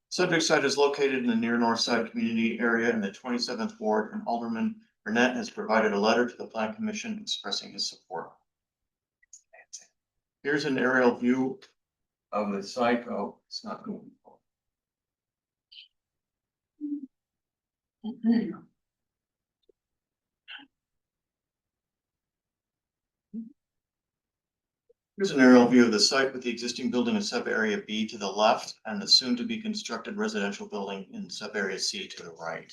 Speaker 4: Subject site is located in the near north side community area in the 27th Ward, and Alderman Burnett has provided a letter to the Plan Commission expressing his support. Here's an aerial view of the site. Oh, it's not going. Here's an aerial view of the site with the existing building in sub-area B to the left and the soon-to-be-constructed residential building in sub-area C to the right.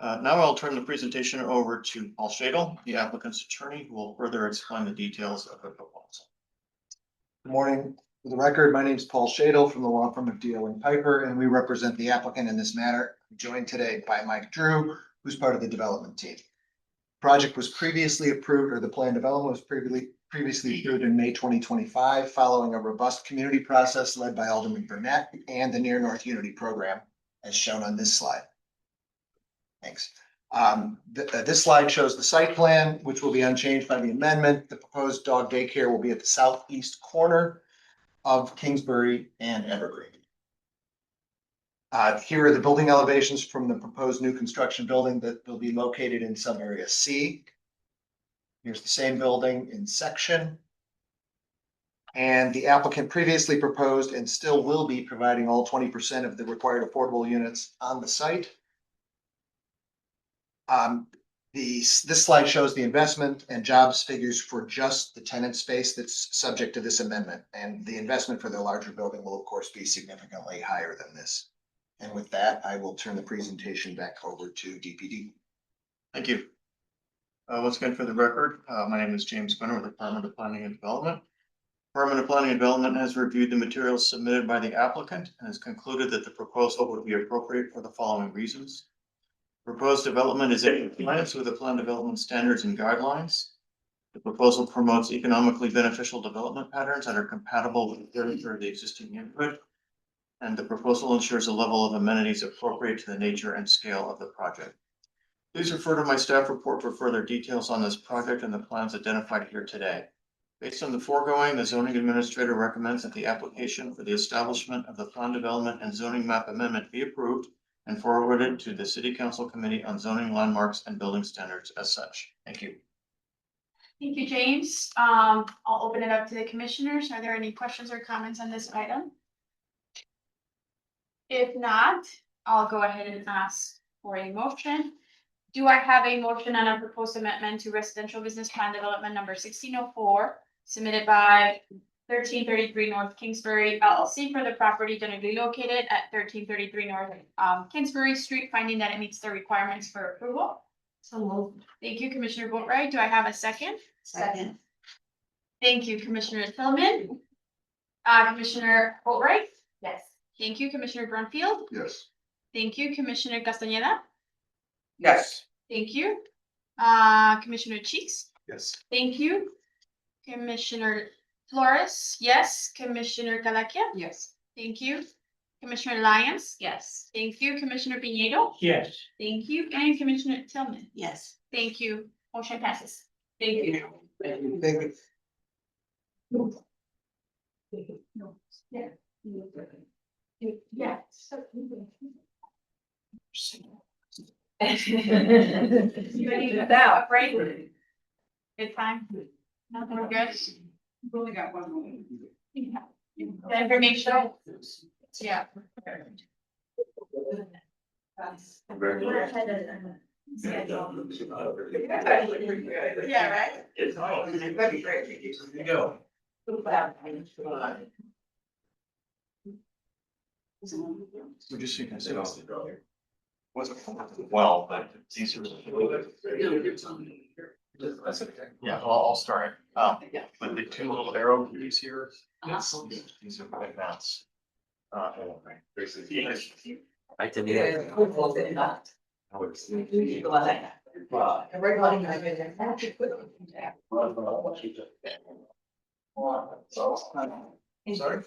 Speaker 4: Now I'll turn the presentation over to Paul Shadle, the applicant's attorney, who will further explain the details of the proposal.
Speaker 10: Good morning. For the record, my name is Paul Shadle from the law firm of D.L. and Piper, and we represent the applicant in this matter. I'm joined today by Mike Drew, who's part of the development team. Project was previously approved, or the plan development was previously approved in May 2025, following a robust community process led by Alderman Burnett and the Near North Unity Program, as shown on this slide. Thanks. This slide shows the site plan, which will be unchanged by the amendment. The proposed dog daycare will be at the southeast corner of Kingsbury and Evergreen. Here are the building elevations from the proposed new construction building that will be located in sub-area C. Here's the same building in section. And the applicant previously proposed and still will be providing all 20% of the required affordable units on the site. This slide shows the investment and jobs figures for just the tenant space that's subject to this amendment. And the investment for the larger building will of course be significantly higher than this. And with that, I will turn the presentation back over to DPD.
Speaker 4: Thank you. Once again, for the record, my name is James Gunner with the Department of Planning and Development. Department of Planning and Development has reviewed the materials submitted by the applicant and has concluded that the proposal would be appropriate for the following reasons. Proposed development is in compliance with the plan development standards and guidelines. The proposal promotes economically beneficial development patterns that are compatible with the character of the existing neighborhood. And the proposal ensures a level of amenities appropriate to the nature and scale of the project. Please refer to my staff report for further details on this project and the plans identified here today. Based on the foregoing, the zoning administrator recommends that the application for the establishment of the plan development and zoning map amendment be approved and forwarded to the City Council Committee on Zoning Landmarks and Building Standards as such. Thank you.
Speaker 1: Thank you, James. I'll open it up to the commissioners. Are there any questions or comments on this item? If not, I'll go ahead and ask for a motion. Do I have a motion on a proposed amendment to residential business plan development number 1604 submitted by 1333 North Kingsbury LLC for the property generally located at 1333 North Kingsbury Street, finding that it meets the requirements for approval?
Speaker 3: So moved.
Speaker 1: Thank you, Commissioner Boatright. Do I have a second?
Speaker 3: Second.
Speaker 1: Thank you, Commissioner Tillman. Commissioner Boatright?
Speaker 9: Yes.
Speaker 1: Thank you, Commissioner Brunfield.
Speaker 5: Yes.
Speaker 1: Thank you, Commissioner Castañeda.
Speaker 12: Yes.
Speaker 1: Thank you. Commissioner Cheeks.
Speaker 5: Yes.
Speaker 1: Thank you. Commissioner Flores, yes. Commissioner Calakia.
Speaker 3: Yes.
Speaker 1: Thank you. Commissioner Lyons.
Speaker 19: Yes.
Speaker 1: Thank you, Commissioner Piñeiro.
Speaker 13: Yes.
Speaker 1: Thank you, and Commissioner Tillman.
Speaker 3: Yes.
Speaker 1: Thank you. Motion passes. Thank you.
Speaker 10: Thank you.
Speaker 1: Yeah. Yeah. You ready to that, right? Good time? No, we're good.
Speaker 15: We've only got one more.
Speaker 1: The information. Yeah. Yeah, right?
Speaker 12: That'd be great.
Speaker 18: There you go.
Speaker 4: So just so you can see. Wasn't well, but it's easier. Yeah, I'll start. But the two little arrow keys here, these are quite nice. I did Sorry?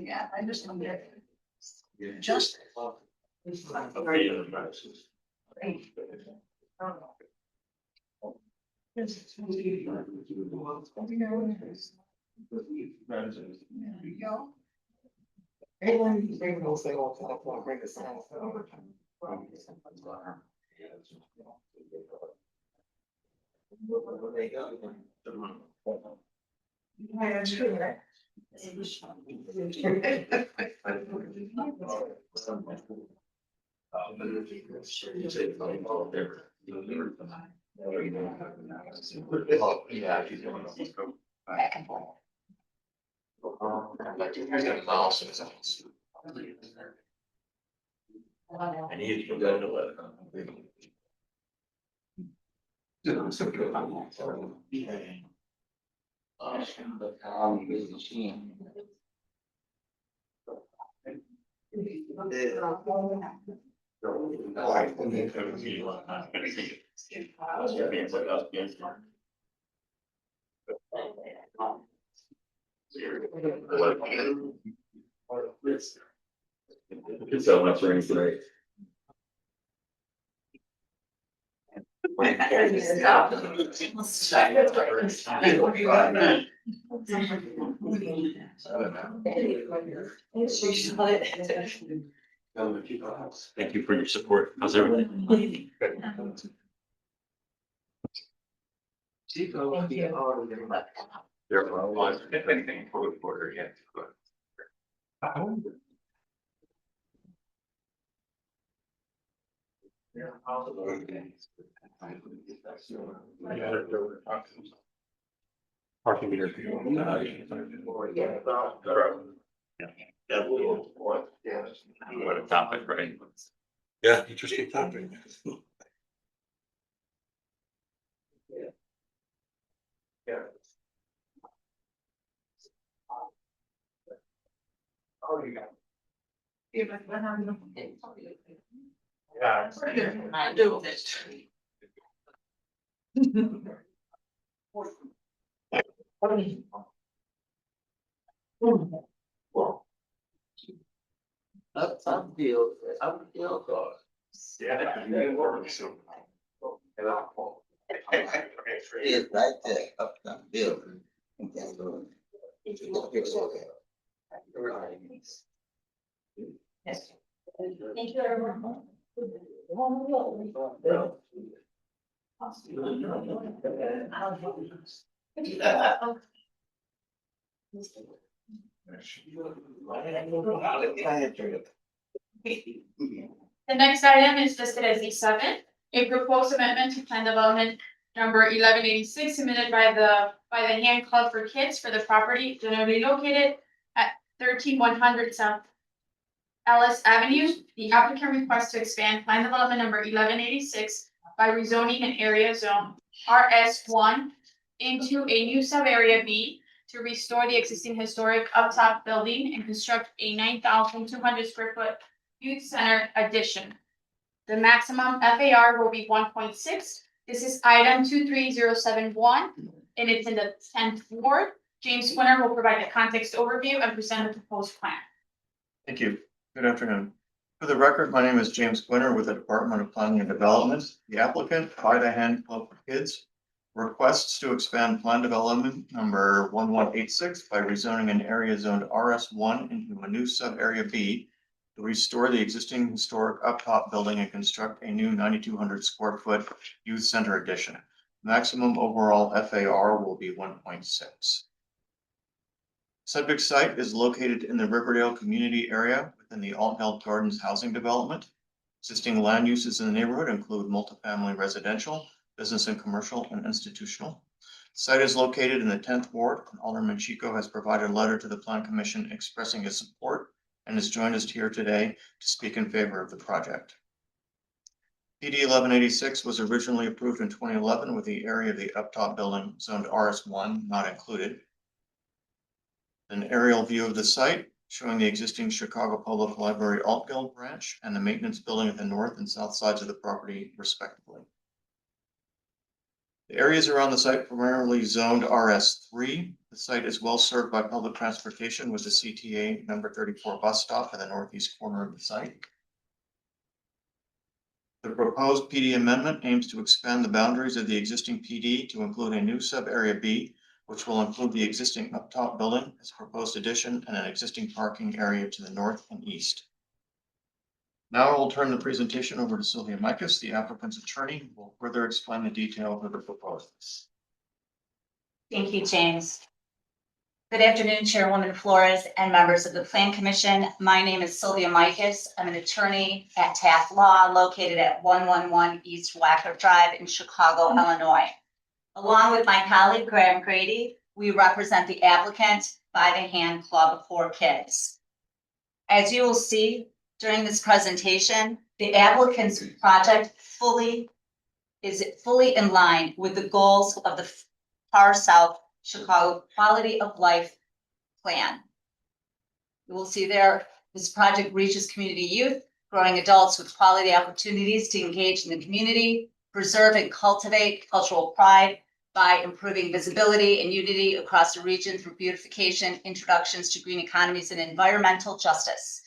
Speaker 14: Yeah, I just just.
Speaker 8: Back and forth. And he's going to let It's so much rain today. Thank you for your support. How's everything? There are a lot of anything for the border yet. Parking meter. What a topic, right? Yeah, interesting topic. Yeah. Oh, you got. Yeah.
Speaker 7: I do this.
Speaker 12: Up deal, God.
Speaker 8: Yeah.
Speaker 12: It's right there, up that building.
Speaker 1: Yes. Thank you, everyone. The next item is listed as E7, a proposed amendment to plan development number 1186 submitted by the Hand Club for Kids for the property generally located at 13100 South Ellis Avenue. The applicant requests to expand plan development number 1186 by rezoning an area zone RS1 into a new sub-area B to restore the existing historic up-top building and construct a 9,200 square foot youth center addition. The maximum FAR will be 1.6. This is item 23071, and it's in the 10th ward. James Winter will provide a context overview and present the proposed plan.
Speaker 4: Thank you. Good afternoon. For the record, my name is James Quinter with the Department of Planning and Development. The applicant, By the Hand Club for Kids, requests to expand plan development number 1186 by rezoning an area zoned RS1 into a new sub-area B to restore the existing historic up-top building and construct a new 9,200 square foot youth center addition. Maximum overall FAR will be 1.6. Subject site is located in the Riverdale community area within the Altgeld Gardens housing development. Existing land uses in the neighborhood include multifamily residential, business and commercial, and institutional. Site is located in the 10th ward, and Alderman Chico has provided a letter to the Plan Commission expressing his support and has joined us here today to speak in favor of the project. PD 1186 was originally approved in 2011 with the area of the up-top building zoned RS1 not included. An aerial view of the site showing the existing Chicago Public Library Altgeld branch and the maintenance building at the north and south sides of the property respectively. The areas around the site primarily zoned RS3. The site is well served by public transportation with the CTA number 34 bus stop in the northeast corner of the site. The proposed PD amendment aims to expand the boundaries of the existing PD to include a new sub-area B, which will include the existing up-top building as a proposed addition and an existing parking area to the north and east. Now I'll turn the presentation over to Sylvia Mikas, the applicant's attorney, who will further explain the details of the proposals.
Speaker 19: Thank you, James. Good afternoon, Chairwoman Flores and members of the Plan Commission. My name is Sylvia Mikas. I'm an attorney at Taft Law located at 111 East Wacker Drive in Chicago, Illinois. Along with my colleague Graham Grady, we represent the applicant By the Hand Club for Kids. As you will see during this presentation, the applicant's project is fully in line with the goals of the Far South Chicago Quality of Life Plan. You will see there, this project reaches community youth, growing adults with quality opportunities to engage in the community, preserve and cultivate cultural pride by improving visibility and unity across the region through beautification, introductions to green economies, and environmental justice.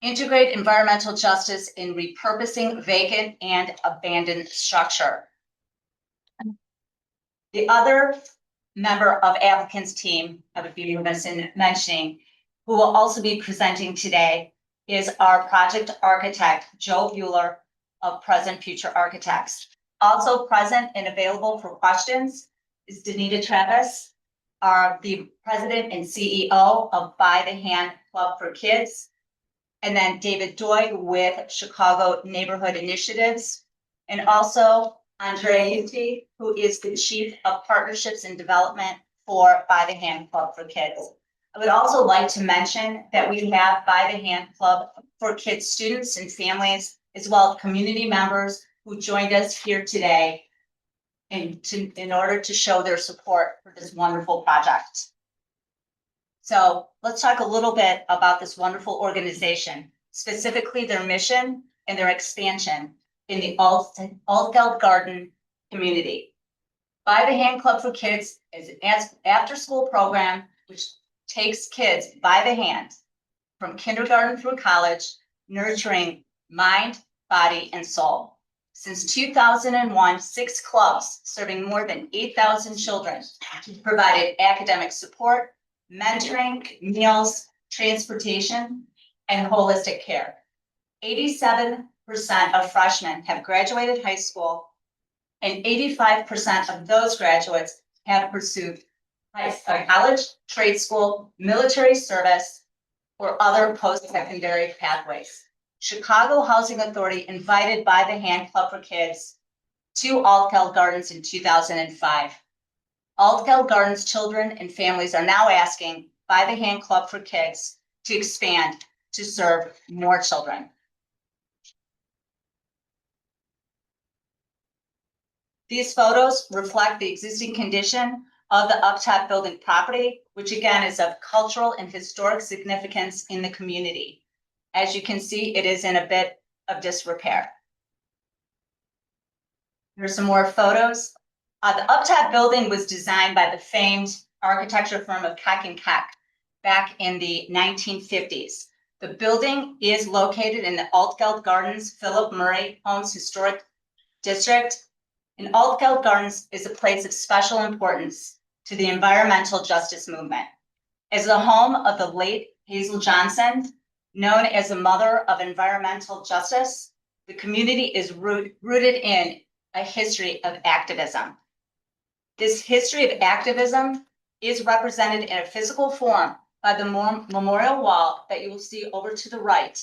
Speaker 19: Integrate environmental justice in repurposing vacant and abandoned structure. The other member of applicant's team, I would be remiss in mentioning, who will also be presenting today, is our project architect, Joe Bueller of Present Future Architects. Also present and available for questions is Danita Travis, the president and CEO of By the Hand Club for Kids. And then David Doig with Chicago Neighborhood Initiatives. And also Andrea Yuti, who is the Chief of Partnerships and Development for By the Hand Club for Kids. I would also like to mention that we have By the Hand Club for Kids students and families, as well as community members who joined us here today in order to show their support for this wonderful project. So let's talk a little bit about this wonderful organization, specifically their mission and their expansion in the Altgeld Garden community. By the Hand Club for Kids is an after-school program which takes kids by the hand from kindergarten through college, nurturing mind, body, and soul. Since 2001, 6 clubs serving more than 8,000 children provided academic support, mentoring, meals, transportation, and holistic care. 87% of freshmen have graduated high school, and 85% of those graduates have pursued college, trade school, military service, or other post-secondary pathways. Chicago Housing Authority invited By the Hand Club for Kids to Altgeld Gardens in 2005. Altgeld Gardens children and families are now asking By the Hand Club for Kids to expand to serve more children. These photos reflect the existing condition of the up-top building property, which again is of cultural and historic significance in the community. As you can see, it is in a bit of disrepair. Here's some more photos. The up-top building was designed by the famed architecture firm of Keck and Keck back in the 1950s. The building is located in the Altgeld Gardens Philip Murray Homes Historic District. And Altgeld Gardens is a place of special importance to the environmental justice movement. As the home of the late Hazel Johnson, known as the mother of environmental justice, the community is rooted in a history of activism. This history of activism is represented in a physical form by the memorial wall that you will see over to the right.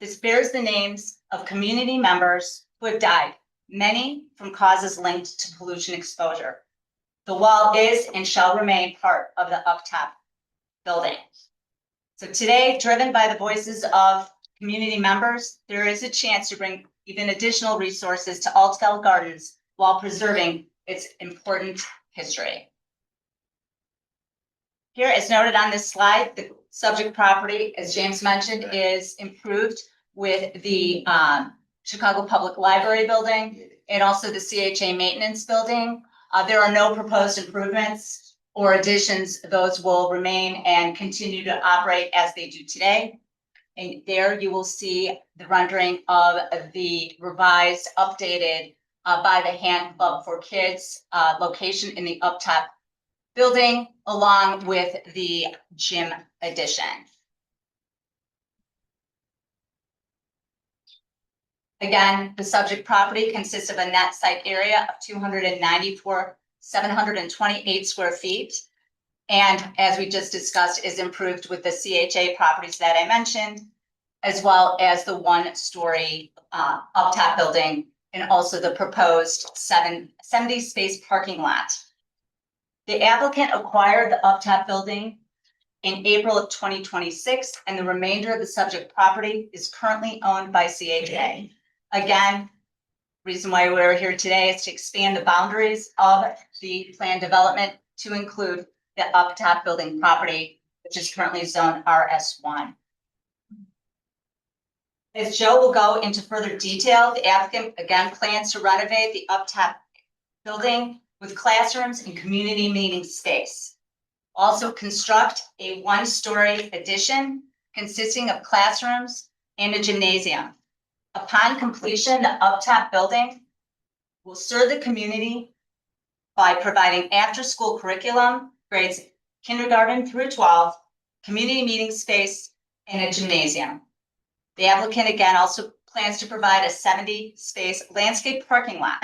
Speaker 19: This bears the names of community members who have died, many from causes linked to pollution exposure. The wall is and shall remain part of the up-top building. So today, driven by the voices of community members, there is a chance to bring even additional resources to Altgeld Gardens while preserving its important history. Here, as noted on this slide, the subject property, as James mentioned, is improved with the Chicago Public Library building,
Speaker 21: and also the CHA maintenance building. There are no proposed improvements or additions. Those will remain and continue to operate as they do today. And there you will see the rendering of the revised, updated by the Hand Club for Kids location in the up top building, along with the gym addition. Again, the subject property consists of a net site area of 294,728 square feet. And as we just discussed, is improved with the CHA properties that I mentioned, as well as the one-story up top building, and also the proposed 70 space parking lot. The applicant acquired the up top building in April of 2026, and the remainder of the subject property is currently owned by CHA. Again, reason why we're here today is to expand the boundaries of the planned development to include the up top building property, which is currently zoned RS1. As Joe will go into further detail, the applicant again plans to renovate the up top building with classrooms and community meeting space. Also construct a one-story addition consisting of classrooms and a gymnasium. Upon completion, the up top building will serve the community by providing after-school curriculum, grades kindergarten through 12, community meeting space, and a gymnasium. The applicant again also plans to provide a 70 space landscape parking lot.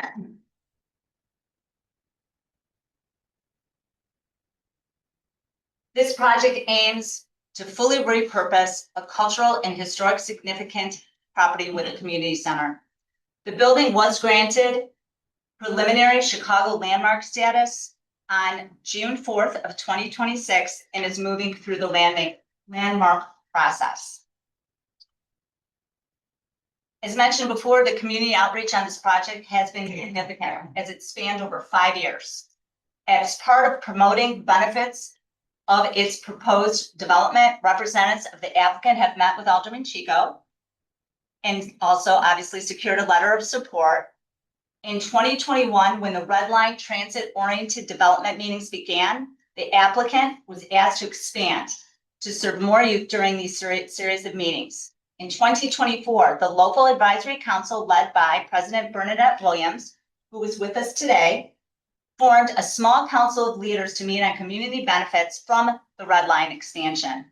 Speaker 21: This project aims to fully repurpose a cultural and historic significant property with a community center. The building was granted preliminary Chicago landmark status on June 4th of 2026 and is moving through the landmark process. As mentioned before, the community outreach on this project has been significant as it spanned over 5 years. As part of promoting benefits of its proposed development, representatives of the applicant have met with Alderman Chico and also obviously secured a letter of support. In 2021, when the Red Line transit-oriented development meetings began, the applicant was asked to expand to serve more youth during these series of meetings. In 2024, the local advisory council led by President Bernadette Williams, who was with us today, formed a small council of leaders to meet on community benefits from the Red Line expansion.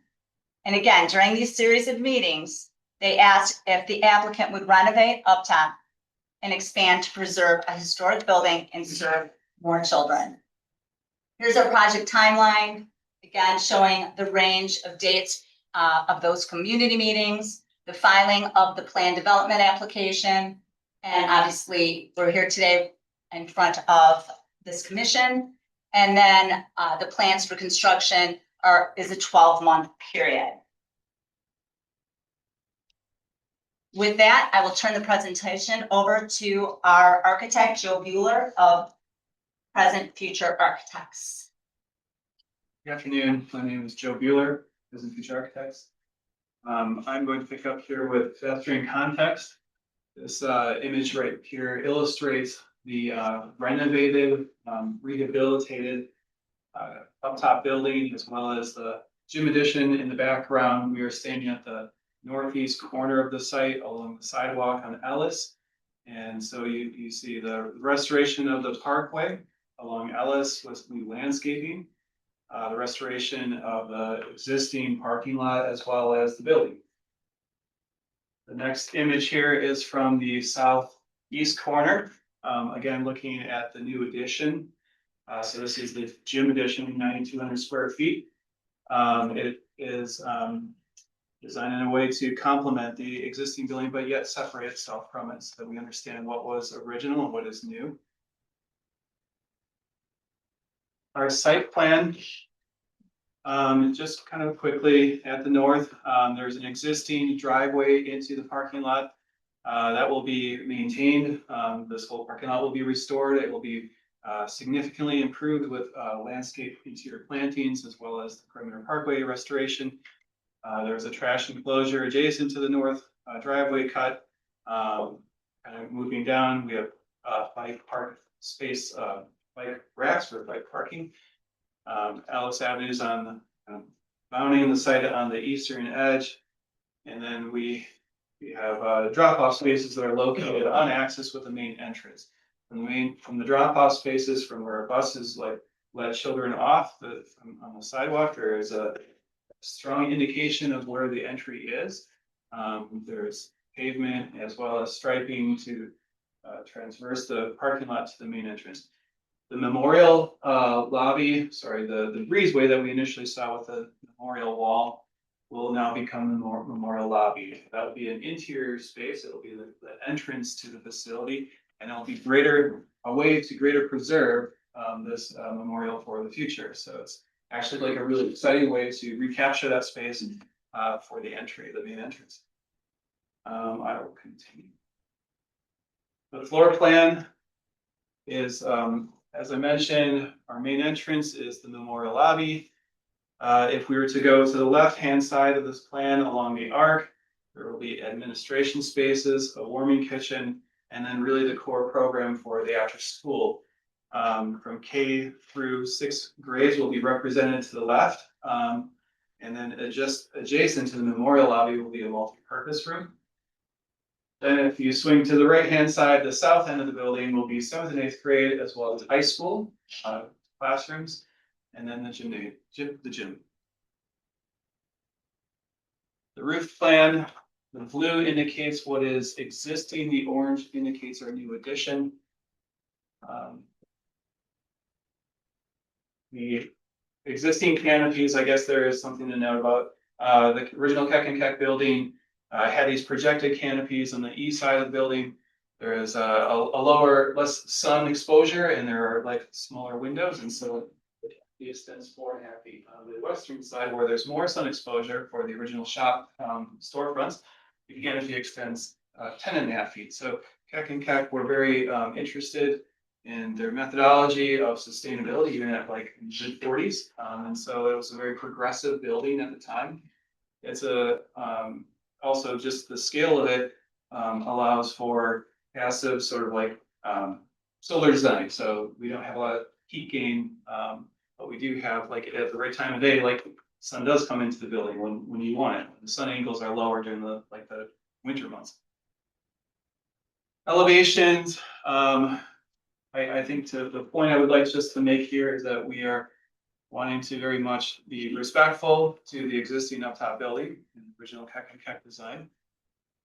Speaker 21: And again, during these series of meetings, they asked if the applicant would renovate up top and expand to preserve a historic building and serve more children. Here's our project timeline, again, showing the range of dates of those community meetings, the filing of the planned development application, and obviously we're here today in front of this commission. And then the plans for construction is a 12-month period. With that, I will turn the presentation over to our architect, Joe Bueller of Present Future Architects.
Speaker 11: Good afternoon. My name is Joe Bueller, Present Future Architects. I'm going to pick up here with pedestrian context. This image right here illustrates the renovated, rehabilitated up top building, as well as the gym addition in the background. We are standing at the northeast corner of the site along the sidewalk on Ellis. And so you see the restoration of the parkway along Ellis with new landscaping, the restoration of the existing parking lot as well as the building. The next image here is from the southeast corner. Again, looking at the new addition. So this is the gym addition, 9,200 square feet. It is designed in a way to complement the existing building, but yet separate itself from it so that we understand what was original and what is new. Our site plan, just kind of quickly at the north, there's an existing driveway into the parking lot that will be maintained. This whole parking lot will be restored. It will be significantly improved with landscape interior plantings as well as the perimeter parkway restoration. There's a trash enclosure adjacent to the north driveway cut. Kind of moving down, we have bike park space, bike racks for bike parking. Alice Avenue's on the bounding the site on the eastern edge. And then we have drop-off spaces that are located on axis with the main entrance. From the drop-off spaces from where buses like let children off on the sidewalk, there is a strong indication of where the entry is. There's pavement as well as striping to transverse the parking lot to the main entrance. The memorial lobby, sorry, the breezeway that we initially saw with the memorial wall will now become the memorial lobby. That will be an interior space. It'll be the entrance to the facility, and it'll be a way to greater preserve this memorial for the future. So it's actually like a really exciting way to recapture that space for the entry, the main entrance. I will continue. The floor plan is, as I mentioned, our main entrance is the memorial lobby. If we were to go to the left-hand side of this plan along the arc, there will be administration spaces, a warming kitchen, and then really the core program for the after school. From K through 6th grades will be represented to the left. And then just adjacent to the memorial lobby will be a multi-purpose room. Then if you swing to the right-hand side, the south end of the building will be 7th and 8th grade, as well as high school classrooms, and then the gym. The roof plan, the blue indicates what is existing, the orange indicates our new addition. The existing canopies, I guess there is something to note about. The original Keck and Keck building had these projected canopies on the east side of the building. There is a less sun exposure, and there are like smaller windows, and so it extends 4.5 feet. On the western side, where there's more sun exposure for the original shop storefronts, the canopy extends 10.5 feet. So Keck and Keck were very interested in their methodology of sustainability, even at like mid-40s. And so it was a very progressive building at the time. It's also just the scale of it allows for passive sort of like solar design. So we don't have a lot of heat gain, but we do have like at the right time of day, like sun does come into the building when you want it. The sun angles are lower during the winter months. Elevations, I think to the point I would like just to make here is that we are wanting to very much be respectful to the existing up top building, the original Keck and Keck design.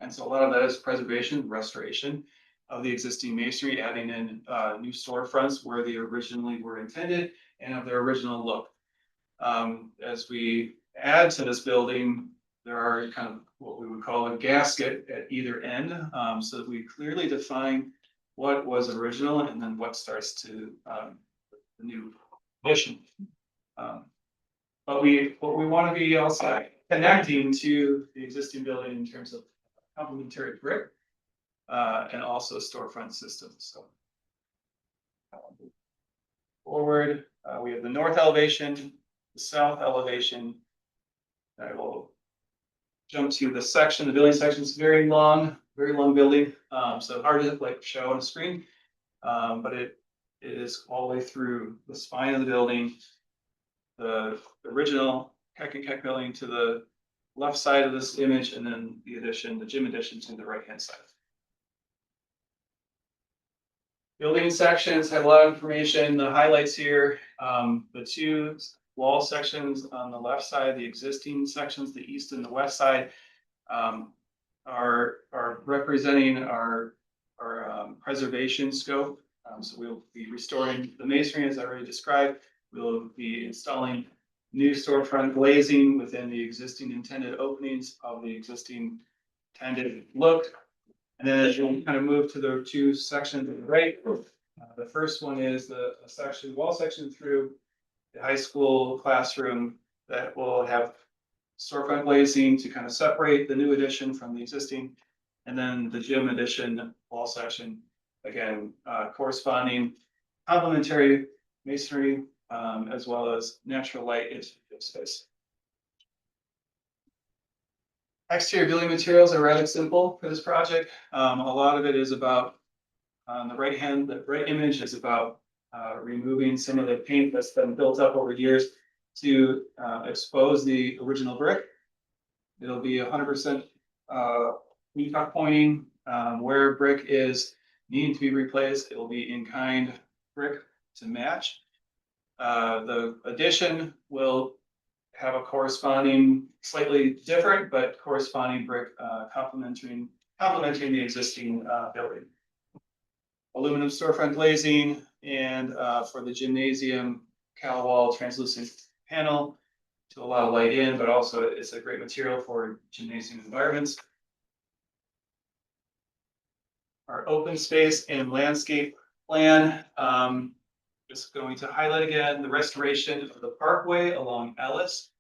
Speaker 11: And so a lot of that is preservation, restoration of the existing masonry, adding in new storefronts where they originally were intended and of their original look. As we add to this building, there are kind of what we would call a gasket at either end, so that we clearly define what was original and then what starts to the new addition. But we want to be also connecting to the existing building in terms of complementary brick and also storefront systems. So forward, we have the north elevation, the south elevation. I will jump to the section. The building section is very long building, so hard to like show on a screen, but it is all the way through the spine of the building. The original Keck and Keck building to the left side of this image, and then the addition, the gym addition to the right hand side. Building sections have a lot of information. The highlights here, the two wall sections on the left side, the existing sections, the east and the west side, are representing our preservation scope. So we'll be restoring the masonry as I already described. We'll be installing new storefront glazing within the existing intended openings of the existing intended look. And then as you kind of move to the two sections to the right, the first one is the wall section through the high school classroom that will have storefront glazing to kind of separate the new addition from the existing. And then the gym addition wall section, again, corresponding complementary masonry as well as natural light into the space. Exterior building materials are rather simple for this project. A lot of it is about On the the right image is about removing some of the paint that's been built up over years to expose the original brick. It'll be 100% knee-tuck pointing. Where brick is needing to be replaced, it will be in-kind brick to match. The addition will have a corresponding, slightly different, but corresponding brick complementing the existing building. Aluminum storefront glazing, and for the gymnasium, cal wall translucent panel to allow light in, but also it's a great material for gymnasium environments. Our open space and landscape plan, just going to highlight again the restoration of the parkway along Ellis.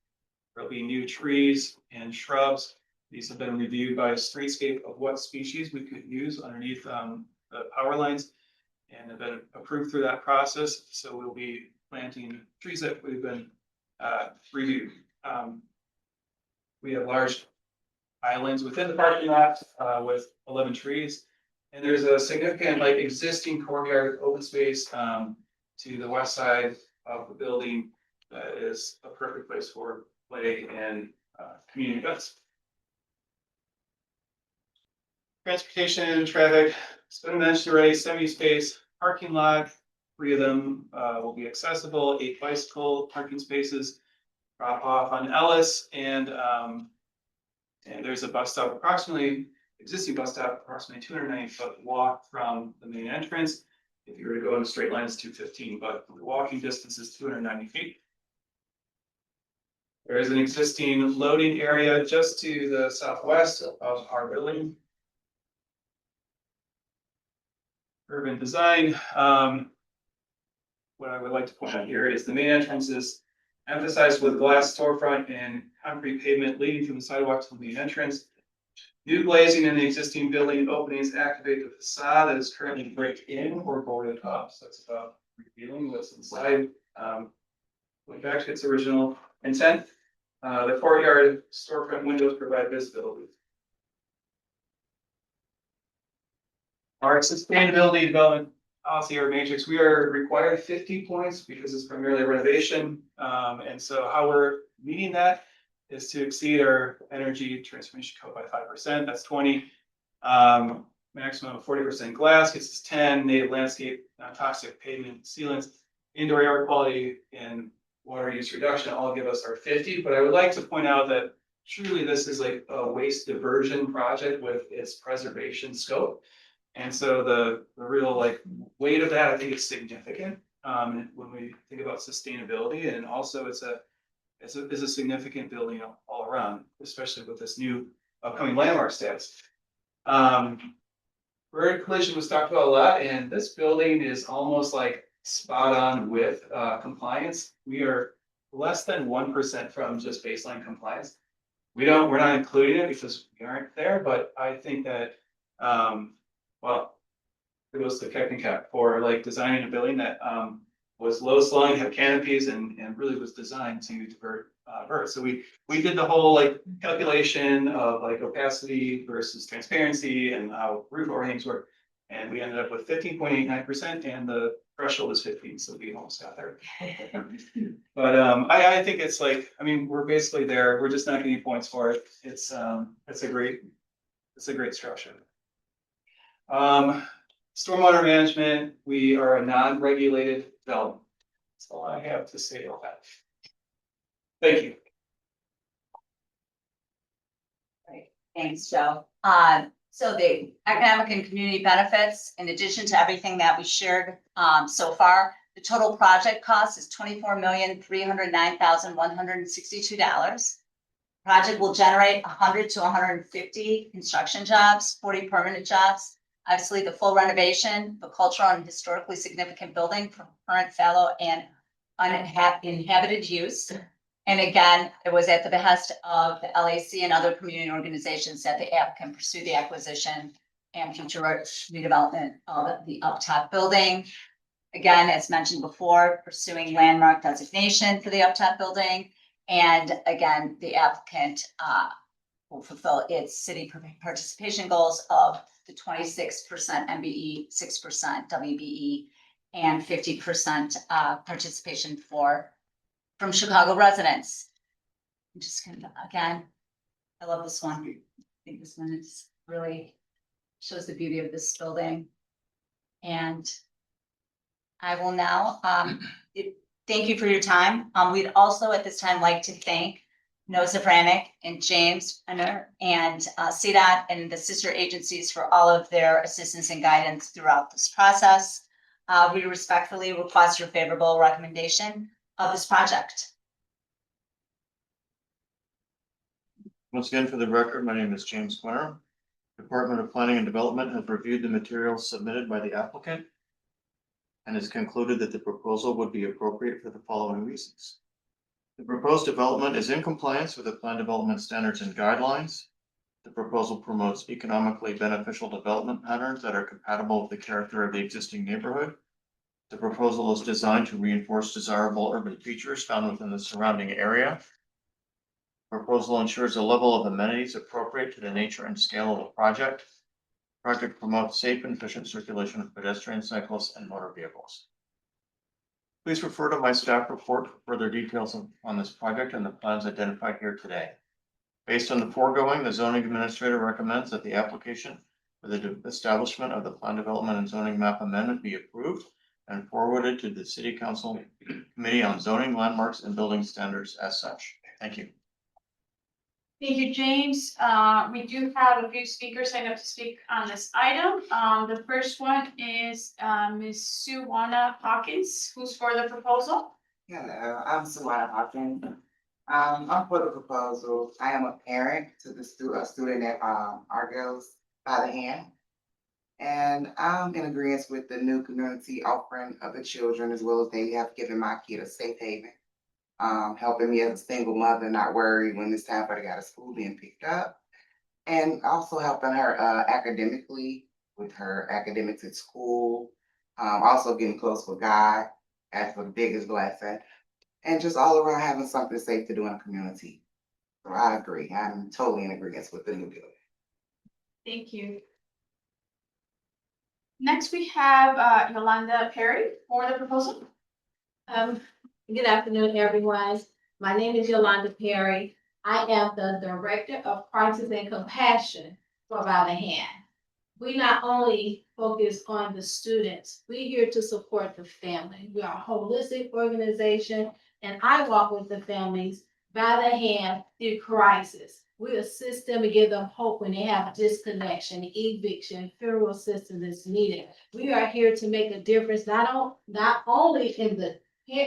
Speaker 11: There'll be new trees and shrubs. These have been reviewed by a streetscape of what species we could use underneath the power lines and have been approved through that process. So we'll be planting trees that we've been reviewed. We have large islands within the parking lot with 11 trees. And there's a significant existing courtyard open space to the west side of the building that is a perfect place for play and community events. Transportation and traffic, it's been mentioned already, 70 space parking lot, 3 of them will be accessible, 8 bicycle parking spaces, drop off on Ellis, and there's a bus stop existing bus stop, approximately 290-foot walk from the main entrance. If you were to go in a straight line, it's 215, but the walking distance is 290 feet. There is an existing loading area just to the southwest of our building. Urban design. What I would like to point out here is the main entrance is emphasized with glass storefront and concrete pavement leading from the sidewalk to the main entrance. New glazing in the existing building openings activate the facade that is currently bricked in or boarded up. So that's about revealing what's inside. Going back to its original intent, the courtyard storefront windows provide visibility. Our sustainability development policy or matrix, we are required 50 points because it's primarily renovation. And so how we're meeting that is to exceed our energy transformation code by 5%. That's 20. Maximum of 40% glass gets us 10. Native landscape, toxic pavement sealants, indoor air quality, and water use reduction all give us our 50. But I would like to point out that truly this is like a waste diversion project with its preservation scope. And so the real weight of that, I think, is significant when we think about sustainability, and also it's a significant building all around, especially with this new upcoming landmark status. Bird collision was talked about a lot, and this building is almost spot on with compliance. We are less than 1% from just baseline compliance. We're not including it because we aren't there, but I think that well, it goes to Technicap for designing a building that was low slung, had canopies, and really was designed to divert birds. So we did the whole calculation of opacity versus transparency and how roof overhangs work, and we ended up with 15.89%, and the threshold is 15, so we almost got there. But I think it's we're basically there. We're just not getting points for it. It's a great structure. Stormwater management, we are a non-regulated development. That's all I have to say about that. Thank you.
Speaker 16: Great, thanks, Joe. So the economic and community benefits, in addition to everything that we shared so far, the total project cost is $24,309,162. Project will generate 100 to 150 construction jobs, 40 permanent jobs. Obviously, the full renovation, the cultural and historically significant building for current, fallow, and uninhabited use. And again, it was at the behest of the LAC and other community organizations that the applicant pursue the acquisition and future redevelopment of the up top building. Again, as mentioned before, pursuing landmark designation for the up top building. And again, the applicant will fulfill its city participation goals of the 26% MBE, 6% WBE, and 50% participation from Chicago residents. I'm just gonna, again, I love this one. I think this one is really shows the beauty of this building. And I will now, thank you for your time. We'd also at this time like to thank NOSA Frantic and James Benner and CDOT and the sister agencies for all of their assistance and guidance throughout this process. We respectfully request your favorable recommendation of this project.
Speaker 4: Once again, for the record, my name is James Quinter. Department of Planning and Development has reviewed the materials submitted by the applicant and has concluded that the proposal would be appropriate for the following reasons. The proposed development is in compliance with the plan development standards and guidelines. The proposal promotes economically beneficial development patterns that are compatible with the character of the existing neighborhood. The proposal is designed to reinforce desirable urban features found within the surrounding area. Proposal ensures a level of amenities appropriate to the nature and scale of the project. Project promotes safe and efficient circulation of pedestrians, cyclists, and motor vehicles. Please refer to my staff report for further details on this project and the plans identified here today. Based on the foregoing, the zoning administrator recommends that the application for the establishment of the plan development and zoning map amendment be approved and forwarded to the City Council Committee on Zoning, Landmarks, and Building Standards as such. Thank you.
Speaker 1: Thank you, James. We do have a few speakers signed up to speak on this item. The first one is Ms. Suwana Hawkins, who's for the proposal.
Speaker 6: Hello, I'm Suwana Hawkins. I'm for the proposal. I am a parent to a student at Argos by the Hand. And I'm in agreement with the new community offering of the children as well as they have given my kid a safe haven. Helping me as a single mother, not worry when it's time for her to go to school being picked up. And also helping her academically with her academics at school. Also getting close with God, that's the biggest blessing. And just all around having something safe to do in a community. So I agree, I'm totally in agreement with the new building.
Speaker 1: Thank you. Next, we have Yolanda Perry for the proposal.
Speaker 22: Good afternoon, everyone. My name is Yolanda Perry. I am the Director of Crisis and Compassion for By the Hand. We not only focus on the students, we're here to support the family. We are a holistic organization, and I walk with the families by the hand through crisis. We assist them and give them hope when they have disconnection, eviction, funeral assistance is needed. We are here to make a difference, not only in the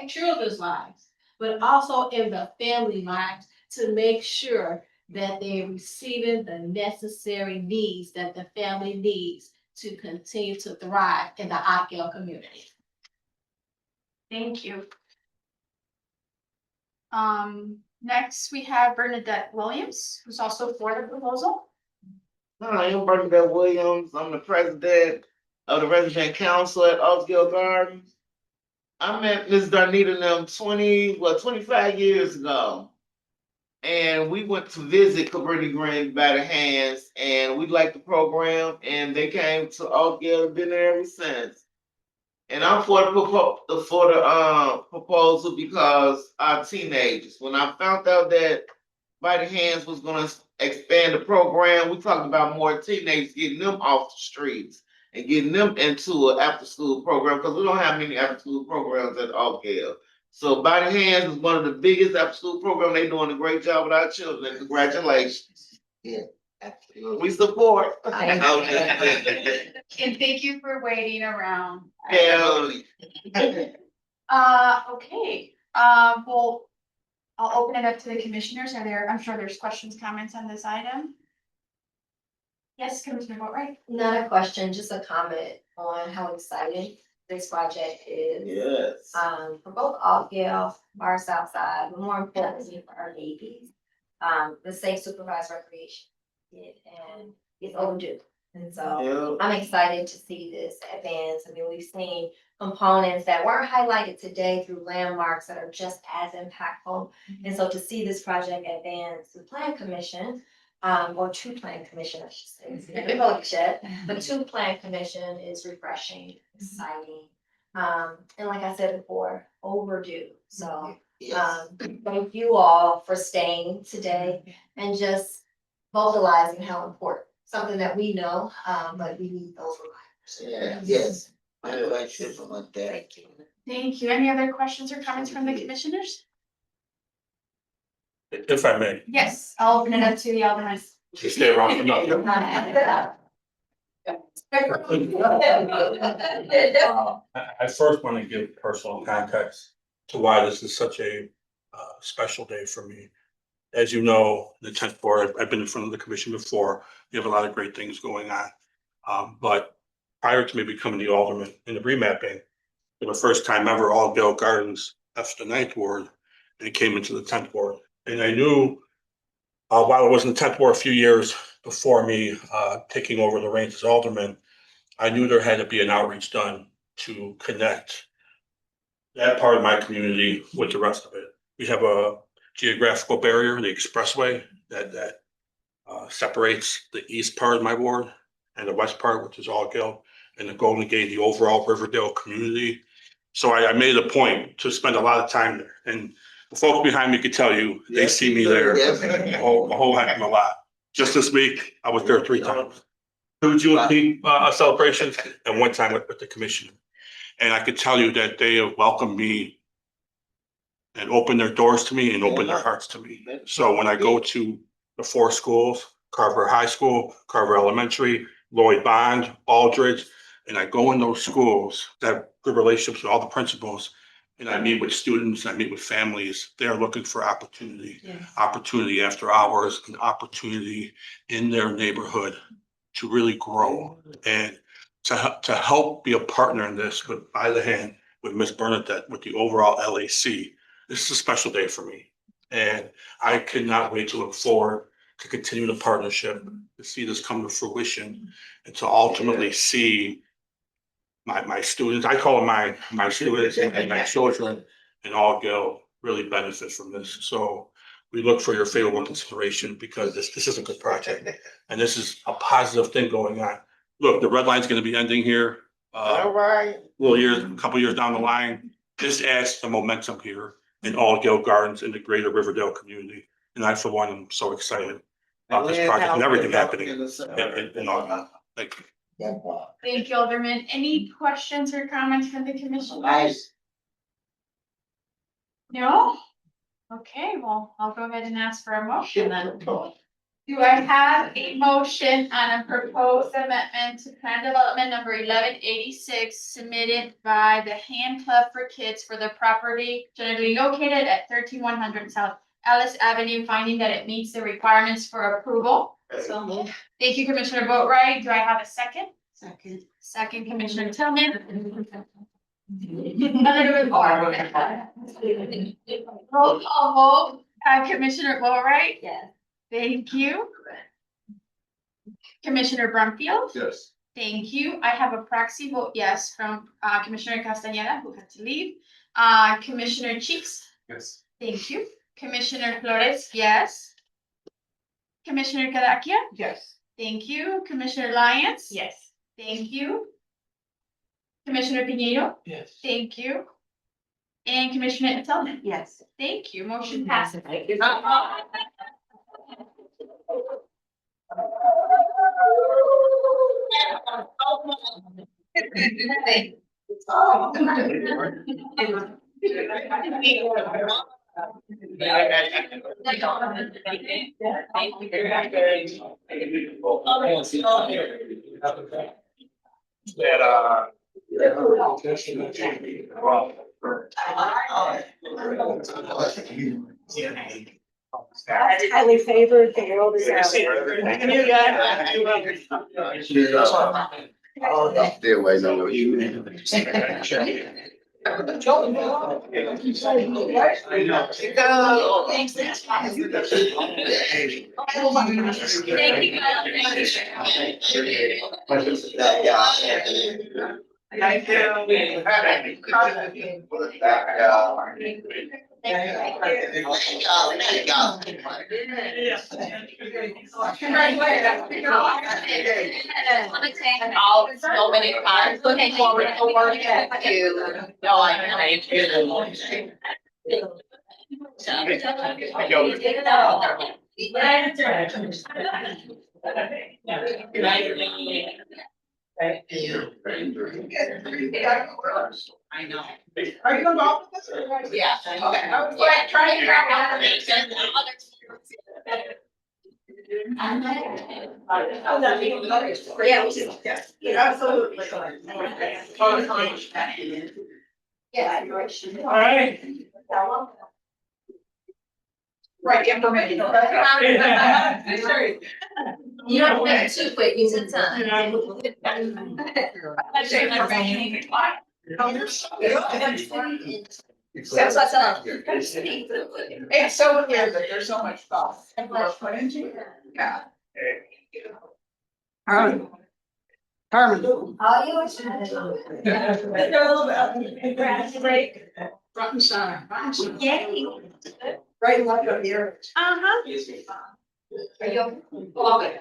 Speaker 22: children's lives, but also in the family lives to make sure that they're receiving the necessary needs that the family needs to continue to thrive in the Oakdale community.
Speaker 1: Thank you. Next, we have Bernadette Williams, who's also for the proposal.
Speaker 6: Hi, I'm Bernadette Williams. I'm the president of the resident council at Oakdale Gardens. I met Ms. Darnita and them 25 years ago. And we went to visit Cabrini Green by the Hands, and we liked the program, and they came to Oakdale and been there ever since. And I'm for the proposal because our teenagers, when I found out that By the Hands was gonna expand the program, we talked about more teenagers, getting them off the streets and getting them into an after-school program, because we don't have many after-school programs at Oakdale. So By the Hands is one of the biggest after-school programs. They're doing a great job with our children. Congratulations. Yeah, absolutely. We support.
Speaker 1: And thank you for waiting around.
Speaker 6: Yeah.
Speaker 1: Okay, well, I'll open it up to the commissioners. I'm sure there's questions, comments on this item. Yes, Commissioner Boatwright.
Speaker 9: Not a question, just a comment on how exciting this project is.
Speaker 6: Yes.
Speaker 9: For both Oakdale, our South Side, but more importantly for our babies. The safe supervised recreation, and it's overdue. And so I'm excited to see this advance. I mean, we've seen components that weren't highlighted today through landmarks that are just as impactful. And so to see this project advance, the Plan Commission or two plan commission, I should say. It's a public shed, but two plan commission is refreshing, exciting. And like I said before, overdue. So, thank you all for staying today and just vocalizing how important, something that we know, but we need those reminders.
Speaker 6: Yes. Thank you.
Speaker 1: Thank you. Any other questions or comments from the commissioners?
Speaker 18: If I may,
Speaker 1: Yes, I'll open it up to the Alderman.
Speaker 18: to stay around for nothing. I first want to give personal context to why this is such a special day for me. As you know, the 10th board, I've been in front of the commission before. We have a lot of great things going on. But prior to me becoming the alderman in the remapping, for the first time ever, all Gale Gardens left the 9th ward and came into the 10th ward. And I knew while I was in the 10th ward a few years before me taking over the reins as alderman, I knew there had to be an outreach done to connect that part of my community with the rest of it. We have a geographical barrier, the expressway that separates the east part of my ward and the west part, which is all Gale, and the Golden Gate, the overall Riverdale community. So I made a point to spend a lot of time there, and the folks behind me could tell you, they see me there a whole heck of a lot. Just this week, I was there 3 times. 2 Juneteenth celebrations and 1 time with the commission. And I could tell you that they have welcomed me and opened their doors to me and opened their hearts to me. So when I go to the 4 schools, Carver High School, Carver Elementary, Lloyd Bond, Aldridge, and I go in those schools that have good relationships with all the principals, and I meet with students, I meet with families. They're looking for opportunity, opportunity after hours, an opportunity in their neighborhood to really grow and to help be a partner in this with by the hand with Miss Bernadette with the overall LAC. This is a special day for me, and I cannot wait to look forward to continue the partnership, to see this come to fruition, and to ultimately see my students, I call them my students and my children and all Gale really benefit from this. So we look for your favorable consideration because this is a good project and this is a positive thing going on. Look, the red line's gonna be ending here.
Speaker 6: All right.
Speaker 18: A couple years down the line. This adds the momentum here in all Gale Gardens in the greater Riverdale community. And I, for one, am so excited about this project and everything happening in all. Thank you.
Speaker 1: Thank you, Alderman. Any questions or comments from the commission? No? Okay, well, I'll go ahead and ask for a motion then. Do I have a motion on a proposed amendment to plan development number 1186 submitted by the Hand Club for Kids for the property generally located at 13100 South Ellis Avenue, finding that it meets the requirements for approval? So moved. Thank you, Commissioner Boatright. Do I have a second? Second, Commissioner Tillman. A little bit more. Roll call vote. Commissioner Boatright.
Speaker 9: Yes.
Speaker 1: Thank you. Commissioner Brumfield.
Speaker 5: Yes.
Speaker 1: Thank you. I have a proxy vote yes from Commissioner Castañeda, who had to leave. Commissioner Cheeks.
Speaker 11: Yes.
Speaker 1: Thank you. Commissioner Flores, yes. Commissioner Cadaquia.
Speaker 15: Yes.
Speaker 1: Thank you. Commissioner Lyons.
Speaker 22: Yes.
Speaker 1: Thank you. Commissioner Pinheiro.
Speaker 13: Yes.
Speaker 1: Thank you. And Commissioner Tillman.
Speaker 22: Yes.
Speaker 1: Thank you. Motion passes.
Speaker 22: That's highly favored, the world is out.
Speaker 5: Still waiting on you.
Speaker 12: Thank
Speaker 1: All so many times, looking forward to working with you. No, I
Speaker 12: Thank you.
Speaker 1: I know.
Speaker 12: Are you involved with this?
Speaker 1: Yeah.
Speaker 12: Okay, I was like trying to figure out how to make sense.
Speaker 1: Yeah, we do.
Speaker 12: Absolutely.
Speaker 1: Yeah.
Speaker 12: All right.
Speaker 1: Right, information. You don't make it too quick, use it time.
Speaker 12: It's so clear that there's so much thought and work put into it. Yeah. Carmen.
Speaker 9: All yours.
Speaker 12: Break. Front and center.
Speaker 9: Yay.
Speaker 12: Right like up here.
Speaker 9: Are you?
Speaker 12: Okay.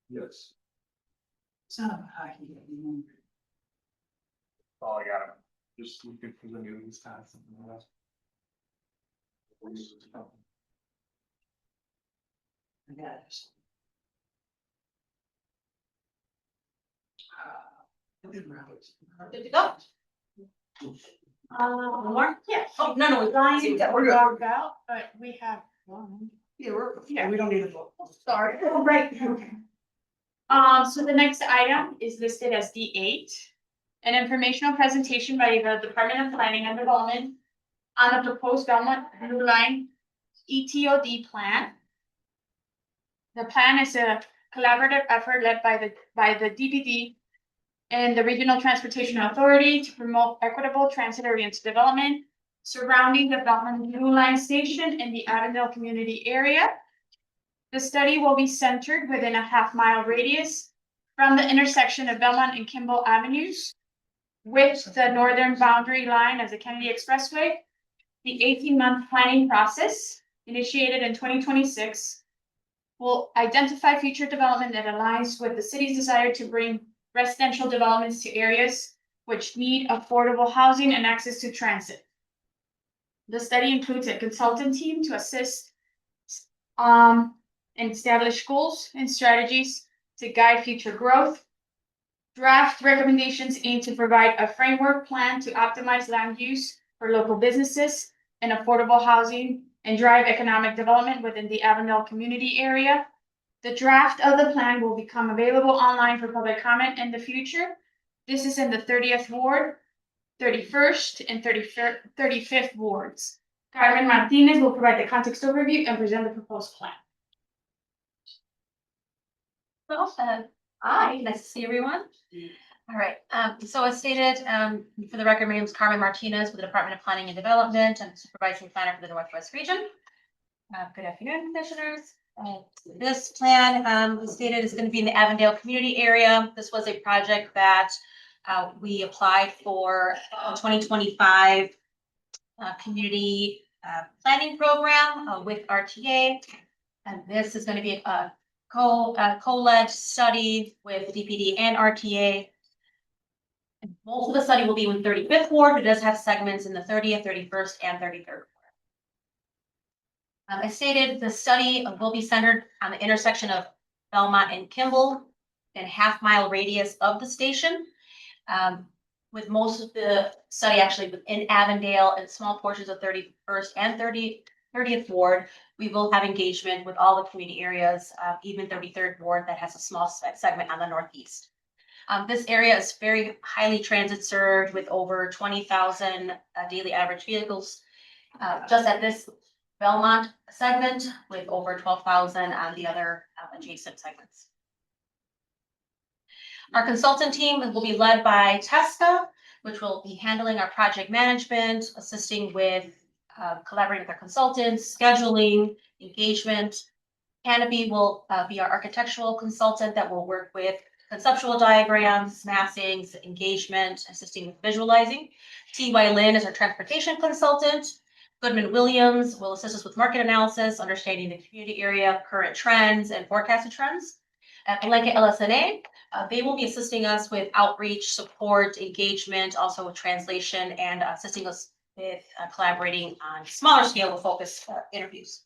Speaker 11: Yes.
Speaker 18: Oh, I got it.
Speaker 11: Just looking for the news tabs.
Speaker 1: Good to go. More? Yeah. Oh, no, Ryan, we're about, but we have one.
Speaker 12: Yeah, we don't need a vote.
Speaker 1: Sorry. Right, okay. So the next item is listed as D8. An informational presentation by the Department of Planning and Development on the proposed Belmont Blue Line ETOD plan. The plan is a collaborative effort led by the DPD and the Regional Transportation Authority to promote equitable transit-oriented development surrounding the Belmont Blue Line station in the Avondale community area. The study will be centered within a half-mile radius from the intersection of Belmont and Kimball Avenues with the northern boundary line of the Kennedy Expressway. The 18-month planning process, initiated in 2026, will identify future development that aligns with the city's desire to bring residential developments to areas which need affordable housing and access to transit. The study includes a consultant team to assist and establish goals and strategies to guide future growth. Draft recommendations aim to provide a framework plan to optimize land use for local businesses and affordable housing and drive economic development within the Avondale community area. The draft of the plan will become available online for public comment in the future. This is in the 30th Ward, 31st, and 35th Wards. Carmen Martinez will provide the context overview and present the proposed plan.
Speaker 21: Well, hi, nice to see everyone. All right, so as stated, for the record, my name is Carmen Martinez with the Department of Planning and Development and Supervising Planner for the Northwest Region. Good afternoon, commissioners. This plan, as stated, is going to be in the Avondale community area. This was a project that we applied for 2025 community planning program with RTA. And this is going to be a co-led study with DPD and RTA. And most of the study will be in 35th Ward, but it does have segments in the 30th, 31st, and 33rd Ward. As stated, the study will be centered on the intersection of Belmont and Kimball and half-mile radius of the station. With most of the study actually within Avondale and small portions of 31st and 30th Ward, we will have engagement with all the community areas, even 33rd Ward that has a small segment on the northeast. This area is very highly transit served with over 20,000 daily average vehicles. Just at this
Speaker 2: Belmont segment with over 12,000 on the other adjacent segments. Our consultant team will be led by Tesca, which will be handling our project management, assisting with collaborating with our consultants, scheduling, engagement. Canopy will be our architectural consultant that will work with conceptual diagrams, massings, engagement, assisting with visualizing. T.Y. Lin is our transportation consultant. Goodman Williams will assist us with market analysis, understanding the community area, current trends, and forecasted trends. At Palenque LSNA, they will be assisting us with outreach, support, engagement, also with translation, and assisting us with collaborating on smaller scale focus interviews.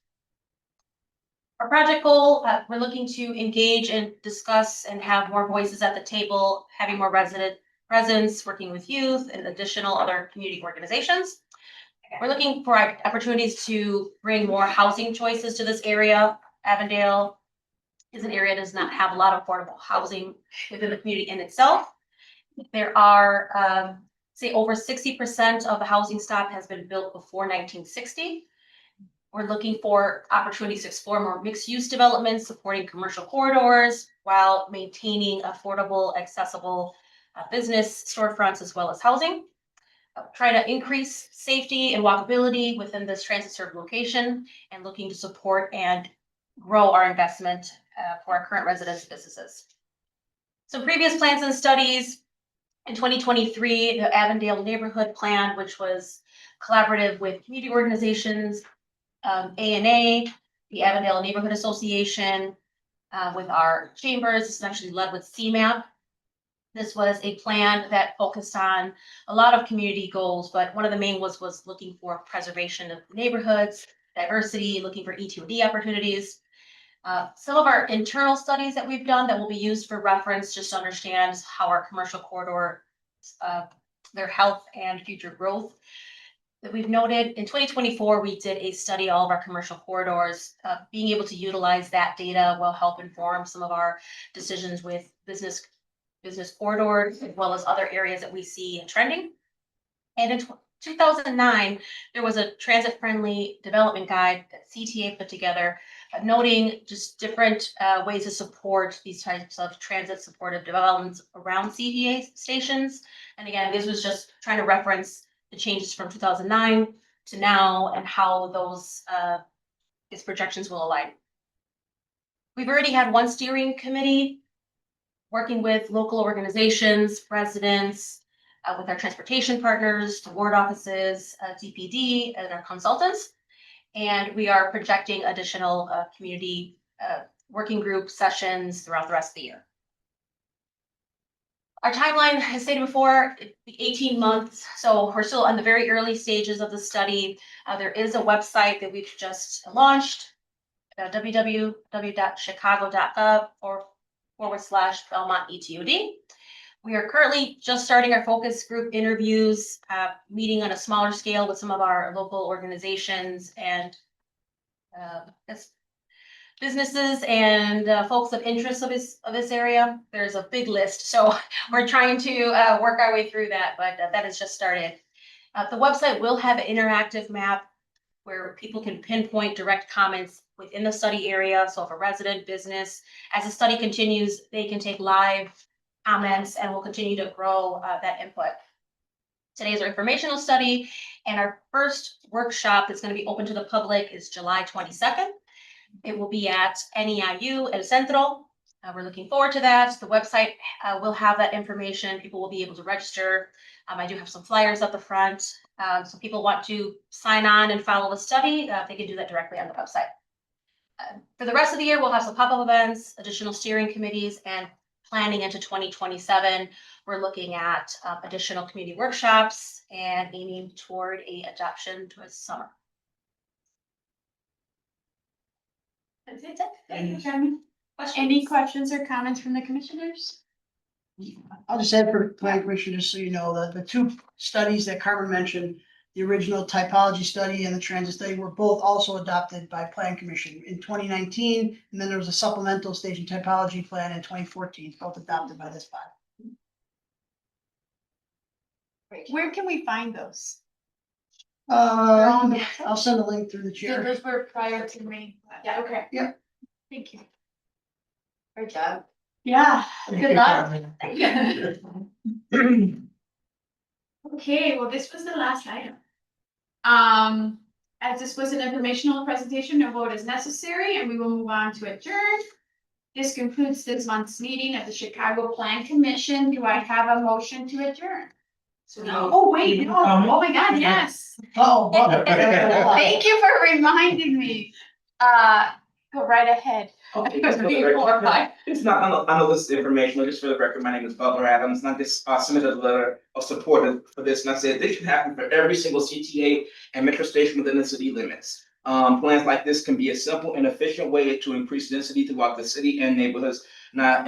Speaker 2: Our project goal, we're looking to engage and discuss and have more voices at the table, having more resident presence, working with youth and additional other community organizations. We're looking for opportunities to bring more housing choices to this area. Avondale is an area that does not have a lot of affordable housing within the community in itself. There are, say, over 60% of the housing stock has been built before 1960. We're looking for opportunities to explore more mixed-use developments, supporting commercial corridors while maintaining affordable, accessible business storefronts as well as housing. Try to increase safety and walkability within this transit-served location and looking to support and grow our investment for our current residents and businesses. Some previous plans and studies. In 2023, the Avondale Neighborhood Plan, which was collaborative with community organizations, ANA, the Avondale Neighborhood Association, with our chambers. This is actually led with CMAP. This was a plan that focused on a lot of community goals, but one of the main was looking for preservation of neighborhoods, diversity, looking for ETOD opportunities. Some of our internal studies that we've done that will be used for reference just to understand how our commercial corridor, their health and future growth. That we've noted in 2024, we did a study all of our commercial corridors. Being able to utilize that data will help inform some of our decisions with business corridors, as well as other areas that we see trending. And in 2009, there was a transit-friendly development guide that CTA put together, noting just different ways to support these types of transit-supportive developments around CTA stations. And again, this was just trying to reference the changes from 2009 to now and how those its projections will align. We've already had one steering committee working with local organizations, residents, with our transportation partners, the ward offices, DPD, and our consultants. And we are projecting additional community working group sessions throughout the rest of the year. Our timeline, as stated before, 18 months. So we're still in the very early stages of the study. There is a website that we've just launched, www.chicago.gov/Belmont ETOD. We are currently just starting our focus group interviews, meeting on a smaller scale with some of our local organizations and businesses and folks of interest of this area. There's a big list, so we're trying to work our way through that, but that has just started. The website will have an interactive map where people can pinpoint direct comments within the study area. So if a resident, business, as the study continues, they can take live comments and we'll continue to grow that input. Today is our informational study, and our first workshop that's going to be open to the public is July 22nd. It will be at NEIU El Centro. We're looking forward to that. The website will have that information. People will be able to register. I do have some flyers up the front. So people want to sign on and follow the study, they can do that directly on the website. For the rest of the year, we'll have some pop-up events, additional steering committees, and planning into 2027. We're looking at additional community workshops and aiming toward a adoption towards summer. That's it.
Speaker 14: Thank you,
Speaker 1: Chairman. Any questions or comments from the commissioners?
Speaker 14: I'll just add for planning commission, just so you know, the two studies that Carmen mentioned, the original typology study and the transit study were both also adopted by planning commission in 2019. And then there was a supplemental station typology plan in 2014, both adopted by this body.
Speaker 1: Where can we find those?
Speaker 14: I'll send a link through the
Speaker 1: Yeah,
Speaker 14: chair.
Speaker 1: those were prior to me. Yeah, okay.
Speaker 14: Yeah.
Speaker 1: Thank you.
Speaker 9: Great job.
Speaker 1: Yeah, good luck. Okay, well, this was the last item. As this was an informational presentation, no vote is necessary, and we will move on to adjourn. This concludes this month's meeting of the Chicago Plan Commission. Do I have a motion to adjourn? Oh, wait, no, oh my God, yes.
Speaker 14: Oh.
Speaker 1: Thank you for reminding me. Go right ahead.
Speaker 12: Okay,
Speaker 1: Because we glorified.
Speaker 12: It's not on the list of information, just for the record, my name is Butler Adams, and I just submitted a letter of support for this, and I said this should happen for every single CTA and metro station within the city limits. Plans like this can be a simple and efficient way to increase density throughout the city and neighborhoods, and I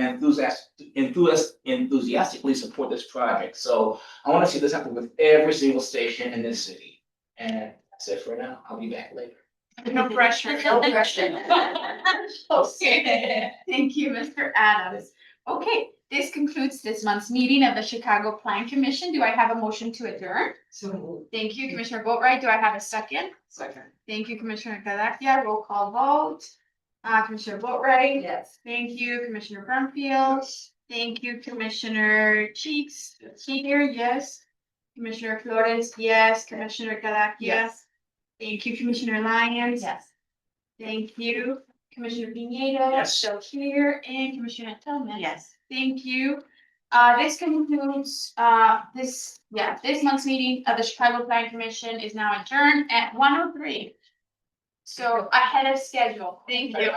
Speaker 12: enthusiastically support this project, so I wanna see this happen with every single station in this city. And that's it for now, I'll be back later.
Speaker 1: No pressure, no pressure. Okay, thank you, Mr. Adams. Okay, this concludes this month's meeting of the Chicago Plan Commission. Do I have a motion to adjourn? Thank you, Commissioner Boatright. Do I have a second?
Speaker 12: Second.
Speaker 1: Thank you, Commissioner Galakia. Roll call vote. Commissioner Boatright.
Speaker 9: Yes.
Speaker 1: Thank you, Commissioner Brumfield. Thank you, Commissioner Cheeks. Here, yes. Commissioner Flores, yes. Commissioner Galakia.
Speaker 9: Yes.
Speaker 1: Thank you, Commissioner Lyons.
Speaker 9: Yes.
Speaker 1: Thank you, Commissioner Pineda.
Speaker 12: Yes.
Speaker 1: Still here, and Commissioner Tillman.
Speaker 9: Yes.
Speaker 1: Thank you. This concludes, this month's meeting of the Chicago Plan Commission is now adjourned at 1:03. So ahead of schedule. Thank you.